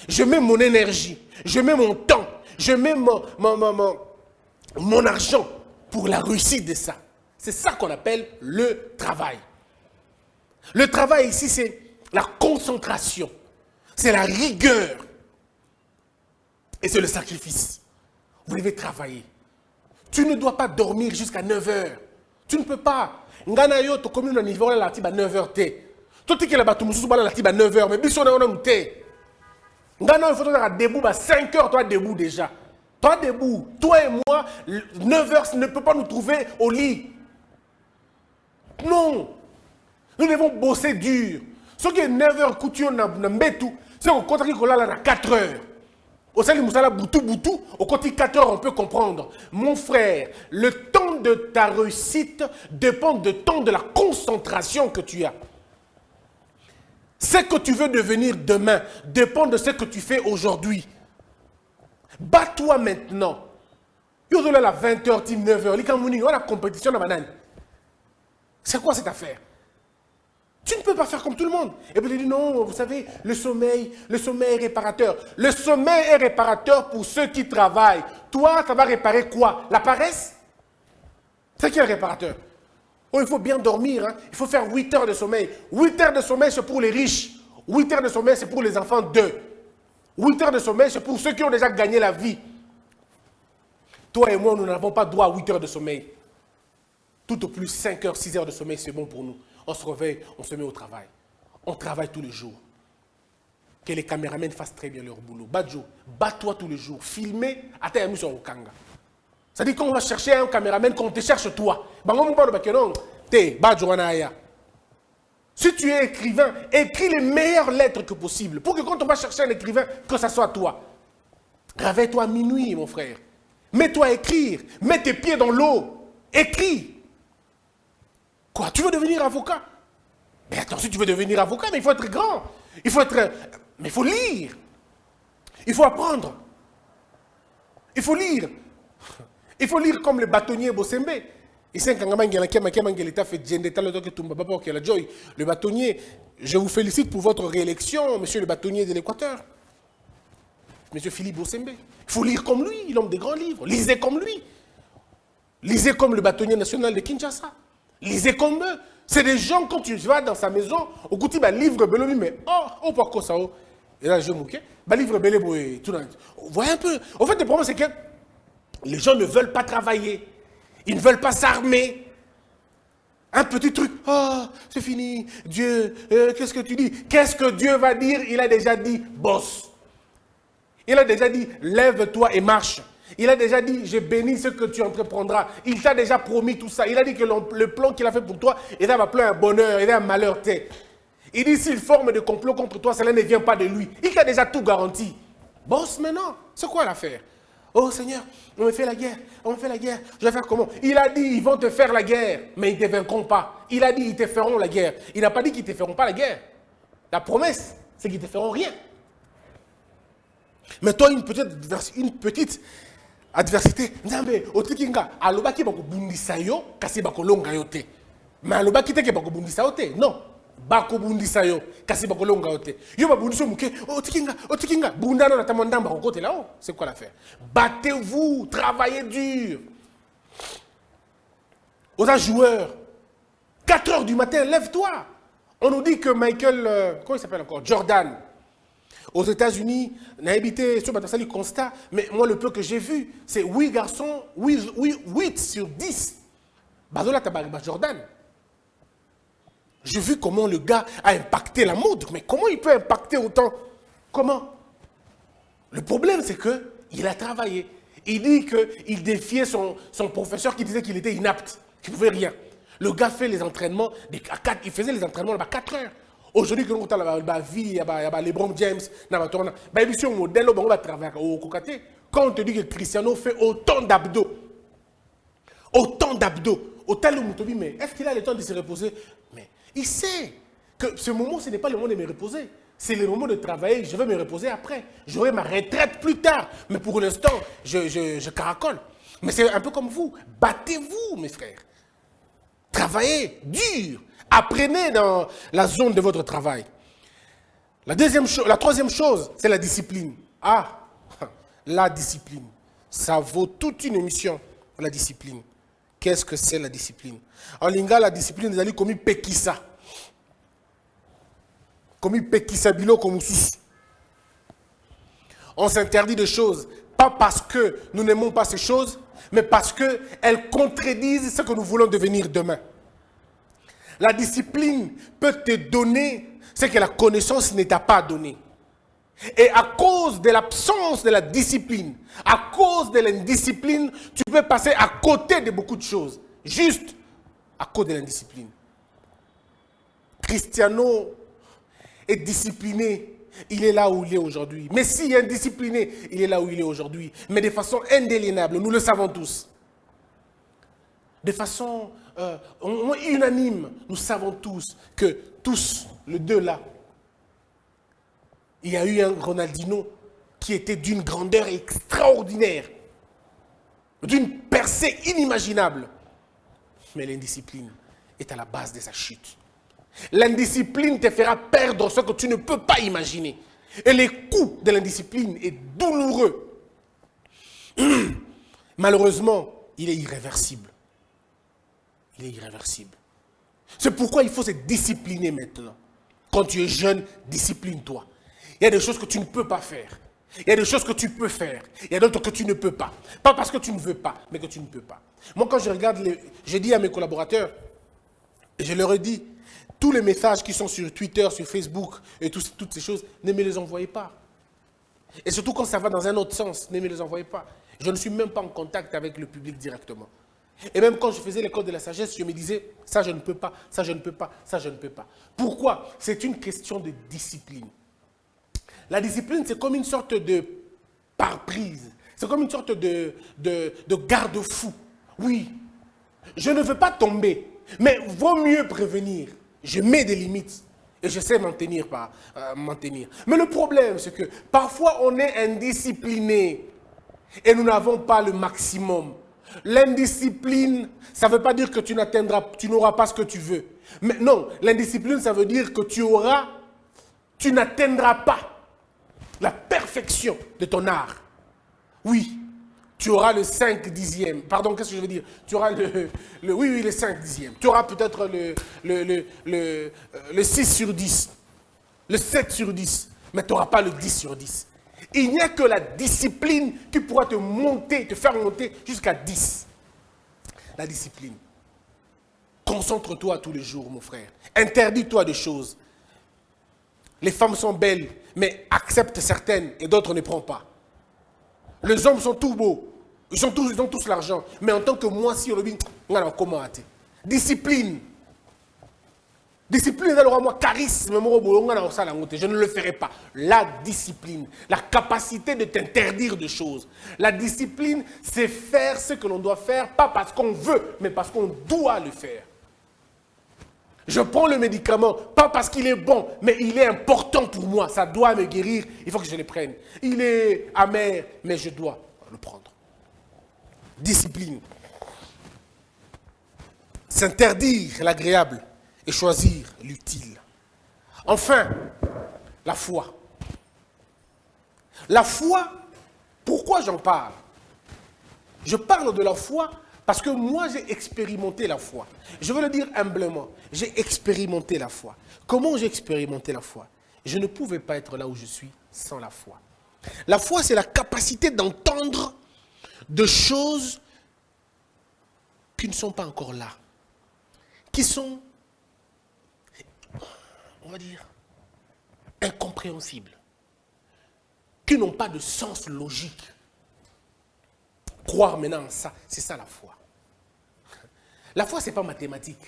Je mets mon énergie, je mets mon temps, je mets mon argent pour la réussite de ça. C'est ça qu'on appelle le travail. Le travail ici, c'est la concentration, c'est la rigueur et c'est le sacrifice. Vous devez travailler. Tu ne dois pas dormir jusqu'à 9 heures. Tu ne peux pas. Ngana yo to commune au niveau là la 9 heures té. Tout qui est là-bas, tout le monde là 9 heures, mais bis on a té. Ngana il faut être debout, 5 heures, toi debout déjà. Toi debout, toi et moi, 9 heures ne peut pas nous trouver au lit. Non. Nous devons bosser dur. Ce qui est 9 heures couture na mbetu, c'est au contraire qu'on l'a là 4 heures. Au sein du Moussala Boutou, au côté 4 heures, on peut comprendre. Mon frère, le temps de ta réussite dépend du temps de la concentration que tu as. Ce que tu veux devenir demain dépend de ce que tu fais aujourd'hui. Bats-toi maintenant. Il y a la 20h, 19h, il y a la compétition de banane. C'est quoi cette affaire? Tu ne peux pas faire comme tout le monde. Et puis tu dis non, vous savez, le sommeil est réparateur. Le sommeil est réparateur pour ceux qui travaillent. Toi, ça va réparer quoi? La paresse? C'est qui est le réparateur? Oh, il faut bien dormir, hein? Il faut faire 8 heures de sommeil. 8 heures de sommeil, c'est pour les riches. 8 heures de sommeil, c'est pour les enfants d'eux. 8 heures de sommeil, c'est pour ceux qui ont déjà gagné la vie. Toi et moi, nous n'avons pas droit à 8 heures de sommeil. Tout au plus 5 heures, 6 heures de sommeil, c'est bon pour nous. On se réveille, on se met au travail. On travaille tous les jours. Que les caméramans fassent très bien leur boulot. Badjo, bats-toi tous les jours. Filmez, attends, sur Okanga. C'est-à-dire qu'on va chercher un caméraman, qu'on te cherche toi. Non, Te, Badjouanaya. Si tu es écrivain, écris les meilleures lettres que possible. Pour que quand on va chercher un écrivain, que ça soit toi. Réveille-toi à minuit, mon frère. Mets-toi à écrire. Mets tes pieds dans l'eau. Écris. Quoi? Tu veux devenir avocat? Mais attends, si tu veux devenir avocat, mais il faut être grand. Il faut être... Mais il faut lire. Il faut apprendre. Il faut lire. Il faut lire comme le bâtonnier Bosembe. Le bâtonnier, je vous félicite pour votre réélection, monsieur le bâtonnier de l'Équateur. Monsieur Philippe Bosembe. Il faut lire comme lui, l'homme des grands livres. Lisez comme lui. Lisez comme le bâtonnier national de Kinshasa. Lisez comme eux. C'est des gens, quand tu vas dans sa maison, au côté de livre Belomi, mais oh, pas quoi ça, et là je mouquais, livre Belé, tout. Vous voyez un peu. En fait, le problème, c'est que les gens ne veulent pas travailler. Ils ne veulent pas s'armer. Un petit truc, oh, c'est fini, Dieu, qu'est-ce que tu dis? Qu'est-ce que Dieu va dire? Il a déjà dit, bosse. Il a déjà dit, lève-toi et marche. Il a déjà dit, je bénis ce que tu entreprendras. Il t'a déjà promis tout ça. Il a dit que le plan qu'il a fait pour toi, il a appelé un bonheur, il a un malheur. Il dit, s'il forme des complots contre toi, cela ne vient pas de lui. Il t'a déjà tout garanti. Bosse maintenant, c'est quoi l'affaire? Oh Seigneur, on me fait la guerre, on me fait la guerre, je vais faire comment? Il a dit, ils vont te faire la guerre, mais ils ne te vaincront pas. Il a dit, ils te feront la guerre. Il n'a pas dit qu'ils ne te feront pas la guerre. La promesse, c'est qu'ils ne te feront rien. Mais toi, une petite adversité. Nzambe, otikinga, alobaki bako bundisa yo, kasi bako longa yo te. Mais alobaki te ke bako bundisa yo te. Non. Bako bundisa yo, kasi bako longa yo te. Yo ba bundiso muke, otikinga, bundana na tamanda bako kote là-haut. C'est quoi l'affaire? Battez-vous, travaillez dur. Aux joueurs, 4 heures du matin, lève-toi. On nous dit que Michael, comment il s'appelle encore? Jordan. Aux États-Unis, on a habité sur le constat, mais moi, le peu que j'ai vu, c'est 8 garçons, 8 sur 10. Bazola Tabariba Jordan. J'ai vu comment le gars a impacté la mode. Mais comment il peut impacter autant? Comment? Le problème, c'est qu'il a travaillé. Il dit qu'il défiait son professeur qui disait qu'il était inapte, qu'il ne pouvait rien. Le gars fait les entraînements, il faisait les entraînements à 4 heures. Aujourd'hui, quand on a la vie, il y a LeBron James, il y a émission modèle, on va travailler au Kokate. Quand on te dit que Cristiano fait autant d'abdos, autant de Moutobi, mais est-ce qu'il a le temps de se reposer? Mais il sait que ce moment, ce n'est pas le moment de me reposer. C'est le moment de travailler, je vais me reposer après. J'aurai ma retraite plus tard. Mais pour l'instant, je caracole. Mais c'est un peu comme vous. Battez-vous, mes frères. Travaillez dur. Apprenez dans la zone de votre travail. La troisième chose, c'est la discipline. Ah, la discipline. Ça vaut toute une émission, la discipline. Qu'est-ce que c'est la discipline? En lingala, la discipline, c'est comme pekisa. Comme pekisa bilo comme sous. On s'interdit de choses, pas parce que nous n'aimons pas ces choses, mais parce qu'elles contredisent ce que nous voulons devenir demain. La discipline peut te donner ce que la connaissance ne t'a pas donné. Et à cause de l'absence de la discipline, à cause de l'indiscipline, tu peux passer à côté de beaucoup de choses. Juste à cause de l'indiscipline. Cristiano est discipliné, il est là où il est aujourd'hui. Messi est indiscipliné, il est là où il est aujourd'hui. Mais de façon indéliable, nous le savons tous. De façon unanime, nous savons tous que les deux là, il y a eu un Ronaldinho qui était d'une grandeur extraordinaire, d'une percée inimaginable. Mais l'indiscipline est à la base de sa chute. L'indiscipline te fera perdre ce que tu ne peux pas imaginer. Et le coût de l'indiscipline est douloureux. Malheureusement, il est irréversible. Il est irréversible. C'est pourquoi il faut se discipliner maintenant. Quand tu es jeune, discipline-toi. Il y a des choses que tu ne peux pas faire. Il y a des choses que tu peux faire. Il y a d'autres que tu ne peux pas. Pas parce que tu ne veux pas, mais que tu ne peux pas. Moi, quand je regarde, j'ai dit à mes collaborateurs, et je leur ai dit, tous les messages qui sont sur Twitter, sur Facebook, et toutes ces choses, ne me les envoyez pas. Et surtout quand ça va dans un autre sens, ne me les envoyez pas. Je ne suis même pas en contact avec le public directement. Et même quand je faisais l'école de la sagesse, je me disais, ça je ne peux pas, ça je ne peux pas, ça je ne peux pas. Pourquoi? C'est une question de discipline. La discipline, c'est comme une sorte de pare-brise. C'est comme une sorte de garde-fou. Oui, je ne veux pas tomber, mais vaut mieux prévenir. Je mets des limites et je sais m'en tenir. Mais le problème, c'est que parfois on est indiscipliné et nous n'avons pas le maximum. L'indiscipline, ça ne veut pas dire que tu n'auras pas ce que tu veux. Mais non, l'indiscipline, ça veut dire que tu n'atteindras pas la perfection de ton art. Oui, tu auras le 5 dixième. Pardon, qu'est-ce que je veux dire? Tu auras le 5 dixième. Tu auras peut-être le 6 sur 10, le 7 sur 10, mais tu n'auras pas le 10 sur 10. Il n'y a que la discipline qui pourra te faire monter jusqu'à 10. La discipline. Concentre-toi tous les jours, mon frère. Interdis-toi des choses. Les femmes sont belles, mais accepte certaines et d'autres ne prends pas. Les hommes sont tout beaux. Ils ont tous l'argent. Mais en tant que moi, si on le dit, comment hâter? Discipline. Discipline, alors moi, charisme, je ne le ferai pas. La discipline, la capacité de t'interdire de choses. La discipline, c'est faire ce que l'on doit faire, pas parce qu'on veut, mais parce qu'on doit le faire. Je prends le médicament, pas parce qu'il est bon, mais il est important pour moi. Ça doit me guérir, il faut que je le prenne. Il est amer, mais je dois le prendre. Discipline. S'interdire l'agréable et choisir l'utile. Enfin, la foi. La foi, pourquoi j'en parle? Je parle de la foi parce que moi, j'ai expérimenté la foi. Je veux le dire humblement. J'ai expérimenté la foi. Comment j'ai expérimenté la foi? Je ne pouvais pas être là où je suis sans la foi. La foi, c'est la capacité d'entendre de choses qui ne sont pas encore là. Qui sont, on va dire, incompréhensibles. Qui n'ont pas de sens logique. Croire maintenant en ça, c'est ça la foi. La foi, ce n'est pas mathématique.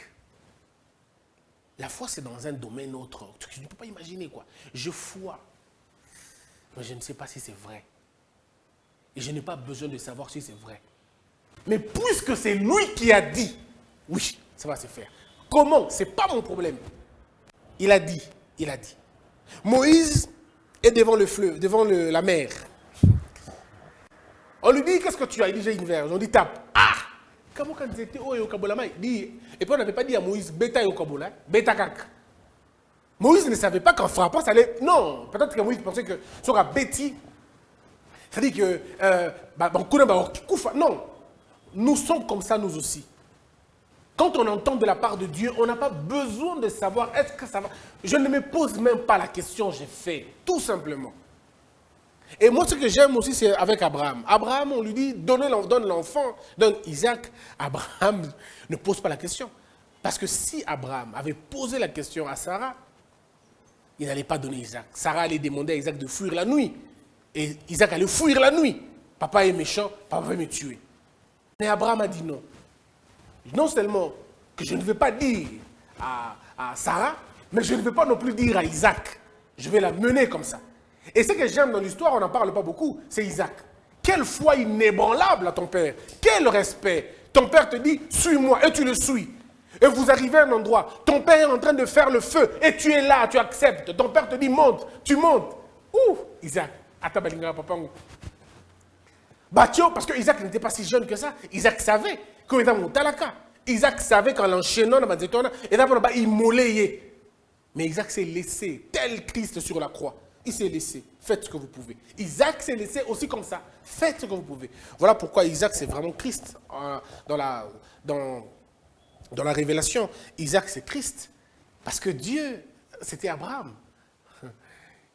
La foi, c'est dans un domaine autre. Tu ne peux pas imaginer quoi. Je foi. Mais je ne sais pas si c'est vrai. Et je n'ai pas besoin de savoir si c'est vrai. Mais puisque c'est lui qui a dit, oui, ça va se faire. Comment? Ce n'est pas mon problème. Il a dit. Moïse est devant le fleuve, devant la mer. On lui dit, qu'est-ce que tu as? Il dit, j'ai une verge. On dit, tape. Ah! Comment quand c'était au Yokabolama? Et puis on n'avait pas dit à Moïse, bêta Yokabola, bêta kak. Moïse ne savait pas qu'en frappant, ça allait. Non, peut-être que Moïse pensait que ça aura bêti. C'est-à-dire que. Non. Nous sommes comme ça, nous aussi. Quand on entend de la part de Dieu, on n'a pas besoin de savoir est-ce que ça va. Je ne me pose même pas la question, j'ai fait. Tout simplement. Et moi, ce que j'aime aussi, c'est avec Abraham. Abraham, on lui dit, donne l'enfant, donne Isaac. Abraham ne pose pas la question. Parce que si Abraham avait posé la question à Sarah, il n'allait pas donner Isaac. Sarah allait demander à Isaac de fuir la nuit. Et Isaac allait fuir la nuit. Papa est méchant, papa va me tuer. Mais Abraham a dit non. Non seulement que je ne vais pas dire à Sarah, mais je ne vais pas non plus dire à Isaac. Je vais la mener comme ça. Et ce que j'aime dans l'histoire, on n'en parle pas beaucoup, c'est Isaac. Quelle foi inébranlable à ton père. Quel respect. Ton père te dit, suis-moi, et tu le suis. Et vous arrivez à un endroit, ton père est en train de faire le feu, et tu es là, tu acceptes. Ton père te dit, monte, tu montes. Ouh, Isaac, atabalinga papa. Batio, parce que Isaac n'était pas si jeune que ça. Isaac savait qu'il était mon talaka. Isaac savait qu'en l'enchaînant, il mollait. Mais Isaac s'est laissé, tel Christ sur la croix. Il s'est laissé. Faites ce que vous pouvez. Isaac s'est laissé aussi comme ça. Faites ce que vous pouvez. Voilà pourquoi Isaac, c'est vraiment Christ dans la révélation. Isaac, c'est Christ. Parce que Dieu, c'était Abraham.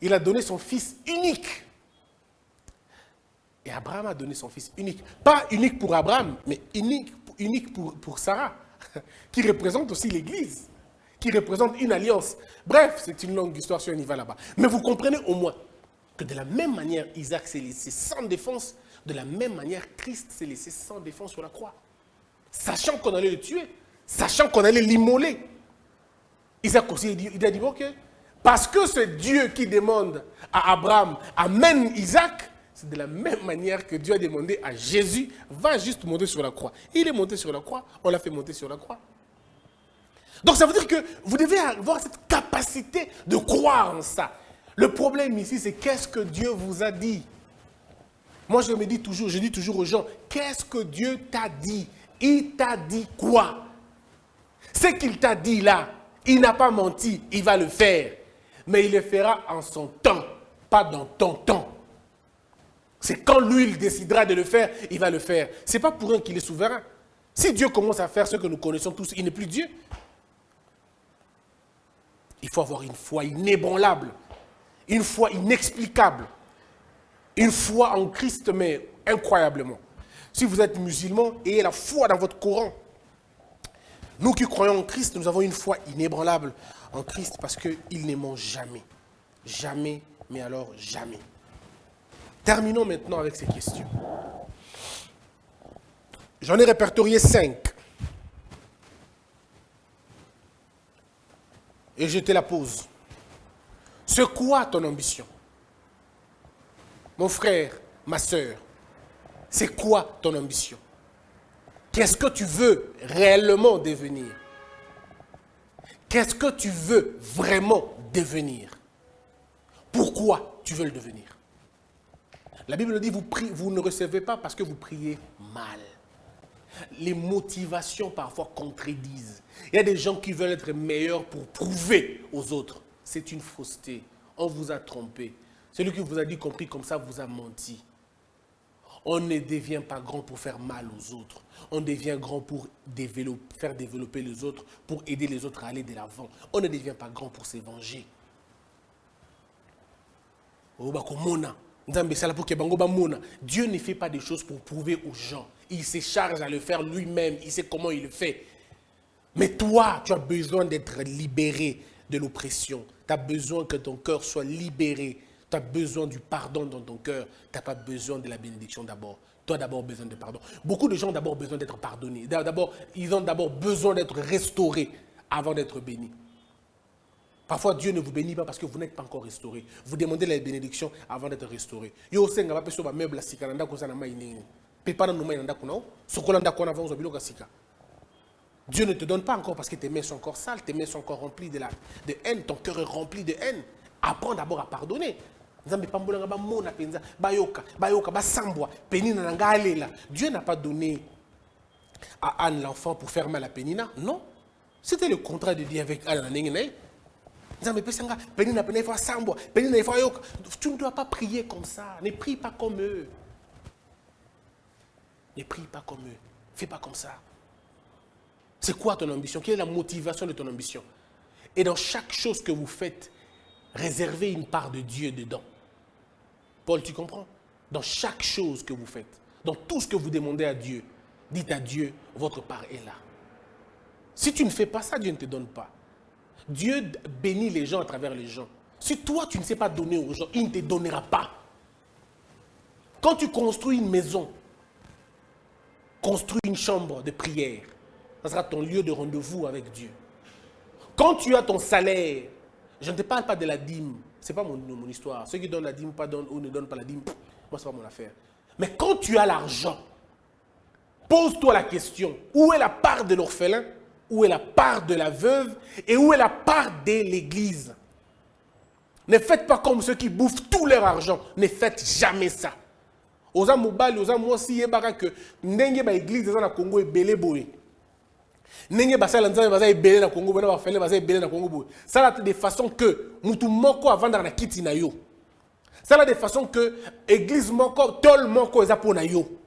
Il a donné son fils unique. Et Abraham a donné son fils unique. Pas unique pour Abraham, mais unique pour Sarah, qui représente aussi l'Église, qui représente une alliance. Bref, c'est une longue histoire si on y va là-bas. Mais vous comprenez au moins que de la même manière, Isaac s'est laissé sans défense, de la même manière, Christ s'est laissé sans défense sur la croix. sachant qu'on allait le tuer, sachant qu'on allait l'immoler. Isaac aussi, il a dit, ok, parce que c'est Dieu qui demande à Abraham, amène Isaac, c'est de la même manière que Dieu a demandé à Jésus, va juste monter sur la croix. Il est monté sur la croix, on l'a fait monter sur la croix. Donc ça veut dire que vous devez avoir cette capacité de croire en ça. Le problème ici, c'est qu'est-ce que Dieu vous a dit? Moi, je dis toujours aux gens, qu'est-ce que Dieu t'a dit? Il t'a dit quoi? Ce qu'il t'a dit là, il n'a pas menti, il va le faire. Mais il le fera en son temps, pas dans ton temps. C'est quand lui, il décidera de le faire, il va le faire. Ce n'est pas pour rien qu'il est souverain. Si Dieu commence à faire ce que nous connaissons tous, il n'est plus Dieu. Il faut avoir une foi inébranlable, une foi inexplicable, une foi en Christ, mais incroyablement. Si vous êtes musulman, ayez la foi dans votre Coran. Nous qui croyons en Christ, nous avons une foi inébranlable en Christ parce qu'il ne ment jamais. Jamais, mais alors jamais. Terminons maintenant avec ces questions. J'en ai répertorié 5. Et je te la pose. C'est quoi ton ambition? Mon frère, ma soeur, c'est quoi ton ambition? Qu'est-ce que tu veux réellement devenir? Qu'est-ce que tu veux vraiment devenir? Pourquoi tu veux le devenir? La Bible dit, vous ne recevez pas parce que vous priez mal. Les motivations parfois contredisent. Il y a des gens qui veulent être meilleurs pour prouver aux autres. C'est une fausseté. On vous a trompé. Celui qui vous a dit compris comme ça vous a menti. On ne devient pas grand pour faire mal aux autres. On devient grand pour faire développer les autres, pour aider les autres à aller de l'avant. On ne devient pas grand pour se venger. Dieu ne fait pas des choses pour prouver aux gens. Il se charge à le faire lui-même. Il sait comment il le fait. Mais toi, tu as besoin d'être libéré de l'oppression. Tu as besoin que ton cœur soit libéré. Tu as besoin du pardon dans ton cœur. Tu n'as pas besoin de la bénédiction d'abord. Tu as d'abord besoin de pardon. Beaucoup de gens ont d'abord besoin d'être pardonnés. Ils ont d'abord besoin d'être restaurés avant d'être bénis. Parfois, Dieu ne vous bénit pas parce que vous n'êtes pas encore restauré. Vous demandez la bénédiction avant d'être restauré. Dieu ne te donne pas encore parce que tes mains sont encore sales, tes mains sont encore remplies de haine, ton cœur est rempli de haine. Apprends d'abord à pardonner. Dieu n'a pas donné à Anne l'enfant pour faire mal à Pénina. Non. C'était le contrat de Dieu avec Anne. Tu ne dois pas prier comme ça. Ne prie pas comme eux. Ne prie pas comme eux. Fais pas comme ça. C'est quoi ton ambition? Quelle est la motivation de ton ambition? Et dans chaque chose que vous faites, réservez une part de Dieu dedans. Paul, tu comprends? Dans chaque chose que vous faites, dans tout ce que vous demandez à Dieu, dites à Dieu, votre part est là. Si tu ne fais pas ça, Dieu ne te donne pas. Dieu bénit les gens à travers les gens. Si toi, tu ne sais pas donner aux gens, il ne te donnera pas. Quand tu construis une maison, construis une chambre de prière. Ça sera ton lieu de rendez-vous avec Dieu. Quand tu as ton salaire, je ne te parle pas de la dîme. Ce n'est pas mon histoire. Ceux qui donnent la dîme ou ne donnent pas la dîme, moi, ce n'est pas mon affaire. Mais quand tu as l'argent, pose-toi la question, où est la part de l'orphelin? Où est la part de la veuve? Et où est la part de l'église? Ne faites pas comme ceux qui bouffent tout leur argent. Ne faites jamais ça. Oza mobali, oza mwasi yebaka que ndenge ba église dans le Congo est belé boy. Ndenge ba sala nzambe baza ebelé na Congo, bana ba fele baza ebelé na Congo boy. Ça là de façon que mutu moko avant dans la kiti na yo. Ça là de façon que église moko tol moko eza pona yo.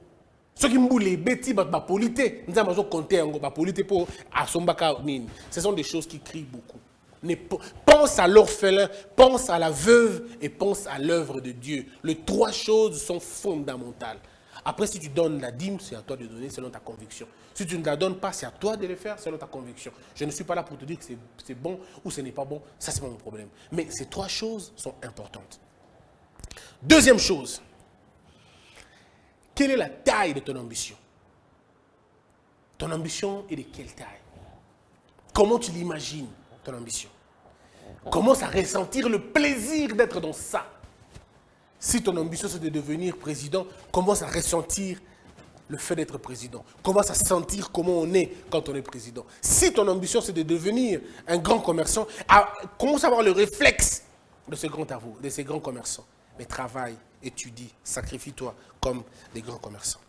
Ceux qui mboulé beti ba polité, nzambe zo compter ngo ba polité pour asombaka nini. Ce sont des choses qui crient beaucoup. Pense à l'orphelin, pense à la veuve et pense à l'œuvre de Dieu. Les trois choses sont fondamentales. Après, si tu donnes la dîme, c'est à toi de donner selon ta conviction. Si tu ne la donnes pas, c'est à toi de le faire selon ta conviction. Je ne suis pas là pour te dire que c'est bon ou ce n'est pas bon. Ça, c'est pas mon problème. Mais ces trois choses sont importantes. Deuxième chose. Quelle est la taille de ton ambition? Ton ambition est de quelle taille? Comment tu l'imagines, ton ambition? Commence à ressentir le plaisir d'être dans ça. Si ton ambition c'est de devenir président, commence à ressentir le fait d'être président. Commence à sentir comment on est quand on est président. Si ton ambition c'est de devenir un grand commerçant, commence à avoir le réflexe de ces grands commerçants. Mais travaille, étudie, sacrifie-toi comme des grands commerçants.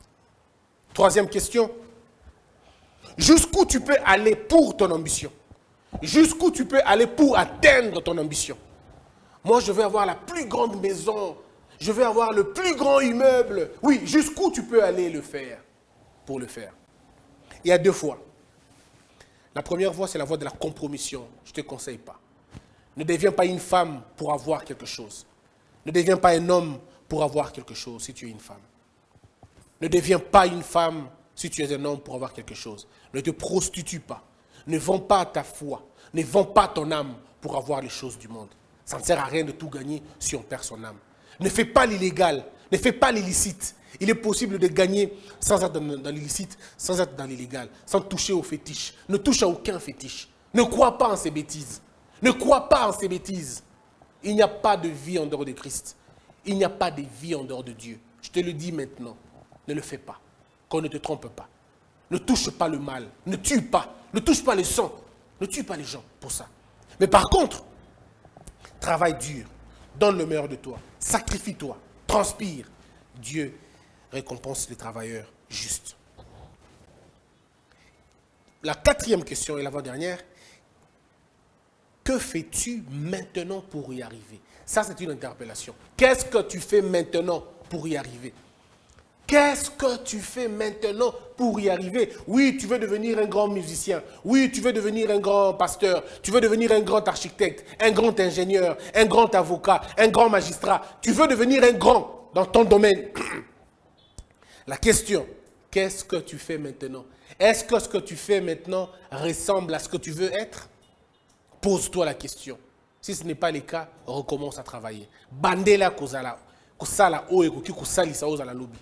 Troisième question. Jusqu'où tu peux aller pour ton ambition? Jusqu'où tu peux aller pour atteindre ton ambition? Moi, je veux avoir la plus grande maison. Je veux avoir le plus grand immeuble. Oui, jusqu'où tu peux aller le faire pour le faire? Il y a deux voies. La première voie, c'est la voie de la compromission. Je ne te conseille pas. Ne deviens pas une femme pour avoir quelque chose. Ne deviens pas un homme pour avoir quelque chose si tu es une femme. Ne deviens pas une femme si tu es un homme pour avoir quelque chose. Ne te prostitue pas. Ne vends pas ta foi. Ne vends pas ton âme pour avoir les choses du monde. Ça ne sert à rien de tout gagner si on perd son âme. Ne fais pas l'illégal. Ne fais pas l'illicite. Il est possible de gagner sans être dans l'illicite, sans être dans l'illégal, sans toucher au fétiche. Ne touche à aucun fétiche. Ne crois pas en ces bêtises. Ne crois pas en ces bêtises. Il n'y a pas de vie en dehors de Christ. Il n'y a pas de vie en dehors de Dieu. Je te le dis maintenant. Ne le fais pas. Qu'on ne te trompe pas. Ne touche pas le mal. Ne tue pas. Ne touche pas le sang. Ne tue pas les gens pour ça. Mais par contre, travaille dur. Donne le meilleur de toi. Sacrifie-toi. Transpire. Dieu récompense les travailleurs justes. La quatrième question et l'avant-dernière. Que fais-tu maintenant pour y arriver? Ça, c'est une interpellation. Qu'est-ce que tu fais maintenant pour y arriver? Qu'est-ce que tu fais maintenant pour y arriver? Oui, tu veux devenir un grand musicien. Oui, tu veux devenir un grand pasteur. Tu veux devenir un grand architecte, un grand ingénieur, un grand avocat, un grand magistrat. Tu veux devenir un grand dans ton domaine. La question, qu'est-ce que tu fais maintenant? Est-ce que ce que tu fais maintenant ressemble à ce que tu veux être? Pose-toi la question. Si ce n'est pas le cas, recommence à travailler. Bandela kozala. Kosala oe koki kosalisa ozala lobi.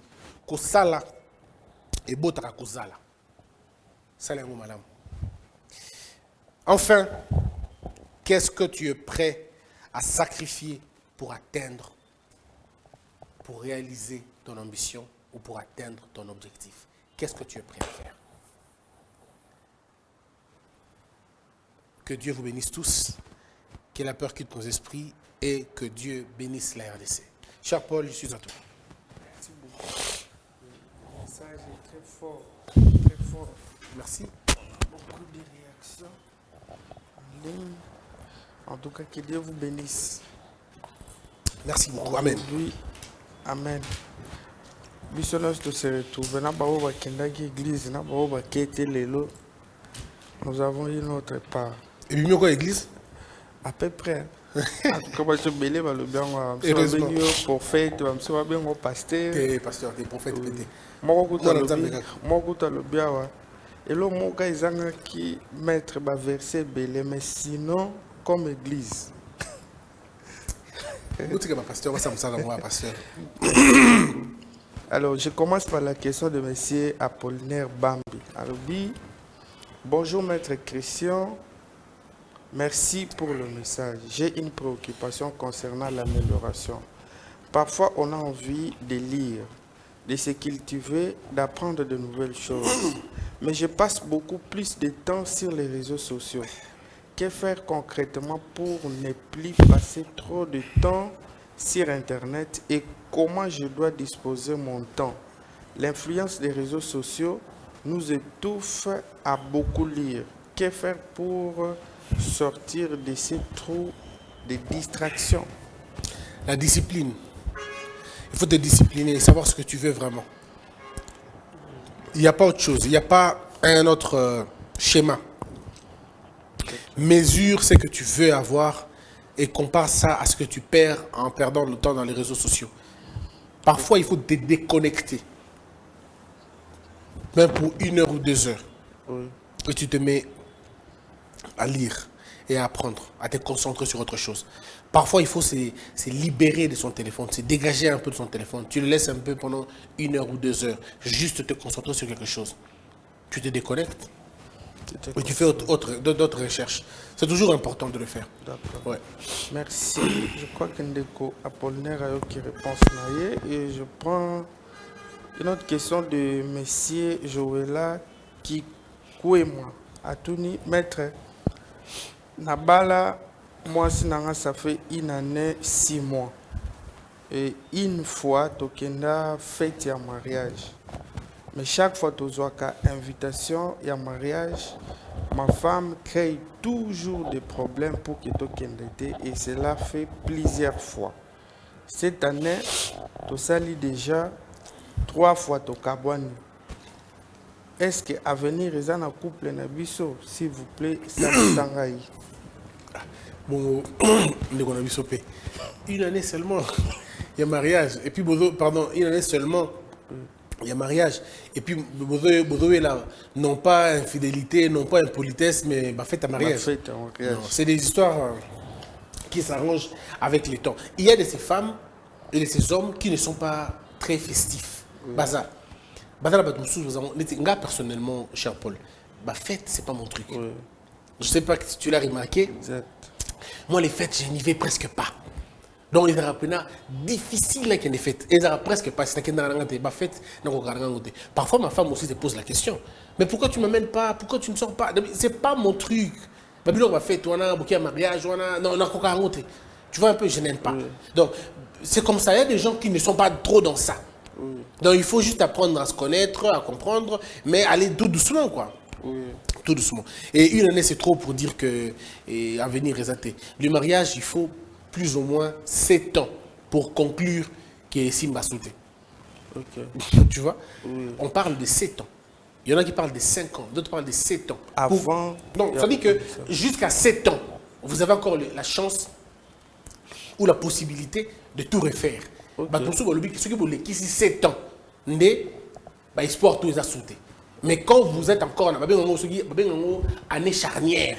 Kosala et botaka kozala. Salam madame. Enfin, qu'est-ce que tu es prêt à sacrifier pour atteindre, pour réaliser ton ambition ou pour atteindre ton objectif? Qu'est-ce que tu es prêt à faire? Que Dieu vous bénisse tous, que la peur quitte nos esprits et que Dieu bénisse la RDC. Cher Paul, je suis à toi. Merci beaucoup. Le message est très fort, très fort. Merci. Beaucoup de réactions en ligne. En tout cas, que Dieu vous bénisse. Merci beaucoup. Amen. Oui, amen. Missionnaires de se retrouver. Nous avons église, nous avons nous avons une autre part. Et puis, quoi, église? À peu près. En tout cas, moi, je suis bien. Heureusement. Prophète, je suis bien pasteur. T'es pasteur, t'es prophète. Moi, et là, moi, ils qui mettre ma verset belé, mais sinon, comme église. Pasteur. Alors, je commence par la question de M. Apollinaire Bambi. Alors, dit, bonjour, maître Christian. Merci pour le message. J'ai une préoccupation concernant l'amélioration. Parfois, on a envie de lire, de se cultiver, d'apprendre de nouvelles choses. Mais je passe beaucoup plus de temps sur les réseaux sociaux. Que faire concrètement pour ne plus passer trop de temps sur Internet et comment je dois disposer mon temps? L'influence des réseaux sociaux nous étouffe à beaucoup lire. Que faire pour sortir de ces trous de distraction? La discipline. Il faut te discipliner et savoir ce que tu veux vraiment. Il n'y a pas autre chose. Il n'y a pas un autre schéma. Mesure ce que tu veux avoir et compare ça à ce que tu perds en perdant le temps dans les réseaux sociaux. Parfois, il faut te déconnecter. Même pour 1 heure ou 2 heures. Oui. Et tu te mets à lire et à apprendre, à te concentrer sur autre chose. Parfois, il faut se libérer de son téléphone, se dégager un peu de son téléphone. Tu le laisses un peu pendant 1 heure ou 2 heures, juste te concentrer sur quelque chose. tu te déconnectes et tu fais d'autres recherches. C'est toujours important de le faire. D'accord. Ouais. Merci. Je crois que Ndeko Apollinaire a eu qui réponse naïe. Et je prends une autre question de Monsieur Joëla Kikouema. Atuni, maître, Nabala, moi, ça fait une année, 6 mois. Et une fois, Tokenda fête un mariage. Mais chaque fois que tu as une invitation et un mariage, ma femme crée toujours des problèmes pour que tu aies et cela fait plusieurs fois. Cette année, tu sali déjà 3 fois ton cabane. Est-ce qu'à venir, il y a un couple Nabiso, s'il vous plaît, ça me s'enraille. Bon, une année seulement, il y a mariage. Et puis, pardon, une année seulement. Il y a mariage. Et puis, là, non pas infidélité, non pas impolitesse, mais fête à mariage. C'est des histoires qui s'arrangent avec le temps. Il y a de ces femmes et de ces hommes qui ne sont pas très festifs. Bazar. Bazar, personnellement, cher Paul, fête, c'est pas mon truc. Oui. Je sais pas si tu l'as remarqué. Exact. Moi, les fêtes, je n'y vais presque pas. Donc, les Arabes, difficile qu'il y ait des fêtes. Ils n'ont presque pas. Parfois, ma femme aussi se pose la question. Mais pourquoi tu ne m'amènes pas? Pourquoi tu ne sors pas? Ce n'est pas mon truc. Tu vois un peu, je n'aime pas. Oui. Donc, c'est comme ça. Il y a des gens qui ne sont pas trop dans ça. Oui. Donc, il faut juste apprendre à se connaître, à comprendre, mais aller tout doucement, quoi. Oui. Tout doucement. Et une année, c'est trop pour dire que à venir résater. Le mariage, il faut plus ou moins 7 ans pour conclure que Simba sauté. Okay. Tu vois? Oui. On parle de 7 ans. Il y en a qui parlent de 5 ans, d'autres parlent de 7 ans. Avant. Donc, ça dit que jusqu'à 7 ans, vous avez encore la chance ou la possibilité de tout refaire. Okay. Ceux qui veulent 7 ans, espoir tout les a sauté. Mais quand vous êtes encore en année charnière,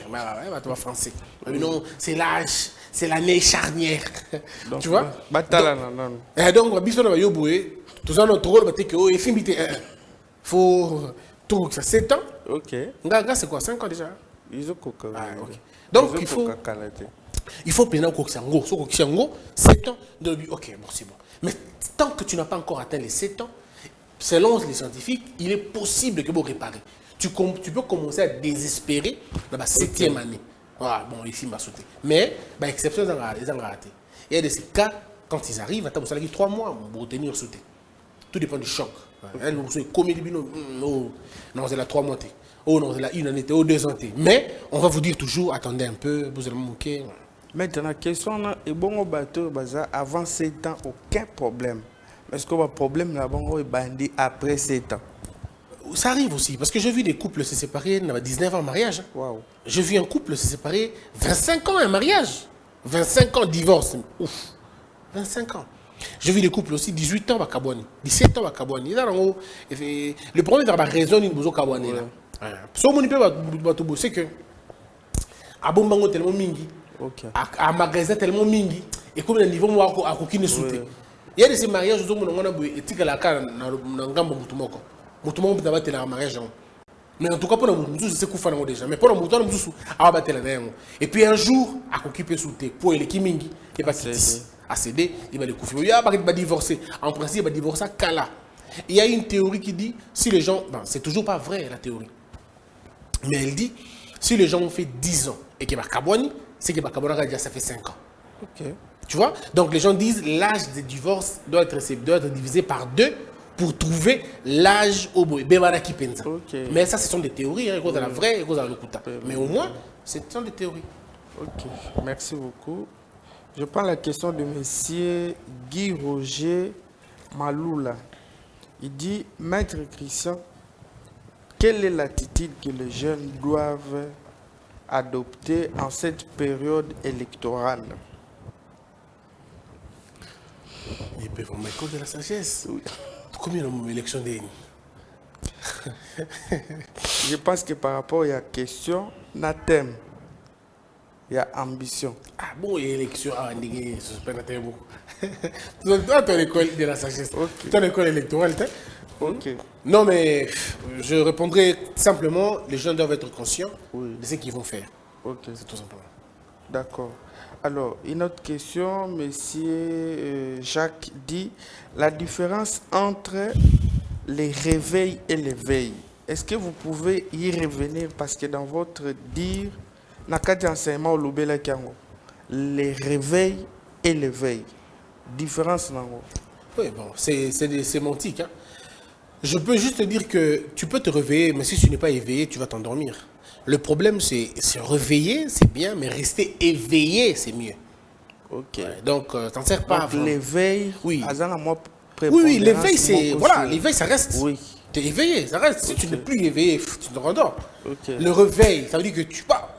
français, c'est l'âge, c'est l'année charnière. Donc, tu vois? Donc, tout ça, notre rôle, il faut tout ça. 7 ans. Ok. C'est quoi? 5 ans déjà? Okay. Donc, il faut pénal au 7 ans. Ok, bon, c'est bon. Mais tant que tu n'as pas encore atteint les 7 ans, selon les scientifiques, il est possible que vous réparez. Tu peux commencer à désespérer dans la 7e année. Voilà, bon, ici, il m'a sauté. Mais, exception, ils ont raté. Il y a des cas, quand ils arrivent, attends, vous avez 3 mois pour tenir sauté. Tout dépend du choc. Non, c'est la 3 mois. Oh non, c'est la 1 année, oh 2 ans. Mais, on va vous dire toujours, attendez un peu, vous allez manquer. Maintenant, question, et bon, au bateau, avant 7 ans, aucun problème. Est-ce que le problème là-bas est bandé après 7 ans? Ça arrive aussi, parce que j'ai vu des couples se séparer, 19 ans en mariage. Wow. J'ai vu un couple se séparer, 25 ans en mariage. 25 ans divorce. Ouf. 25 ans. J'ai vu des couples aussi, 18 ans à Kabouani, 17 ans à Kabouani. Le problème c'est la raison d'une bozo Kabouani. C'est que à Bombango tellement mingi, à magasin tellement mingi, et comme le niveau moi à Kokine sauté. Il y a des mariages où on a été à la carte dans Gambo Moutumoko. Moutumoko peut avoir un mariage. Mais en tout cas, pour nous, c'est qu'on fait déjà. Mais pour nous, on a battu la dernière. Et puis un jour, à s'occuper sous tes pour les Kimingi, il va céder, il va les couper. Il va divorcer. En principe, il va divorcer à Kala. Il y a une théorie qui dit, si les gens, c'est toujours pas vrai la théorie. Mais elle dit, si les gens ont fait 10 ans et qu'ils va Kabouani, c'est que Kabouani déjà ça fait 5 ans. Ok. Tu vois? Donc les gens disent l'âge de divorce doit être divisé par 2 pour trouver l'âge au bout. Okay. Mais ça, ce sont des théories, hein, la vraie, mais au moins, ce sont des théories. Ok, merci beaucoup. Je prends la question de M. Guy Roger Maloula. Il dit, Maître Christian, quelle est l'attitude que les jeunes doivent adopter en cette période électorale? Ils peuvent en mettre compte de la sagesse. Oui. Combien de élections des... Je pense que par rapport à la question, il y a thème, il y a ambition. Ah bon, il y a élection, c'est pas beaucoup. Toi, tu as l'école de la sagesse. Okay. Tu as l'école électorale, Ok. Non, mais je répondrai simplement, les gens doivent être conscients Oui. de ce qu'ils vont faire. Ok. C'est tout simplement. D'accord. Alors, une autre question, monsieur Jacques dit la différence entre les réveils et l'éveil. Est-ce que vous pouvez y revenir parce que dans votre dire, nakati enseignement au Lubela Kiango, les réveils et l'éveil, différence nango. Oui, bon, c'est des sémantiques. Hein. Je peux juste te dire que tu peux te réveiller, mais si tu n'es pas éveillé, tu vas t'endormir. Le problème, c'est se réveiller, c'est bien, mais rester éveillé, c'est mieux. Ok. Ouais, donc, t'en sers pas. Donc l'éveil, oui. Oui, L'éveil, c'est. Voilà, l'éveil, ça reste. Oui. Tu es éveillé, ça reste. Si tu n'es plus éveillé, tu te rendors. Ok. Le réveil, ça veut dire que tu pars.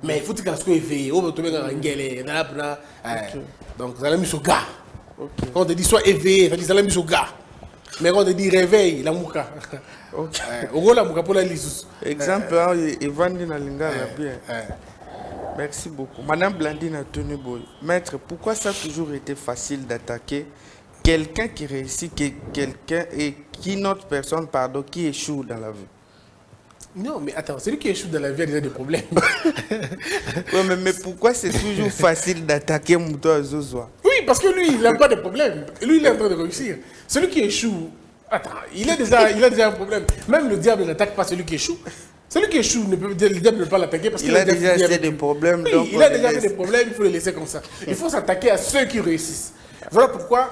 Mais il faut que tu sois éveillé. Donc, ça l'a mis au gars. Quand on te dit sois éveillé, ça dit ça l'a mis au gars. Mais quand on te dit réveil, la mouka. Ok. La mouka pour la liste. Exemple, Evandi na lingala bien. Merci beaucoup. Madame Blandine Atoniboy, maître, pourquoi ça a toujours été facile d'attaquer quelqu'un qui réussit, quelqu'un et qui notre personne, pardon, qui échoue dans la vie? Non, mais attends, celui qui échoue dans la vie a déjà des problèmes. Ouais, mais pourquoi c'est toujours facile d'attaquer Mouto Azozoa? Oui, parce que lui, il n'a pas de problème. Lui, il est en train de réussir. Celui qui échoue, attends, il a déjà un problème. Même le diable n'attaque pas celui qui échoue. Celui qui échoue, le diable ne peut pas l'attaquer parce qu'il a déjà assez de problèmes. Oui, donc il a déjà des problèmes, il faut le laisser comme ça. Il faut s'attaquer à ceux qui réussissent. Voilà pourquoi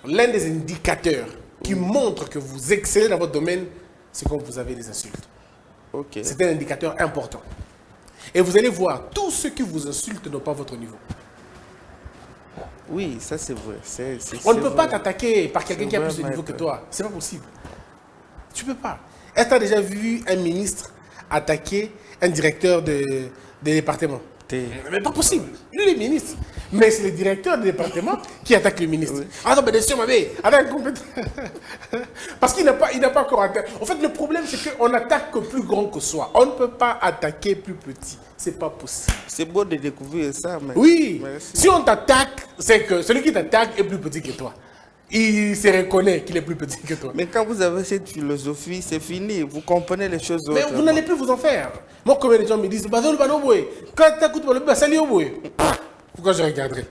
l'un des indicateurs qui montre que vous excellez dans votre domaine, c'est quand vous avez des insultes. Okay. C'est un indicateur important. Et vous allez voir, tous ceux qui vous insultent n'ont pas votre niveau. Oui, ça c'est vrai. On ne peut pas t'attaquer par quelqu'un qui a plus de niveau que toi. C'est pas possible. Tu peux pas. Est-ce que tu as déjà vu un ministre attaquer un directeur de département? Mais pas possible. Lui, il est ministre. Mais c'est le directeur du département qui attaque le ministre. Oui. Ah non, mais bien sûr, parce qu'il n'a pas encore attaqué. En fait, le problème, c'est qu'on attaque que plus grand que soi. On ne peut pas attaquer plus petit. C'est pas possible. C'est beau de découvrir ça, mais... Oui. Merci. Si on t'attaque, c'est que celui qui t'attaque est plus petit que toi. Il se reconnaît qu'il est plus petit que toi. Mais quand vous avez cette philosophie, c'est fini. Vous comprenez les choses autrement. Mais vous n'allez plus vous en faire. Moi, comme les gens me disent, pourquoi je regarderai?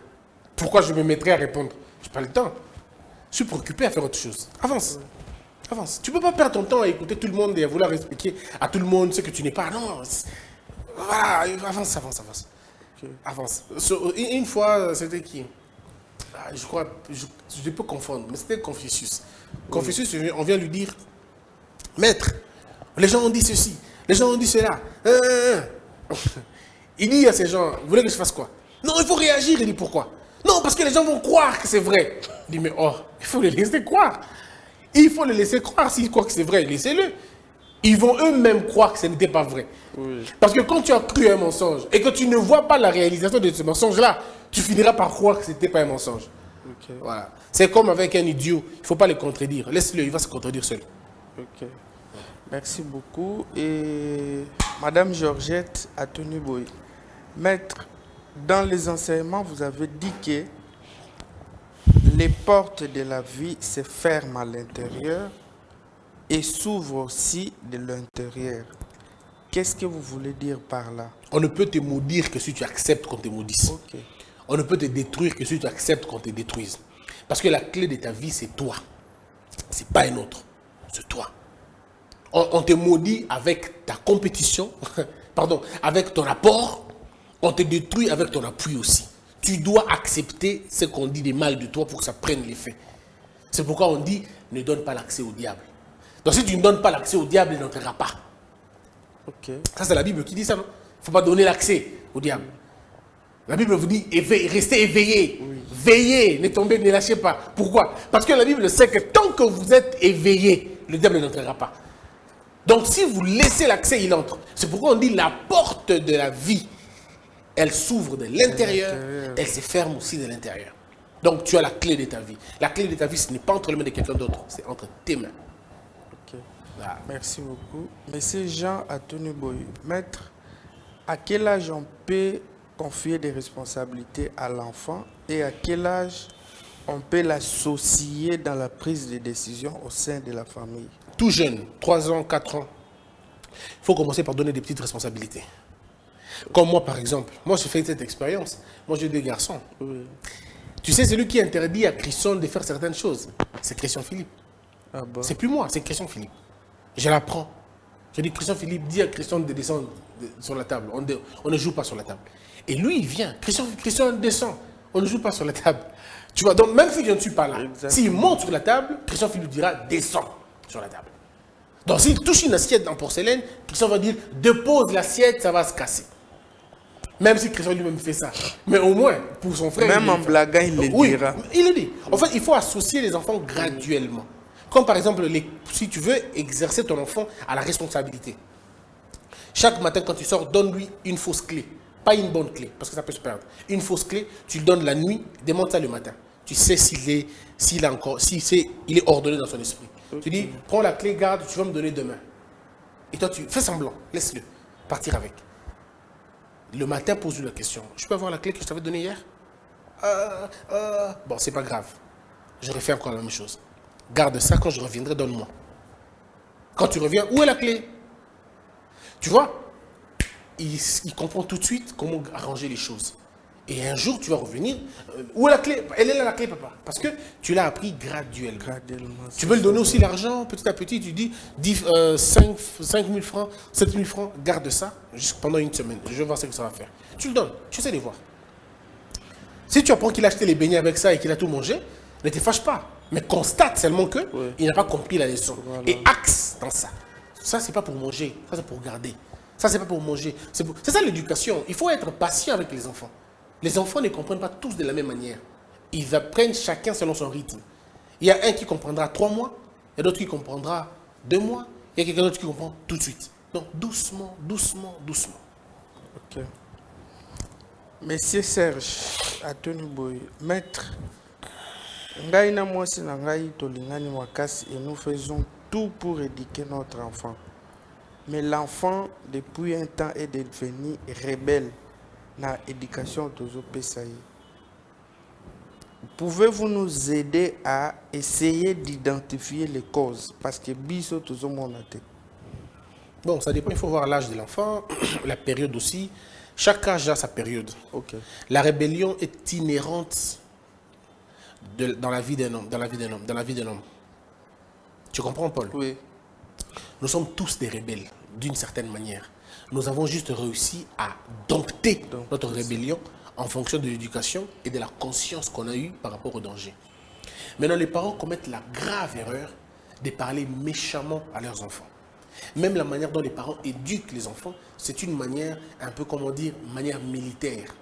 Pourquoi je me mettrai à répondre? Je n'ai pas le temps. Je suis préoccupé à faire autre chose. Avance. Avance. Tu ne peux pas perdre ton temps à écouter tout le monde et à vouloir expliquer à tout le monde ce que tu n'es pas. Non. Voilà. Avance. Okay. Avance. Une fois, c'était qui? Je crois, je peux confondre, mais c'était Confucius. Confucius, on vient lui dire, maître, les gens ont dit ceci, les gens ont dit cela. Il dit à ces gens, vous voulez que je fasse quoi? Non, il faut réagir. Il dit pourquoi? Non, parce que les gens vont croire que c'est vrai. Il dit, mais il faut les laisser croire. Il faut les laisser croire. S'ils croient que c'est vrai, laissez-le. Ils vont eux-mêmes croire que ce n'était pas vrai. Oui. Parce que quand tu as cru à un mensonge et que tu ne vois pas la réalisation de ce mensonge-là, tu finiras par croire que ce n'était pas un mensonge. Okay. Voilà. C'est comme avec un idiot. Il ne faut pas le contredire. Laisse-le, il va se contredire seul. Ok. Merci beaucoup. Et Madame Georgette Atoniboy, maître, dans les enseignements, vous avez dit que les portes de la vie se ferment à l'intérieur et s'ouvrent aussi de l'intérieur. Qu'est-ce que vous voulez dire par là? On ne peut te maudire que si tu acceptes qu'on te maudisse. Okay. On ne peut te détruire que si tu acceptes qu'on te détruise. Parce que la clé de ta vie, c'est toi. Ce n'est pas un autre. C'est toi. On te maudit avec ta compétition, pardon, avec ton apport. On te détruit avec ton appui aussi. Tu dois accepter ce qu'on dit de mal de toi pour que ça prenne l'effet. C'est pourquoi on dit, ne donne pas l'accès au diable. Donc si tu ne donnes pas l'accès au diable, il n'entrera pas. Okay. Ça, c'est la Bible qui dit ça, non? Il ne faut pas donner l'accès au diable. La Bible vous dit, restez éveillés. Oui. Veillez, ne tombez, ne lâchez pas. Pourquoi? Parce que la Bible sait que tant que vous êtes éveillés, le diable n'entrera pas. Donc si vous laissez l'accès, il entre. C'est pourquoi on dit, la porte de la vie, elle s'ouvre de l'intérieur, elle se ferme aussi de l'intérieur. Donc tu as la clé de ta vie. La clé de ta vie, ce n'est pas entre les mains de quelqu'un d'autre, c'est entre tes mains. Okay. Voilà. Merci beaucoup. Monsieur Jean Atoniboy, maître, à quel âge on peut confier des responsabilités à l'enfant et à quel âge on peut l'associer dans la prise de décision au sein de la famille? Tout jeune, 3 ans, 4 ans, il faut commencer par donner des petites responsabilités. Comme moi, par exemple. Moi, j'ai fait cette expérience. Moi, j'ai 2 garçons. Oui. Tu sais, celui qui interdit à Christian de faire certaines choses, c'est Christian Philippe. Ah bon? C'est plus moi, c'est Christian Philippe. Je l'apprends. Je dis, Christian Philippe, dis à Christian de descendre sur la table. On ne joue pas sur la table. Et lui, il vient. Christian descend. On ne joue pas sur la table. Tu vois, donc même si je ne suis pas là, s'il monte sur la table, Christian Philippe dira, descends sur la table. Donc s'il touche une assiette en porcelaine, Christian va dire, dépose l'assiette, ça va se casser. Même si Christian lui-même fait ça. Mais au moins, pour son frère... Même en blaguant, il le dira. Il le dit. En fait, il faut associer les enfants graduellement. Comme par exemple, si tu veux exercer ton enfant à la responsabilité. Chaque matin, quand tu sors, donne-lui une fausse clé. Pas une bonne clé, parce que ça peut se perdre. Une fausse clé, tu le donnes la nuit, demande ça le matin. Tu sais il est ordonné dans son esprit. Okay. Tu dis, prends la clé, garde, tu vas me donner demain. Et toi, tu fais semblant, laisse-le partir avec. Le matin, pose-lui la question. Je peux avoir la clé que je t'avais donnée hier? Bon, c'est pas grave. Je refais encore la même chose. Garde ça, quand je reviendrai, donne-moi. Quand tu reviens, où est la clé? Tu vois, il comprend tout de suite comment arranger les choses. Et un jour, tu vas revenir. Où est la clé? Elle est là, la clé, papa. Parce que tu l'as appris graduellement. Tu veux lui donner aussi l'argent, petit à petit. Tu dis 5 000 francs, 7 000 francs, garde ça juste pendant une semaine. Je vais voir ce que ça va faire. Tu le donnes, tu sais les voir. Si tu apprends qu'il a acheté les beignets avec ça et qu'il a tout mangé, ne te fâche pas. Mais constate seulement qu'il n'a pas compris la leçon. Voilà. Et axe dans ça. Ça, c'est pas pour manger. Ça, c'est pour garder. Ça, c'est pas pour manger. C'est ça l'éducation. Il faut être patient avec les enfants. Les enfants ne comprennent pas tous de la même manière. Ils apprennent chacun selon son rythme. Il y a un qui comprendra 3 mois, il y a d'autres qui comprendra 2 mois, il y a quelqu'un d'autre qui comprend tout de suite. Donc, doucement, doucement, doucement. Ok. Monsieur Serge, Atoniboy, maître, ngai na mwasi na ngai tolingani makasi et nous faisons tout pour éduquer notre enfant. Mais l'enfant, depuis un temps, est devenu rebelle dans l'éducation de Pesaï. Pouvez-vous nous aider à essayer d'identifier les causes? Parce que biso tout monde a. Bon, ça dépend, il faut voir l'âge de l'enfant, la période aussi. Chaque âge a sa période. Okay. La rébellion est inhérente dans la vie d'un homme, dans la vie d'un homme. Tu comprends, Paul? Oui. Nous sommes tous des rebelles, d'une certaine manière. Nous avons juste réussi à dompter notre rébellion en fonction de l'éducation et de la conscience qu'on a eue par rapport au danger. Maintenant, les parents commettent la grave erreur de parler méchamment à leurs enfants. Même la manière dont les parents éduquent les enfants, c'est une manière, un peu comment dire, manière militaire.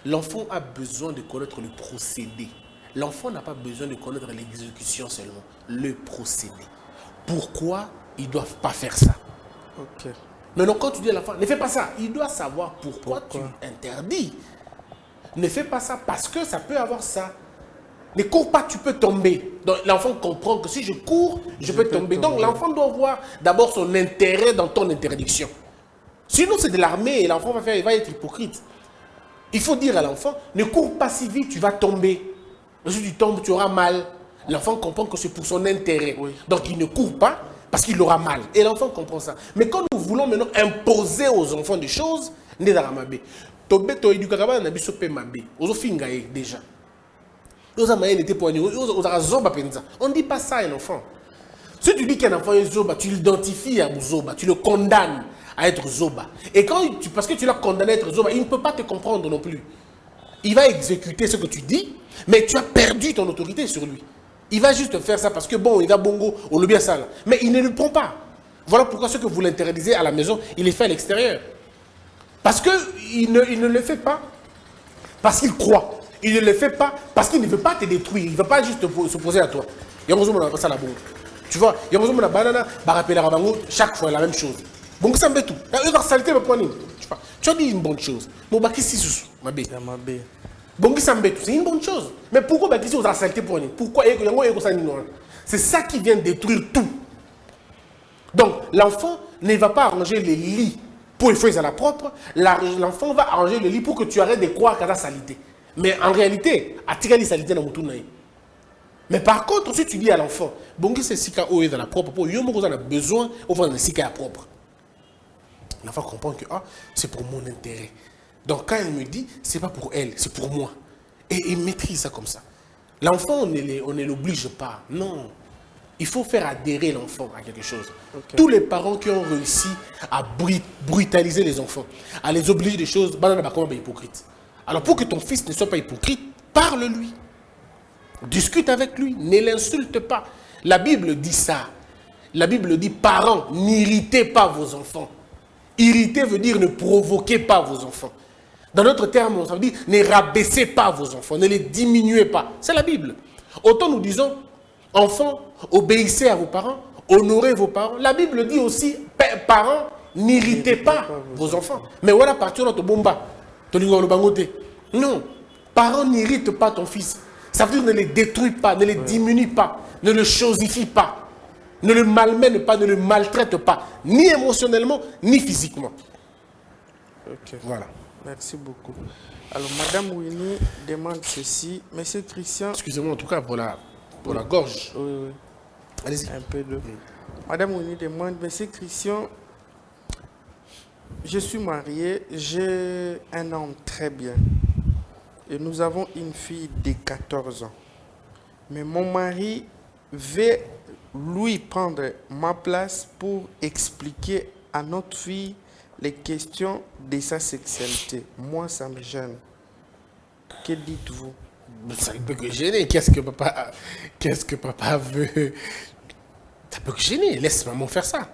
L'enfant a besoin de connaître le procédé. L'enfant n'a pas besoin de connaître l'exécution seulement, le procédé. Pourquoi ils ne doivent pas faire ça? Ok. Maintenant, quand tu dis à l'enfant, ne fais pas ça, il doit savoir pourquoi tu interdis. Ne fais pas ça parce que ça peut avoir ça. Ne cours pas, tu peux tomber. Donc l'enfant comprend que si je cours, je peux tomber. Donc l'enfant doit voir d'abord son intérêt dans ton interdiction. Sinon c'est de l'armée et l'enfant il va être hypocrite. Il faut dire à l'enfant, ne cours pas si vite, tu vas tomber. Si tu tombes, tu auras mal. L'enfant comprend que c'est pour son intérêt. Oui. Donc il ne court pas parce qu'il aura mal. Et l'enfant comprend ça. Mais quand nous voulons maintenant imposer aux enfants des choses, déjà. On ne dit pas ça à un enfant. Si tu dis qu'un enfant est zoba, tu l'identifies à zoba, tu le condamnes à être zoba. Et parce que tu l'as condamné à être zoba, il ne peut pas te comprendre non plus. Il va exécuter ce que tu dis, mais tu as perdu ton autorité sur lui. Il va juste faire ça parce que bon, il va bongo, on le bien ça là. Mais il ne le prend pas. Voilà pourquoi ce que vous l'interdisez à la maison, il est fait à l'extérieur. Parce qu'il ne le fait pas parce qu'il croit. Il ne le fait pas parce qu'il ne veut pas te détruire. Il ne veut pas juste s'opposer à toi. Il y a un ça la bombe. Tu vois, il y a un banana, chaque fois la même chose. Bon, ça me tout. Il va saleté le point. Tu as dit une bonne chose. Bon, bah, qu'est-ce que c'est ma bé? Bon, c'est une bonne chose. Mais pourquoi bah, qu'est-ce que vous avez saleté pour nous? Pourquoi? C'est ça qui vient détruire tout. Donc, l'enfant ne va pas arranger les lits pour les feuilles à la propre. L'enfant va arranger le lit pour que tu arrêtes de croire qu'à la salité. Mais en réalité, à tirer les saletés dans mon tour. Mais par contre, si tu dis à l'enfant, bon, c'est sika ou est dans la propre, pour yo on a besoin, on va dans sika propre. L'enfant comprend que c'est pour mon intérêt. Donc quand elle me dit, c'est pas pour elle, c'est pour moi. Et il maîtrise ça comme ça. L'enfant, on ne l'oblige pas. Non. Il faut faire adhérer l'enfant à quelque chose. Okay. Tous les parents qui ont réussi à brutaliser les enfants, à les obliger des choses, c'est hypocrite. Alors pour que ton fils ne soit pas hypocrite, parle-lui. Discute avec lui, ne l'insulte pas. La Bible dit ça. La Bible dit, parents, n'irritez pas vos enfants. Irriter veut dire ne provoquez pas vos enfants. Dans notre terme, ça veut dire ne rabaissez pas vos enfants, ne les diminuez pas. C'est la Bible. Autant nous disons, enfants, obéissez à vos parents, honorez vos parents. La Bible dit aussi, parents, n'irritez pas vos enfants. Mais voilà, partir dans ton bomba. Non, parents, n'irritent pas ton fils. Ça veut dire ne les détruis pas, ne les diminue pas, ne le chosifie pas. Ne le malmène pas, ne le maltraite pas, ni émotionnellement, ni physiquement. Ok. Voilà. Merci beaucoup. Alors, Madame Winnie demande ceci. Monsieur Christian... Excusez-moi, en tout cas, pour la gorge. Oui, oui. Allez-y. Un peu de... Madame Winnie demande, Monsieur Christian, je suis marié, j'ai un homme très bien. Et nous avons une fille de 14 ans. Mais mon mari veut lui prendre ma place pour expliquer à notre fille les questions de sa sexualité. Moi, ça me gêne. Que dites-vous? Ça ne peut que gêner. Qu'est-ce que papa veut? Ça peut que gêner. Laisse maman faire ça.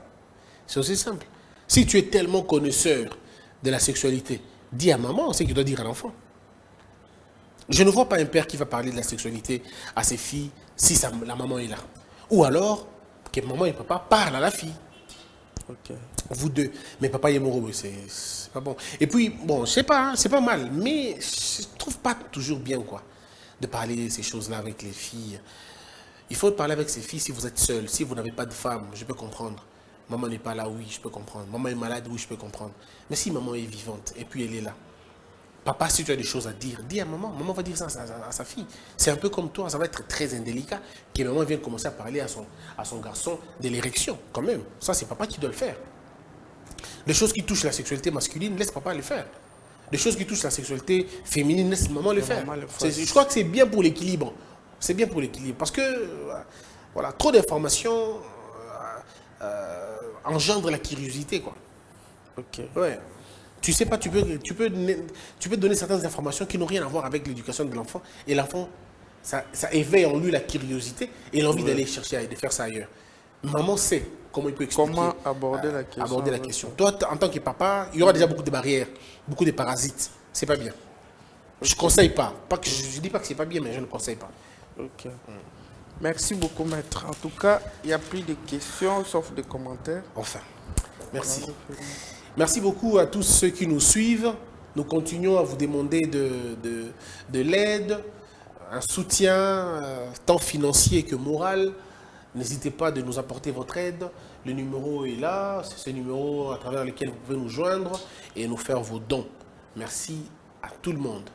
C'est aussi simple. Si tu es tellement connaisseur de la sexualité, dis à maman ce qu'il doit dire à l'enfant. Je ne vois pas un père qui va parler de la sexualité à ses filles si la maman est là. Ou alors, que maman et papa parlent à la fille. Okay. Vous deux. Mais papa est amoureux, c'est pas bon. Et puis, bon, je sais pas, c'est pas mal. Mais je trouve pas toujours bien, quoi, de parler de ces choses-là avec les filles. Il faut parler avec ses filles si vous êtes seul. Si vous n'avez pas de femme, je peux comprendre. Maman n'est pas là, oui, je peux comprendre. Maman est malade, oui, je peux comprendre. Mais si maman est vivante et puis elle est là, papa, si tu as des choses à dire, dis à maman. Maman va dire ça à sa fille. C'est un peu comme toi, ça va être très indélicat que maman vienne commencer à parler à son garçon de l'érection, quand même. Ça, c'est papa qui doit le faire. Les choses qui touchent la sexualité masculine, laisse papa le faire. Les choses qui touchent la sexualité féminine, laisse maman le faire. Je crois que c'est bien pour l'équilibre. C'est bien pour l'équilibre. Parce que, voilà, trop d'informations engendre la curiosité, quoi. Ok. Ouais. Tu sais pas, tu peux donner certaines informations qui n'ont rien à voir avec l'éducation de l'enfant. Et l'enfant, ça éveille en lui la curiosité et l'envie d'aller chercher, de faire ça ailleurs. Maman sait comment il peut expliquer. Comment aborder la question. Aborder la question. Toi, en tant que papa, il y aura déjà beaucoup de barrières, beaucoup de parasites. C'est pas bien. Je ne conseille pas. Je ne dis pas que c'est pas bien, mais je ne conseille pas. Ok. Merci beaucoup, maître. En tout cas, il n'y a plus de questions, sauf des commentaires. Enfin, merci. Merci beaucoup à tous ceux qui nous suivent. Nous continuons à vous demander de l'aide, un soutien, tant financier que moral. N'hésitez pas de nous apporter votre aide. Le numéro est là. C'est ce numéro à travers lequel vous pouvez nous joindre et nous faire vos dons. Merci à tout le monde.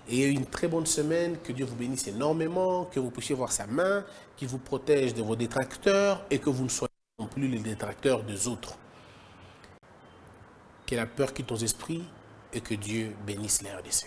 Et une très bonne semaine. Que Dieu vous bénisse énormément. Que vous puissiez voir sa main, qu'il vous protège de vos détracteurs et que vous ne soyez non plus les détracteurs des autres. Que la peur quitte ton esprit et que Dieu bénisse les RDC.